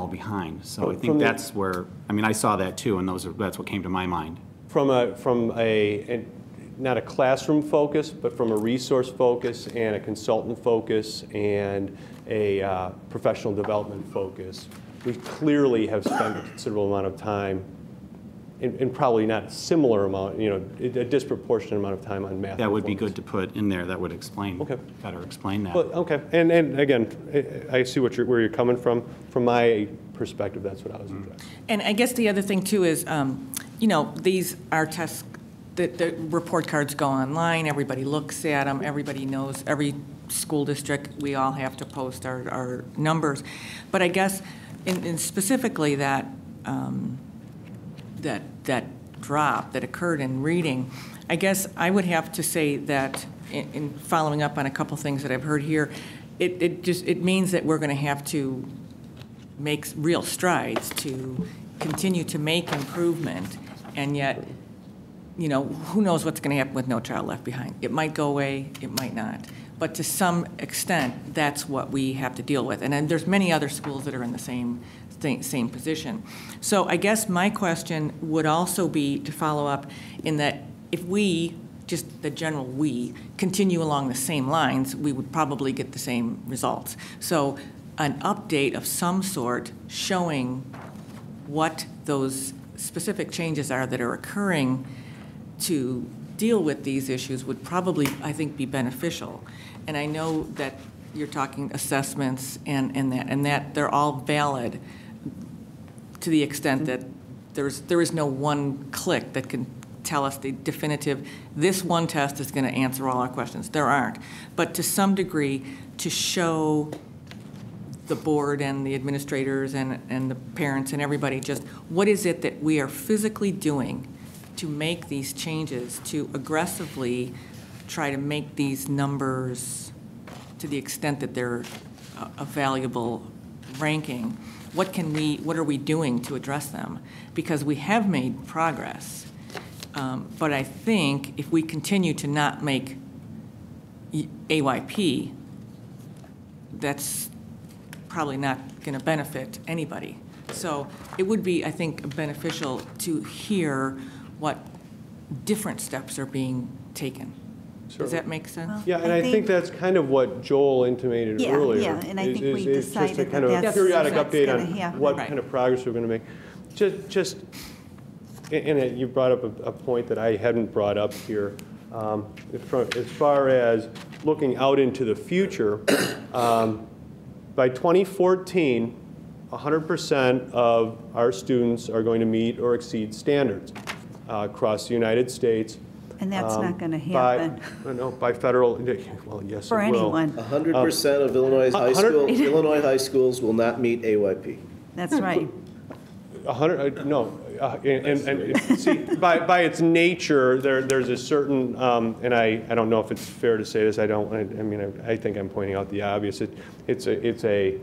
behind. So I think that's where, I mean, I saw that too, and that's what came to my mind. From a not a classroom focus, but from a resource focus and a consultant focus and a professional development focus, we clearly have spent a considerable amount of time, and probably not a similar amount, you know, a disproportionate amount of time on math. That would be good to put in there. That would explain, better explain that. Well, okay, and again, I see where you're coming from. From my perspective, that's what I was addressing. And I guess the other thing too is, you know, these are tests. The report cards go online, everybody looks at them, everybody knows, every school district, we all have to post our numbers. But I guess in specifically that drop that occurred in reading, I guess I would have to say that in following up on a couple things that I've heard here, it means that we're going to have to make real strides to continue to make improvement, and yet, you know, who knows what's going to happen with No Child Left Behind. It might go away, it might not. But to some extent, that's what we have to deal with. And then there's many other schools that are in the same position. So I guess my question would also be to follow up in that if we, just the general we, continue along the same lines, we would probably get the same results. So an update of some sort showing what those specific changes are that are occurring to deal with these issues would probably, I think, be beneficial. And I know that you're talking assessments and that they're all valid to the extent that there is no one click that can tell us the definitive, this one test is going to answer all our questions. There aren't. But to some degree, to show the board and the administrators and the parents and everybody just what is it that we are physically doing to make these changes, to aggressively try to make these numbers to the extent that they're a valuable ranking. What are we doing to address them? Because we have made progress, but I think if we continue to not make AYP, that's probably not going to benefit anybody. So it would be, I think, beneficial to hear what different steps are being taken. Sure. Does that make sense? Well, Yeah, and I think that's kind of what Joel intimated earlier. Yeah, and I think we decided just a kind of that's periodic what's update gonna on happen. what Right. kind of progress we're going to make. And you brought up a point that I hadn't brought up here. As far as looking out into the future, by 2014, 100% of our students are going to meet or exceed standards across the United States. And that's not going to happen. By federal, well, yes, For it will. anyone. 100% of Illinois high schools will not meet AYP. That's right. 100, no, and see, by its nature, there's a certain, and I don't know if it's fair to say this. I think I'm pointing out the obvious. It's a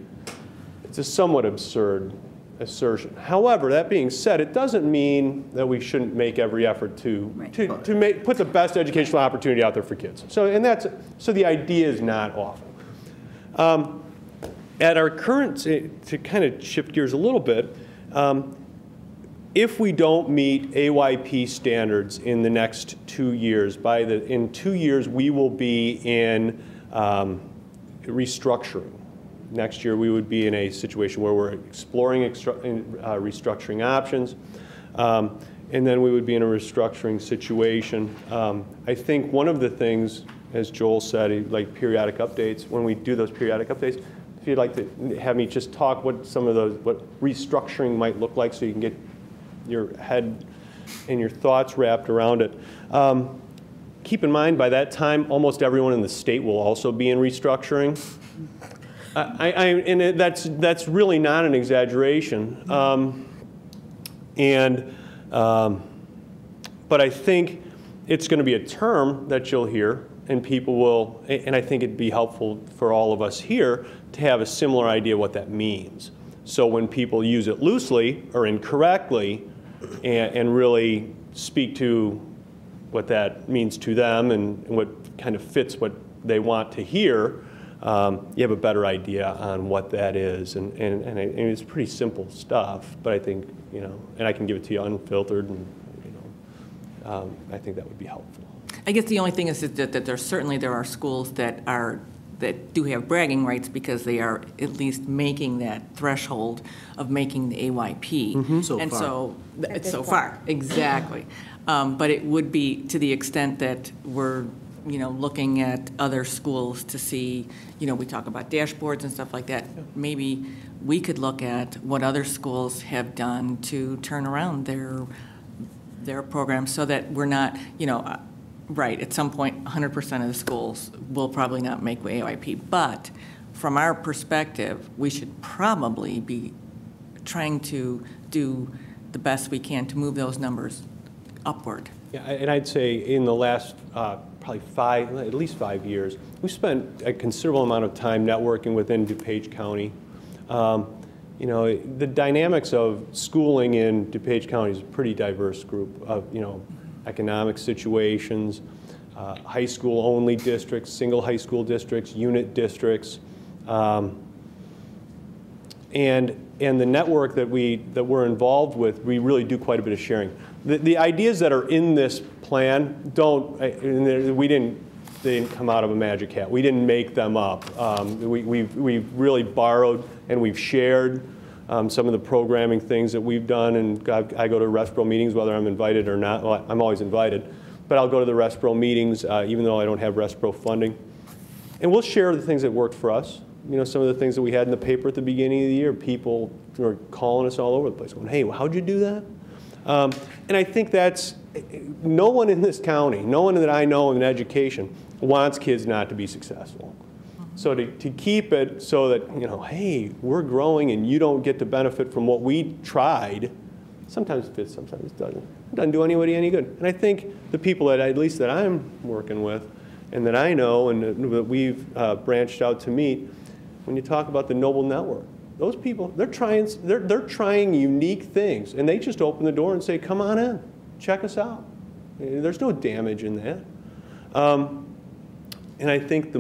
somewhat absurd assertion. However, that being said, it doesn't mean that we shouldn't make every effort to put the best educational opportunity out there for kids. So the idea is not awful. At our current, to kind of shift gears a little bit, if we don't meet AYP standards in the next 2 years, in 2 years we will be in restructuring. Next year we would be in a situation where we're exploring restructuring options, and then we would be in a restructuring situation. I think one of the things, as Joel said, like periodic updates, when we do those periodic updates, if you'd like to have me just talk what restructuring might look like so you can get your head and your thoughts wrapped around it. Keep in mind, by that time, almost everyone in the state will also be in restructuring. That's really not an exaggeration. But I think it's going to be a term that you'll hear, and people will, and I think it'd be helpful for all of us here to have a similar idea what that means. So when people use it loosely or incorrectly and really speak to what that means to them and what kind of fits what they want to hear, you have a better idea on what that is. And it's pretty simple stuff, but I think, and I can give it to you unfiltered, and I think that would be helpful. I guess the only thing is that there are schools that do have bragging rights because they are at least making that threshold of making the AYP. Mm-hmm. So far, exactly. But it would be to the extent that we're looking at other schools to see, we talk about dashboards and stuff like that. Maybe we could look at what other schools have done to turn around their programs so that we're not, right, at some point, 100% of the schools will probably not make AYP. But from our perspective, we should probably be trying to do the best we can to move those numbers upward. Yeah, and I'd say in the last probably at least 5 years, we've spent a considerable amount of time networking within DuPage County. The dynamics of schooling in DuPage County is a pretty diverse group of, economic situations, high school only districts, single high school districts, unit districts, and the network that we're involved with, we really do quite a bit of sharing. The ideas that are in this plan they didn't come out of a magic hat. We didn't make them up. We've really borrowed and we've shared some of the programming things that we've done, and I go to RESPRO meetings whether I'm invited or not. Well, I'm always invited, but I'll go to the RESPRO meetings even though I don't have RESPRO funding. And we'll share the things that worked for us. Some of the things that we had in the paper at the beginning of the year, people were calling us all over the place going, hey, how'd you do that? And I think no one in this county, no one that I know in education wants kids not to be successful. So to keep it so that, hey, we're growing and you don't get to benefit from what we tried, sometimes it fits, sometimes it doesn't. It doesn't do anybody any good. And I think the people at least that I'm working with and that I know and that we've branched out to meet, when you talk about the Noble Network, those people, they're trying unique things, and they just open the door and say, come on in, check us out. There's no damage in that. And I think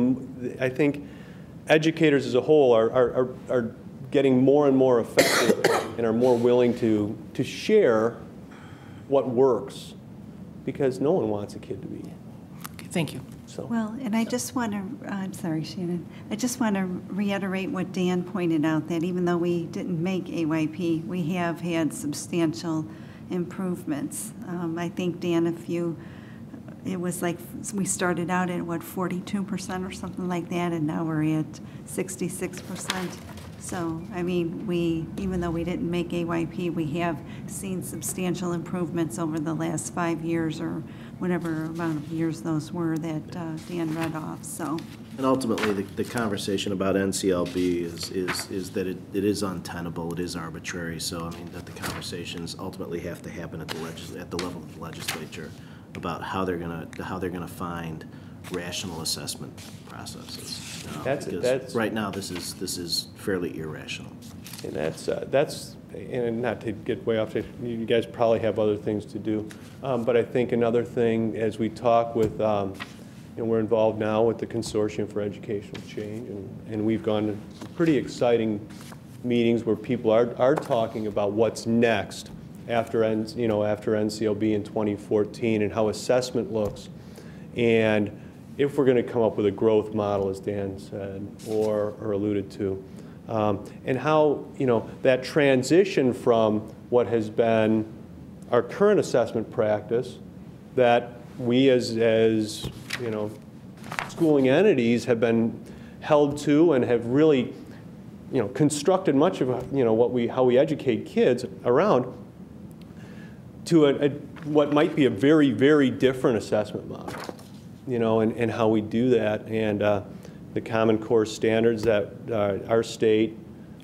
educators as a whole are getting more and more effective and are more willing to share what works, because no one wants a kid to be. Okay, thank you. Well, and I just want to, I'm sorry, Shannon, I just want to reiterate what Dan pointed out, that even though we didn't make AYP, we have had substantial improvements. I think, Dan, it was like we started out at, 42% or something like that, and now we're at 66%. So, I mean, even though we didn't make AYP, we have seen substantial improvements over the last 5 years or whatever amount of years those were that Dan read off. So. And ultimately, the conversation about NCLB is that it is untenable, it is arbitrary. So, I mean, that the conversations ultimately have to happen at the level of the legislature about how they're gonna find rational assessment processes. Because right now this is fairly irrational. And that's and not to get way off, you guys probably have other things to do, but I think another thing as we talk with we're involved now with the Consortium for Educational Change, and we've gone to some pretty exciting meetings where people are talking about what's next after NCLB in 2014 and how assessment looks, and if we're going to come up with a growth model, as Dan said or alluded to, and how that transition from what has been our current assessment practice that we as schooling entities have been held to and have really constructed much of how we educate kids around, to what might be a very, very different assessment model, and how we do that. And the Common Core standards that our state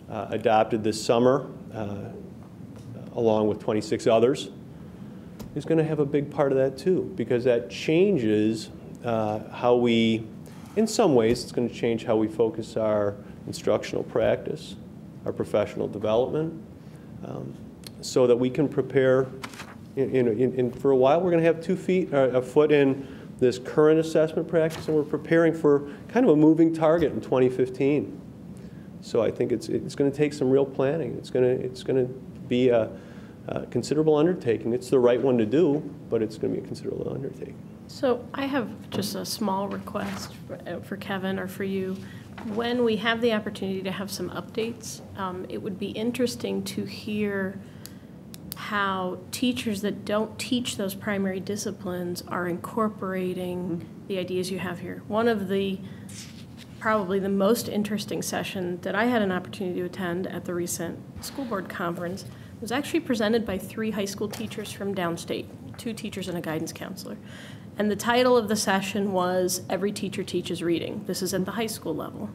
adopted this summer, along with 26 others, is going to have a big part of that too, because that changes how we, in some ways, it's going to change how we focus our instructional practice, our professional development, so that we can prepare. For a while, we're going to have a foot in this current assessment practice, and we're preparing for kind of a moving target in 2015. So I think it's going to take some real planning. It's going to be a considerable undertaking. It's the right one to do, but it's going to be a considerable undertaking. So I have just a small request for Kevin or for you. When we have the opportunity to have some updates, it would be interesting to hear how teachers that don't teach those primary disciplines are incorporating the ideas you have here. One of the probably the most interesting session that I had an opportunity to attend at the recent school board conference was actually presented by 3 high school teachers from downstate, 2 teachers and a guidance counselor. And the title of the session was Every Teacher Teaches Reading. This is at the high school level.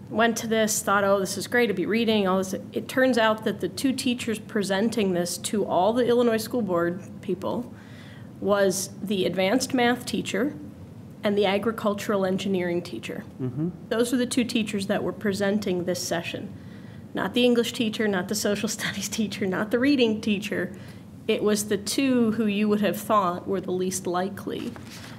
Went to this, thought, oh, this is great to be reading, all this. It turns out that the 2 teachers presenting this to all the Illinois school board people was the advanced math teacher and the agricultural engineering teacher. Those are the 2 teachers that were presenting this session. Not the English teacher, not the social studies teacher, not the reading teacher. It was the 2 who you would have thought were the least likely,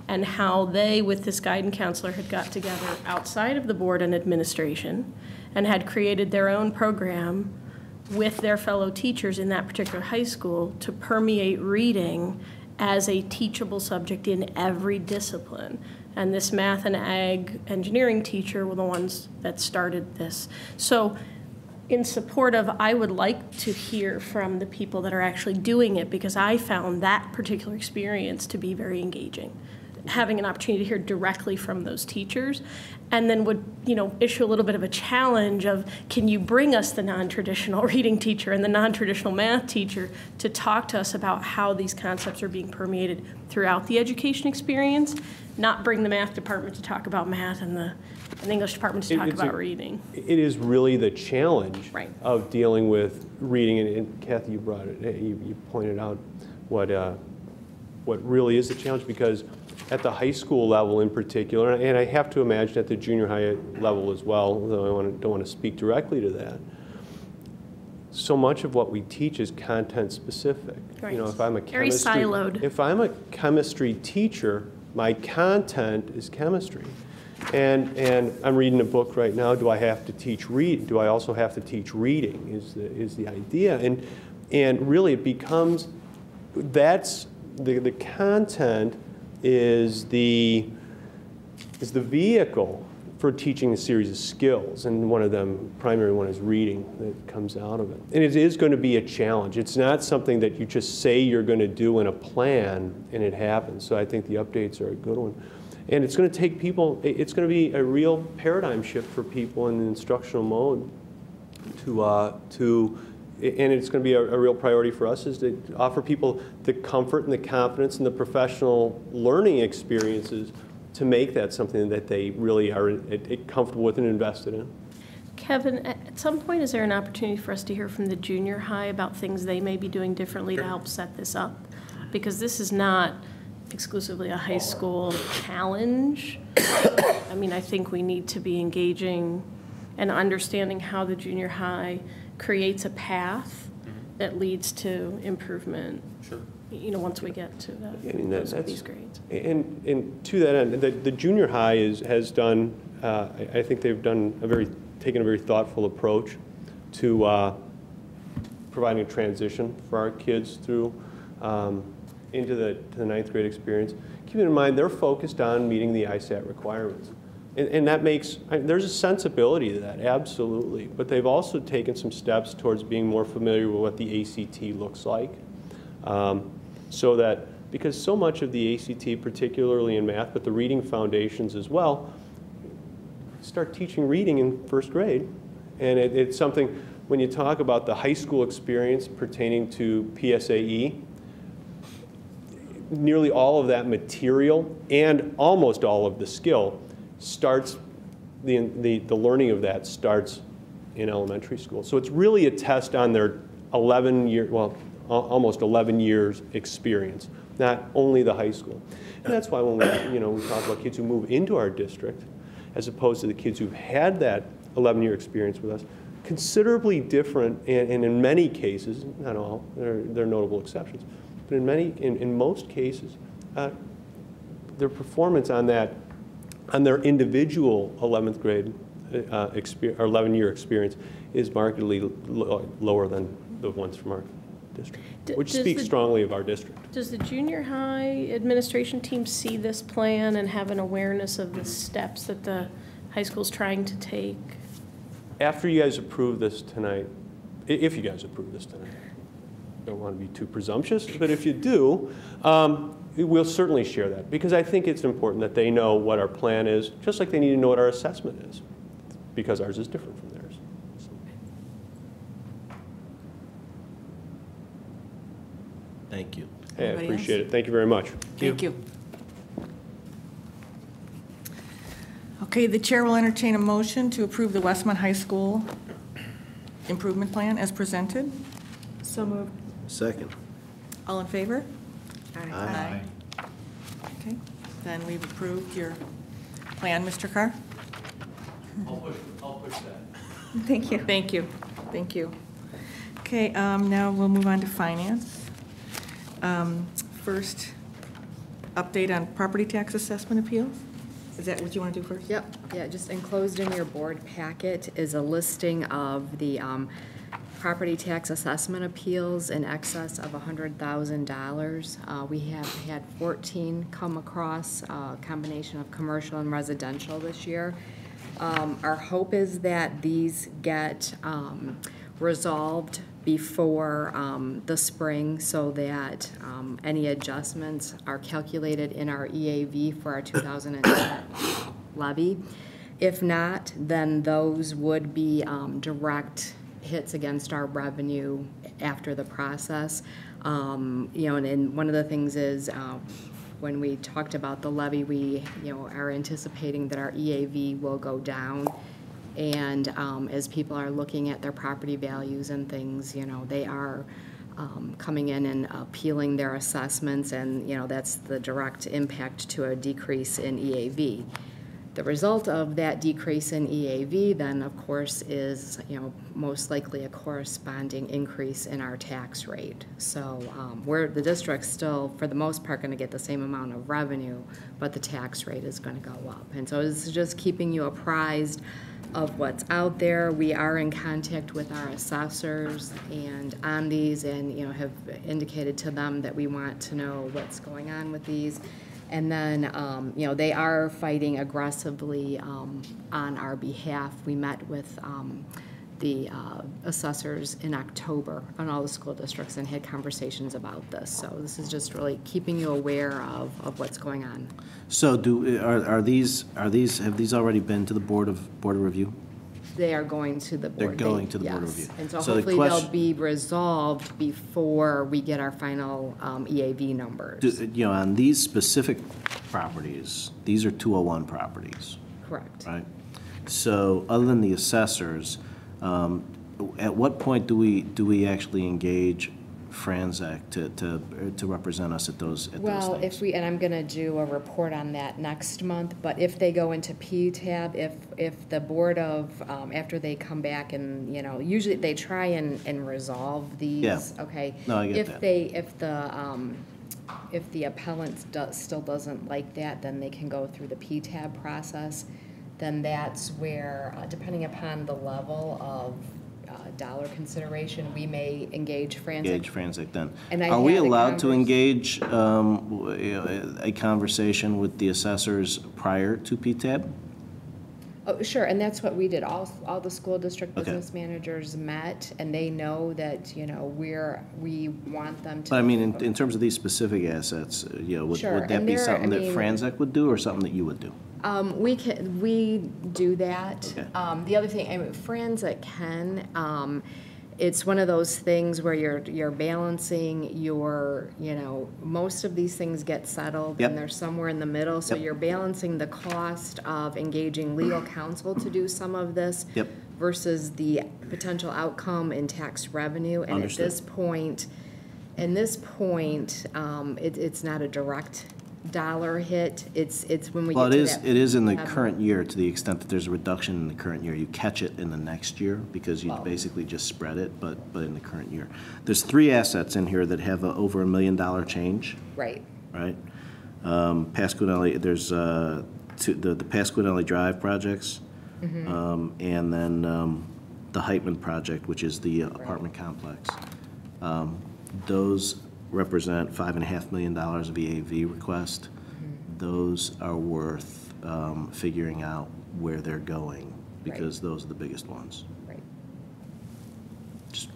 and how they, with this guidance counselor, had got together outside of the board and administration and had created their own program with their fellow teachers in that particular high school to permeate reading as a teachable subject in every discipline. And this math and ag engineering teacher were the ones that started this. So in support of, I would like to hear from the people that are actually doing it, because I found that particular experience to be very engaging. Having an opportunity to hear directly from those teachers, and then would issue a little bit of a challenge of, can you bring us the non-traditional reading teacher and the non-traditional math teacher to talk to us about how these concepts are being permeated throughout the education experience, not bring the math department to talk about math and the English department to talk about reading. It is really the challenge right. of dealing with reading, and Kathy, you brought it, you pointed out what really is the challenge, because at the high school level in particular, and I have to imagine at the junior high level as well, although I don't want to speak directly to that, so much of what we teach is content specific. Right. If I'm a very siloed. If I'm a chemistry teacher, my content is chemistry. And I'm reading a book right now. Do I have to teach read? Do I also have to teach reading? Is the idea, and really it becomes, that's the content is the vehicle for teaching a series of skills, and one of them, primary one, is reading that comes out of it. And it is going to be a challenge. It's not something that you just say you're going to do in a plan and it happens. So I think the updates are a good one. And it's going to take people, it's going to be a real paradigm shift for people in the instructional mode and it's going to be a real priority for us, is to offer people the comfort and the confidence and the professional learning experiences to make that something that they really are comfortable with and invested in. Kevin, at some point, is there an opportunity for us to hear from the junior high about things they may be doing differently to help set this up? Because this is not exclusively a high school challenge. I mean, I think we need to be engaging and understanding how the junior high creates a path that leads to improvement. Sure. you know, once we get to that, I mean, these grades. And to that end, the junior high has done, I think they've taken a very thoughtful approach to providing a transition for our kids through into the ninth grade experience. Keeping in mind, they're focused on meeting the ISAT requirements. And that makes, there's a sensibility to that, absolutely. But they've also taken some steps towards being more familiar with what the ACT looks like. So that, because so much of the ACT, particularly in math, but the reading foundations as well, start teaching reading in first grade. And it's something, when you talk about the high school experience pertaining to PSAE, nearly all of that material and almost all of the skill starts, the learning of that starts in elementary school. So it's really a test on their 11-year, well, almost 11 years experience, not only the high school. And that's why when we talk about kids who move into our district, as opposed to the kids who've had that 11-year experience with us, considerably different, and in many cases, not all, there are notable exceptions, but in most cases, their performance on their individual 11th grade or 11-year experience is markedly lower than the ones from our district, which speaks strongly of our district. Does the junior high administration team see this plan and have an awareness of the steps that the high school's trying to take? After you guys approve this tonight, if you guys approve this tonight, don't want to be too presumptuous, but if you do, we'll certainly share that, because I think it's important that they know what our plan is, just like they need to know what our assessment is, because ours is different from theirs. So. Thank you. Hey, I appreciate it. Thank you very much. Thank you. Okay, the chair will entertain a motion to approve the Westmont High School improvement plan as presented. So moved. Second. All in favor? Aye. Okay, then we've approved your plan, Mr. Carr. I'll push that. Thank you. Thank you. Thank you. Okay, now we'll move on to finance. First, update on property tax assessment appeals. Is that what you want to do first? Yep, yeah, just enclosed in your board packet is a listing of the property tax assessment appeals in excess of $100,000. We have had 14 come across, a combination of commercial and residential this year. Our hope is that these get resolved before the spring, so that any adjustments are calculated in our EAV for our 2010 levy. If not, then those would be direct hits against our revenue after the process. And one of the things is when we talked about the levy, we are anticipating that our EAV will go down. And as people are looking at their property values and things, they are coming in and appealing their assessments, and that's the direct impact to a decrease in EAV. The result of that decrease in EAV then, of course, is most likely a corresponding increase in our tax rate. So the district's still, for the most part, going to get the same amount of revenue, but the tax rate is going to go up. And so this is just keeping you apprised of what's out there. We are in contact with our assessors and on these, and have indicated to them that we want to know what's going on with these. And then, they are fighting aggressively on our behalf. We met with the assessors in October on all the school districts and had conversations about this. So this is just really keeping you aware of what's going on. So have these already been to the Board of Review? They are going to the board. They're going to the Board of Yes. Review. And so hopefully they'll be resolved before we get our final EAV numbers. On these specific properties, these are 201 properties. Correct. Right? So other than the assessors, at what point do we actually engage Franzak to represent us at those things. Well, and I'm gonna do a report on that next month, but if they go into PTAB, if the Board of, after they come back and, usually they try and resolve these, Yeah. okay? No, I get that. If the appellant still doesn't like that, then they can go through the PTAB process. Then that's where, depending upon the level of dollar consideration, we may engage Franzak. Engage Franzak then. And I Are we had a allowed to engage a conversation with the assessors prior to PTAB? Oh, sure, and that's what we did. All the school district Okay. business managers met, and they know that, we want them to. But I mean, in terms of these specific assets, Sure, would that and be there- something I that mean- Franzak would do or something that you would do? We do that. Okay. The other thing, Franzak can, it's one of those things where you're balancing most of these things get settled Yep. and they're somewhere in the middle. So Yep. you're balancing the cost of engaging legal counsel to do some of this Yep. versus the potential outcome in tax revenue. And Understood. at this point, it's not a direct dollar hit. It's when we Well, get it to is, that. it is in the level. current year to the extent that there's a reduction in the current year. You catch it in the next year because you Wow. basically just spread it, but in the current year. There's 3 assets in here that have over $1 million change, Right. right? Pasquinelli, there's the Pasquinelli Drive projects, and then the Heitman project, which is the apartment complex. Those represent $5.5 million of EAV request. Those are worth figuring out where they're going because those are the biggest ones. Right. Just-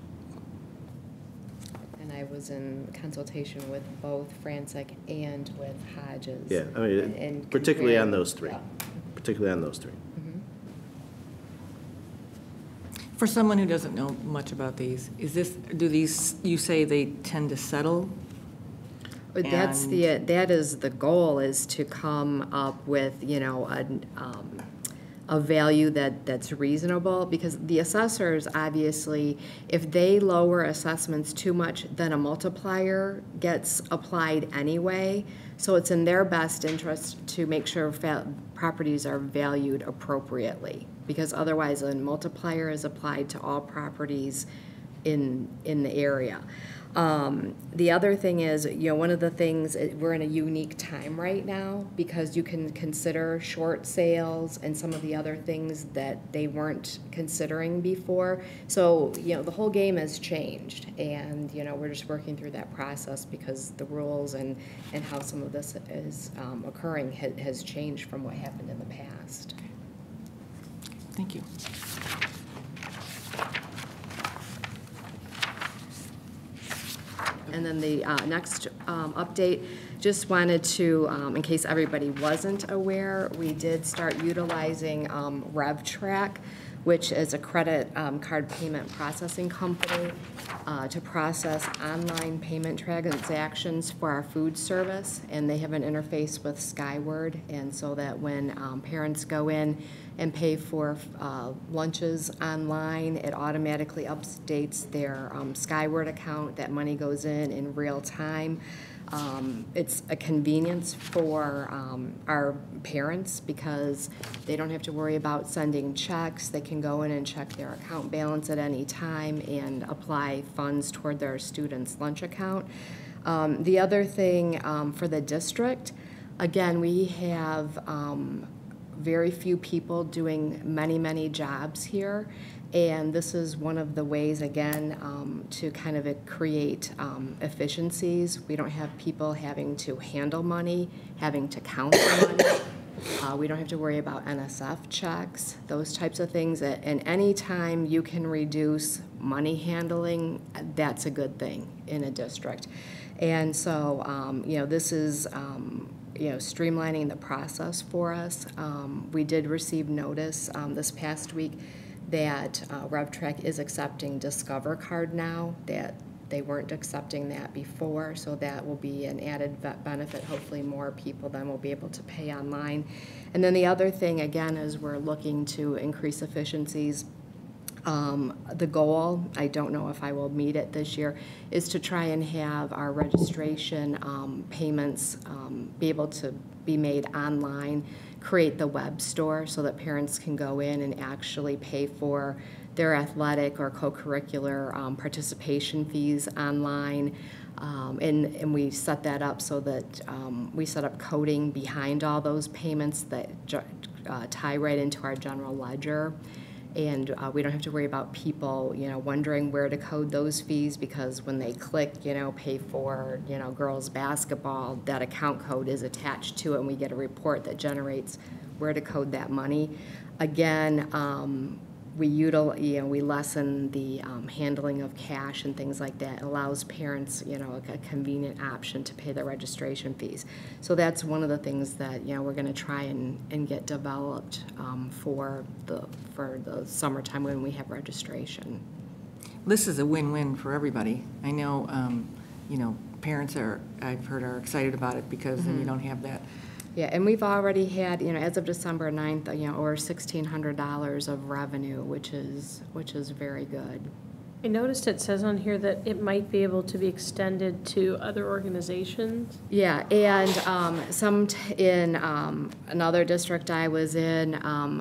And I was in consultation with both Franzak and with Hodges. Yeah, I mean, and particularly on comparing- those 3. yeah. Particularly on those 3. For someone who doesn't know much about these, do these, you say they tend to settle? But that is the goal, is to come up with, a value that's reasonable, because the assessors, obviously, if they lower assessments too much, then a multiplier gets applied anyway. So it's in their best interest to make sure properties are valued appropriately, because otherwise a multiplier is applied to all properties in the area. The other thing is, one of the things, we're in a unique time right now because you can consider short sales and some of the other things that they weren't considering before. So, the whole game has changed, and, we're just working through that process because the rules and how some of this is occurring has changed from what happened in the past. Thank you. And then the next update, just wanted to, in case everybody wasn't aware, we did start utilizing RevTrack, which is a credit card payment processing company, to process online payment transactions for our food service. And they have an interface with Skyward, and so that when parents go in and pay for lunches online, it automatically updates their Skyward account. That money goes in real time. It's a convenience for our parents because they don't have to worry about sending checks. They can go in and check their account balance at any time and apply funds toward their student's lunch account. The other thing for the district, again, we have very few people doing many jobs here. And this is one of the ways, again, to kind of create efficiencies. We don't have people having to handle money, having to count the money. We don't have to worry about NSF checks, those types of things. And any time you can reduce money handling, that's a good thing in a district. And so, this is streamlining the process for us. We did receive notice this past week that RevTrack is accepting Discover Card now, that they weren't accepting that before, so that will be an added benefit. Hopefully more people then will be able to pay online. And then the other thing, again, is we're looking to increase efficiencies The goal, I don't know if I will meet it this year, is to try and have our registration payments be able to be made online, create the web store so that parents can go in and actually pay for their athletic or co-curricular participation fees online. And we set that up so that we set up coding behind all those payments that tie right into our general ledger. And we don't have to worry about people, wondering where to code those fees, because when they click, pay for, girls basketball, that account code is attached to it, and we get a report that generates where to code that money. Again, we lessen the handling of cash and things like that. It allows parents, a convenient option to pay their registration fees. So that's one of the things that, we're going to try and get developed for the summertime when we have registration. This is a win-win for everybody. I know, parents I've heard are excited about it because then you don't have that. Yeah, and we've already had, as of December 9th, over $1,600 of revenue, which is very good. I noticed it says on here that it might be able to be extended to other organizations. Yeah, and in another district I was in,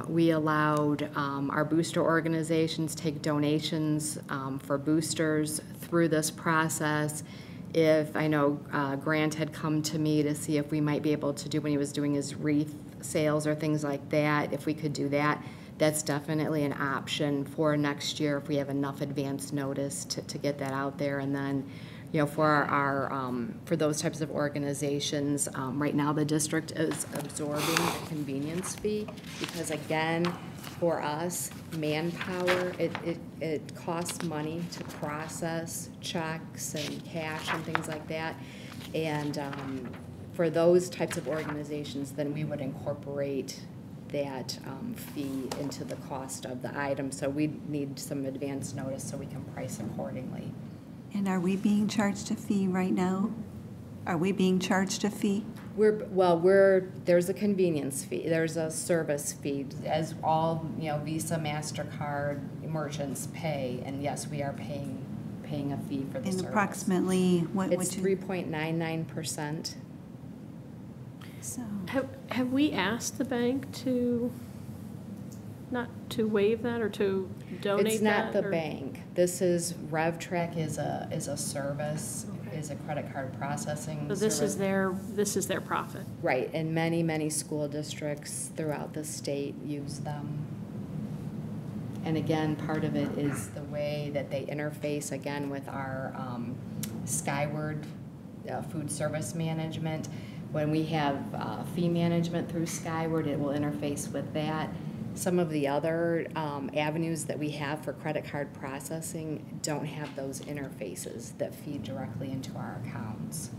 we allowed our booster organizations take donations for boosters through this process. If I know Grant had come to me to see if we might be able to do, when he was doing his wreath sales or things like that, if we could do that, that's definitely an option for next year if we have enough advance notice to get that out there. And then, for our for those types of organizations, right now the district is absorbing the convenience fee because, again, for us, manpower, it costs money to process checks and cash and things like that. And for those types of organizations, then we would incorporate that fee into the cost of the item. So we need some advance notice so we can price accordingly. And are we being charged a fee right now? Are we being charged a fee? There's a convenience fee, there's a service fee, as all, Visa, MasterCard merchants pay, and yes, we are paying a fee for the service. And approximately, what would It's you? 3.99%. So, Have we asked the bank not to waive that or to donate that? It's not the or? bank. This is, RevTrack is a service, is a credit card processing So this service. this is their profit. Right, and many school districts throughout the state use them. And again, part of it is the way that they interface, again, with our Skyward food service management. When we have fee management through Skyward, it will interface with that. Some of the other avenues that we have for credit card processing don't have those interfaces that feed directly into our accounts.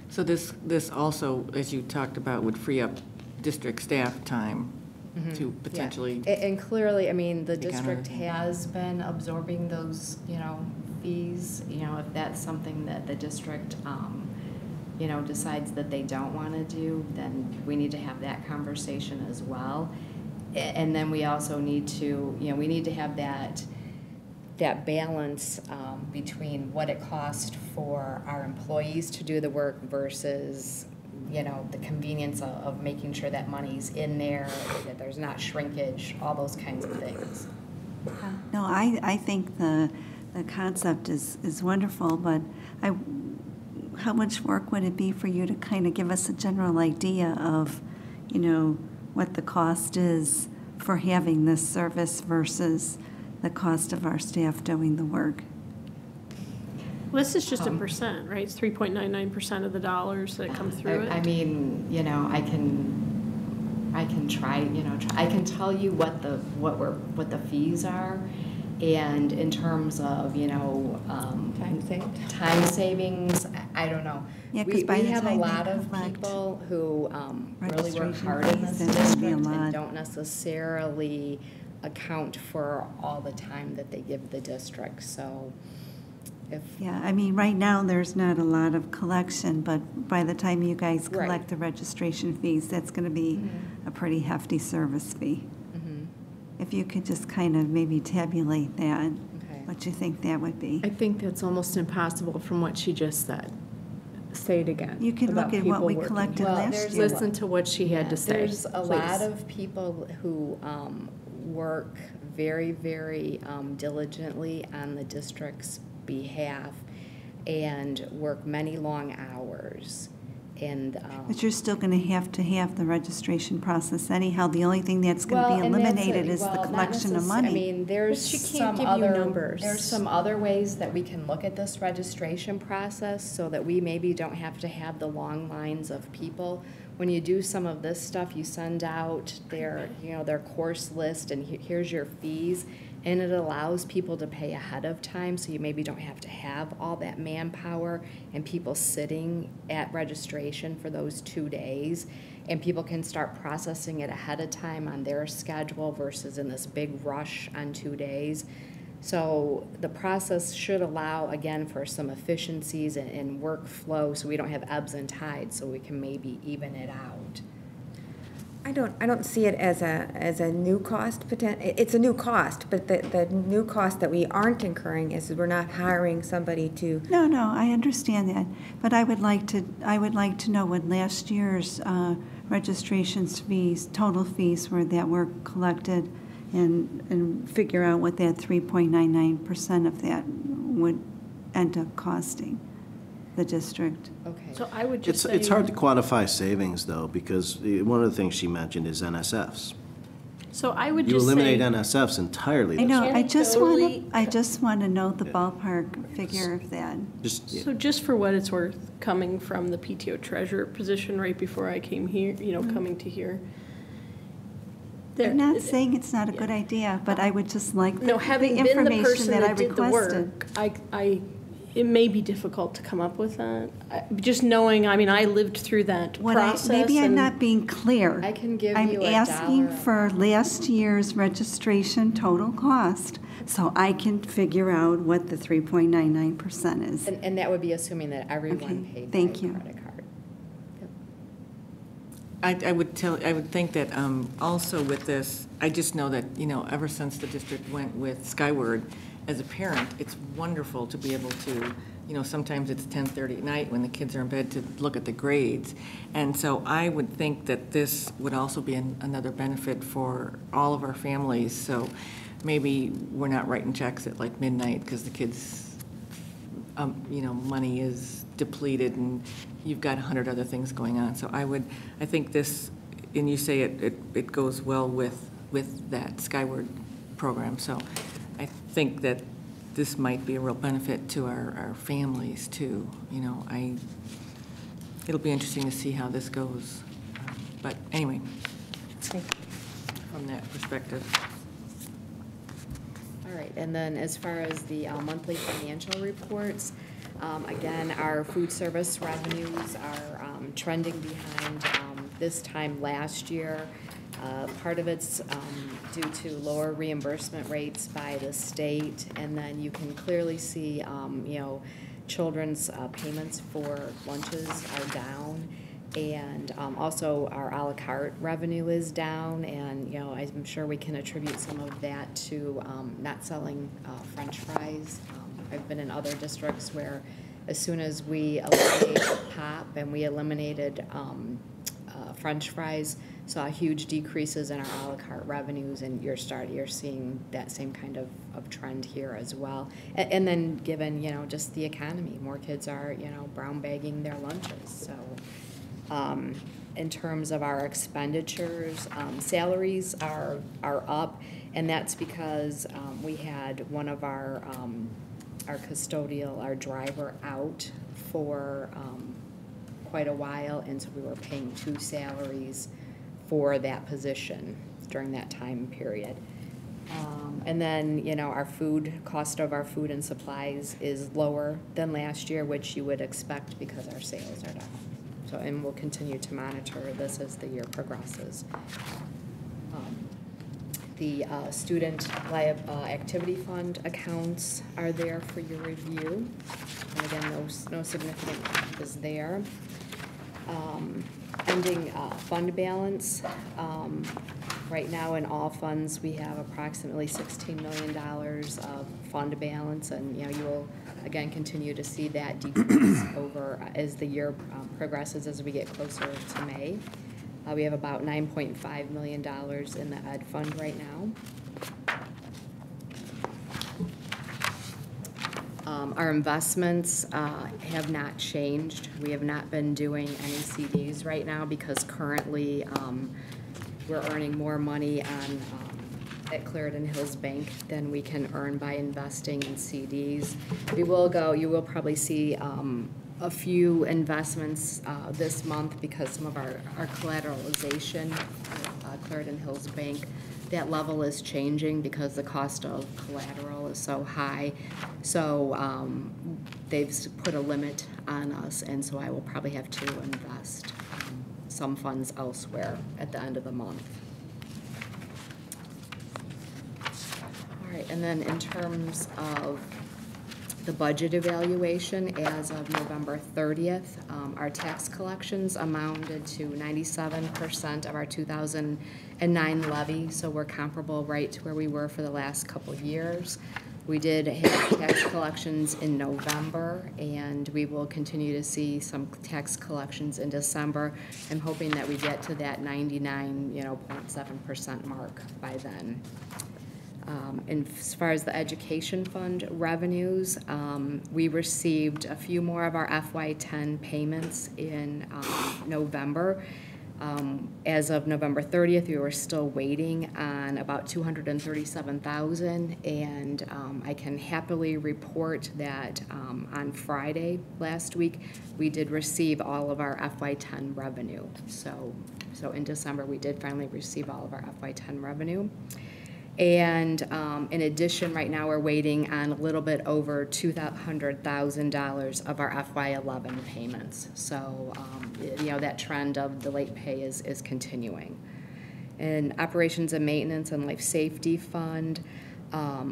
So this also, as you talked about, would free up district staff time to potentially. Yeah. And clearly, I mean, the Take on district everything. has been absorbing those, fees. If that's something that the district, decides that they don't want to do, then we need to have that conversation as well. And then we also need to, we need to have that balance between what it costs for our employees to do the work versus, the convenience of making sure that money's in there, that there's not shrinkage, all those kinds of things. no, I think the concept is wonderful, but how much work would it be for you to kind of give us a general idea of, what the cost is for having this service versus the cost of our staff doing the work? Well, this is just a percent, right? It's 3.99% of the dollars that come through it. I mean, I can try, I can tell you what the fees are, and in terms of, time savings, I don't know. Yeah, 'cause We by the have a time they lot of collect people who really work registration hard in this fees, then it'd be a district lot. and don't necessarily account for all the time that they give the district, so if. Yeah, I mean, right now, there's not a lot of collection, but by the time you guys Right. collect the registration fees, that's going to be a pretty hefty service fee. if you could just kind of maybe tabulate that, Okay. what you think that would be. I think that's almost impossible from what she just said. Say it again. You can about look at what people we working. collected Well, last there's year. Listen to what she had to say. There's a lot please. of people who work very, very diligently on the district's behalf and work many long hours. And But you're still going to have the registration process anyhow. The only thing that's going to be eliminated is the collection of money. I mean, there's But she can't some give you other numbers. There's some other ways that we can look at this registration process so that we maybe don't have to have the long lines of people. When you do some of this stuff, you send out their course list and here's your fees. And it allows people to pay ahead of time, so you maybe don't have to have all that manpower and people sitting at registration for those 2 days. And people can start processing it ahead of time on their schedule versus in this big rush on 2 days. So the process should allow, again, for some efficiencies and workflow, so we don't have ebbs and tides, so we can maybe even it out. I don't see it as a new cost. It's a new cost, but the new cost that we aren't incurring is we're not hiring somebody to. No, I understand that, but I would like to know what last year's registrations fees, total fees that were collected, and figure out what that 3.99% of that would end up costing the district. Okay. So I would just say. It's hard to quantify savings, though, because one of the things she mentioned is NSFs. So I would You just say. eliminate NSFs entirely. I know, I Anecdotally- just want to know the ballpark figure of that. So just for what it's worth, coming from the PTO treasurer position right before I came here, coming to here. I'm not saying it's not a good idea, but I would just like the Having been the information person that I that did the requested. work, it may be difficult to come up with that. Just knowing, I lived through that process. Maybe I'm and- not being clear. I can give I'm you a asking dollar. for last year's registration total cost, so I can figure out what the 3.99% is. And that would be assuming that everyone Okay, paid thank by you. credit card. I would think that also with this, I just know that, ever since the district went with Skyward, as a parent, it's wonderful to be able to, sometimes it's 10:30 at night when the kids are in bed to look at the grades. And so I would think that this would also be another benefit for all of our families. So maybe we're not writing checks at like midnight because the kids, money is depleted and you've got 100 other things going on. So I think this, and you say it goes well with that Skyward program. So I think that this might be a real benefit to our families too. It'll be interesting to see how this goes. But anyway, from that perspective. All right, and then as far as the monthly financial reports, again, our food service revenues are trending behind this time last year. Part of it's due to lower reimbursement rates by the state, and then you can clearly see, children's payments for lunches are down, and also our a la carte revenue is down, and, I'm sure we can attribute some of that to not selling French fries. I've been in other districts where as soon as we eliminated pop and we eliminated French fries, saw huge decreases in our a la carte revenues, and you're seeing that same kind of trend here as well. And then given, just the economy, more kids are, brown bagging their lunches. So in terms of our expenditures, salaries are up, and that's because we had one of our custodial, our driver, out for quite a while, and so we were paying 2 salaries for that position during that time period. And then, our cost of our food and supplies is lower than last year, which you would expect because our sales are down. So, and we'll continue to monitor this as the year progresses. The student activity fund accounts are there for your review. And again, no significant changes there. Ending fund balance Right now, in all funds, we have approximately $16 million of fund balance, and, you know, you will, again, continue to see that decrease over as the year progresses, as we get closer to May. We have about $9.5 million in the ed fund right now. Our investments have not changed. We have not been doing any CDs right now because currently we're earning more money on at Clarendon Hills Bank than we can earn by investing in CDs. You will probably see a few investments this month because some of our collateralization, Clarendon Hills Bank, that level is changing because the cost of collateral is so high. So they've put a limit on us, and so I will probably have to invest some funds elsewhere at the end of the month. All right, and then in terms of the budget evaluation, as of November 30th, our tax collections amounted to 97% of our 2009 levy, so we're comparable right to where we were for the last couple of years. We did have tax collections in November, and we will continue to see some tax collections in December. I'm hoping that we get to that 99.7% mark by then. And as far as the education fund revenues, we received a few more of our FY10 payments in November. As of November 30th, we were still waiting on about $237,000, and I can happily report that on Friday last week, we did receive all of our FY10 revenue. So in December, we did finally receive all of our FY10 revenue. And in addition, right now we're waiting on a little bit over $200,000 of our FY11 payments. So, that trend of the late pay is continuing. In operations and maintenance and life safety fund,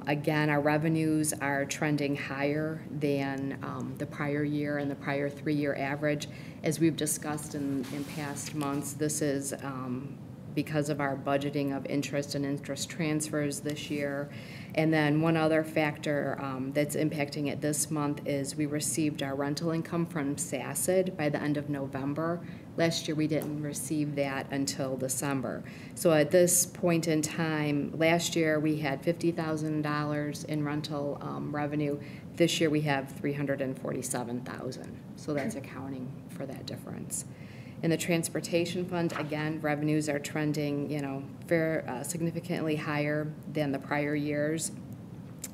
again, our revenues are trending higher than the prior year and the prior 3-year average. As we've discussed in past months, this is because of our budgeting of interest and interest transfers this year. And then one other factor that's impacting it this month is we received our rental income from SACID by the end of November. Last year we didn't receive that until December. So at this point in time, last year we had $50,000 in rental revenue. This year we have $347,000. So that's accounting for that difference. In the transportation fund, again, revenues are trending, significantly higher than the prior years.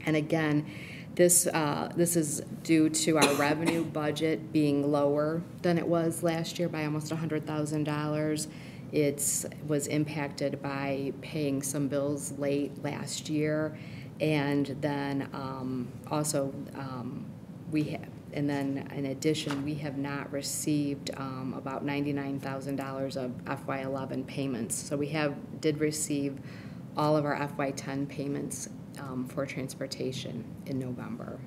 And again, this is due to our revenue budget being lower than it was last year by almost $100,000. It was impacted by paying some bills late last year, and then and then in addition, we have not received about $99,000 of FY11 payments. So we did receive all of our FY10 payments for transportation in November.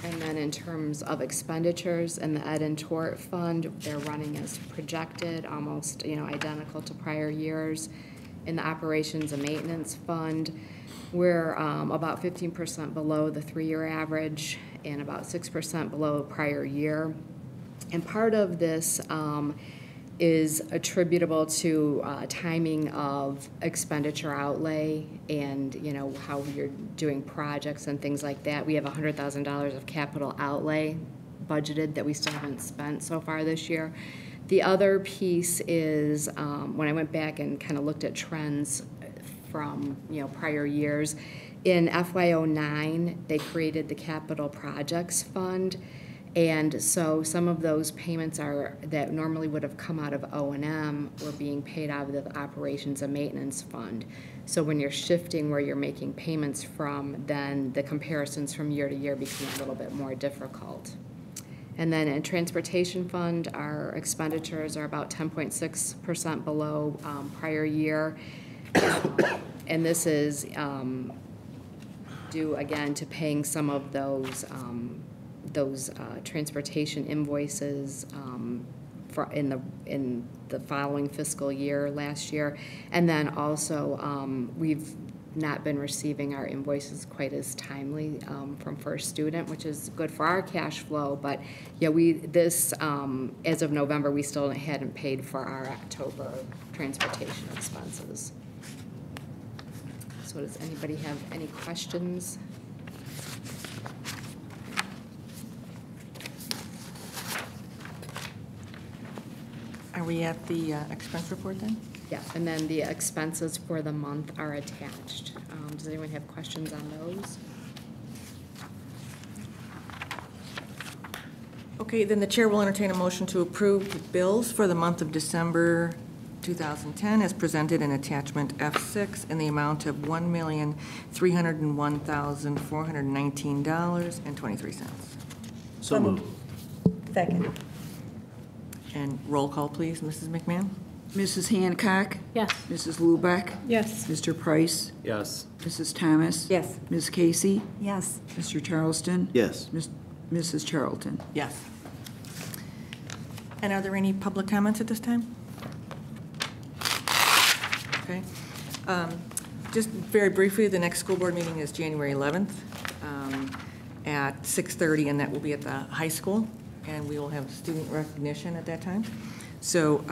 And then in terms of expenditures in the Ed and Tort Fund, they're running as projected, almost identical to prior years. In the Operations and Maintenance Fund, we're about 15% below the 3-year average and about 6% below the prior year. And part of this is attributable to timing of expenditure outlay and how you're doing projects and things like that. We have $100,000 of capital outlay budgeted that we still haven't spent so far this year. The other piece is when I went back and kind of looked at trends from prior years. In FY09, they created the Capital Projects Fund, and so some of those payments that normally would have come out of O&M were being paid out of the Operations and Maintenance Fund. So when you're shifting where you're making payments from, then the comparisons from year to year become a little bit more difficult. And then in Transportation Fund, our expenditures are about 10.6% below prior year. And this is due again to paying some of those transportation invoices in the following fiscal year last year. And then also, we've not been receiving our invoices quite as timely from First Student, which is good for our cash flow. But yeah, as of November, we still hadn't paid for our October transportation expenses. So does anybody have any questions? Are we at the expense report then? Yeah, and then the expenses for the month are attached. Does anyone have questions on those? Okay, then the chair will entertain a motion to approve the bills for the month of December 2010 as presented in attachment F6 in the amount of $1,301,419.23. So moved. Second. And roll call, please, Mrs. McMahon? Mrs. Hancock? Yes. Mrs. Lubeck? Yes. Mr. Price? Yes. Mrs. Thomas? Yes. Ms. Casey? Yes. Mr. Charleston? Yes. Mrs. Charlton? Yes. And are there any public comments at this time? Okay. Just very briefly, the next school board meeting is January 11th at 6:30, and that will be at the high school, and we will have student recognition at that time. So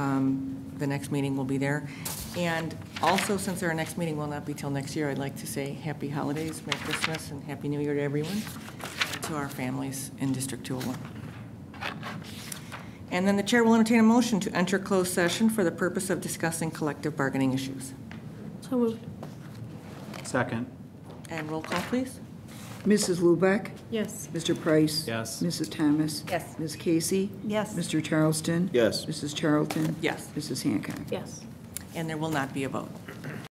the next meeting will be there. And also, since our next meeting will not be till next year, I'd like to say happy holidays, Merry Christmas, and Happy New Year to everyone, and to our families in District 201. And then the chair will entertain a motion to enter closed session for the purpose of discussing collective bargaining issues. So moved. Second. And roll call, please. Mrs. Lubeck? Yes. Mr. Price? Yes. Mrs. Thomas? Yes. Ms. Casey? Yes. Mr. Charleston? Yes. Mrs. Charlton? Yes. Mrs. Hancock? Yes. And there will not be a vote.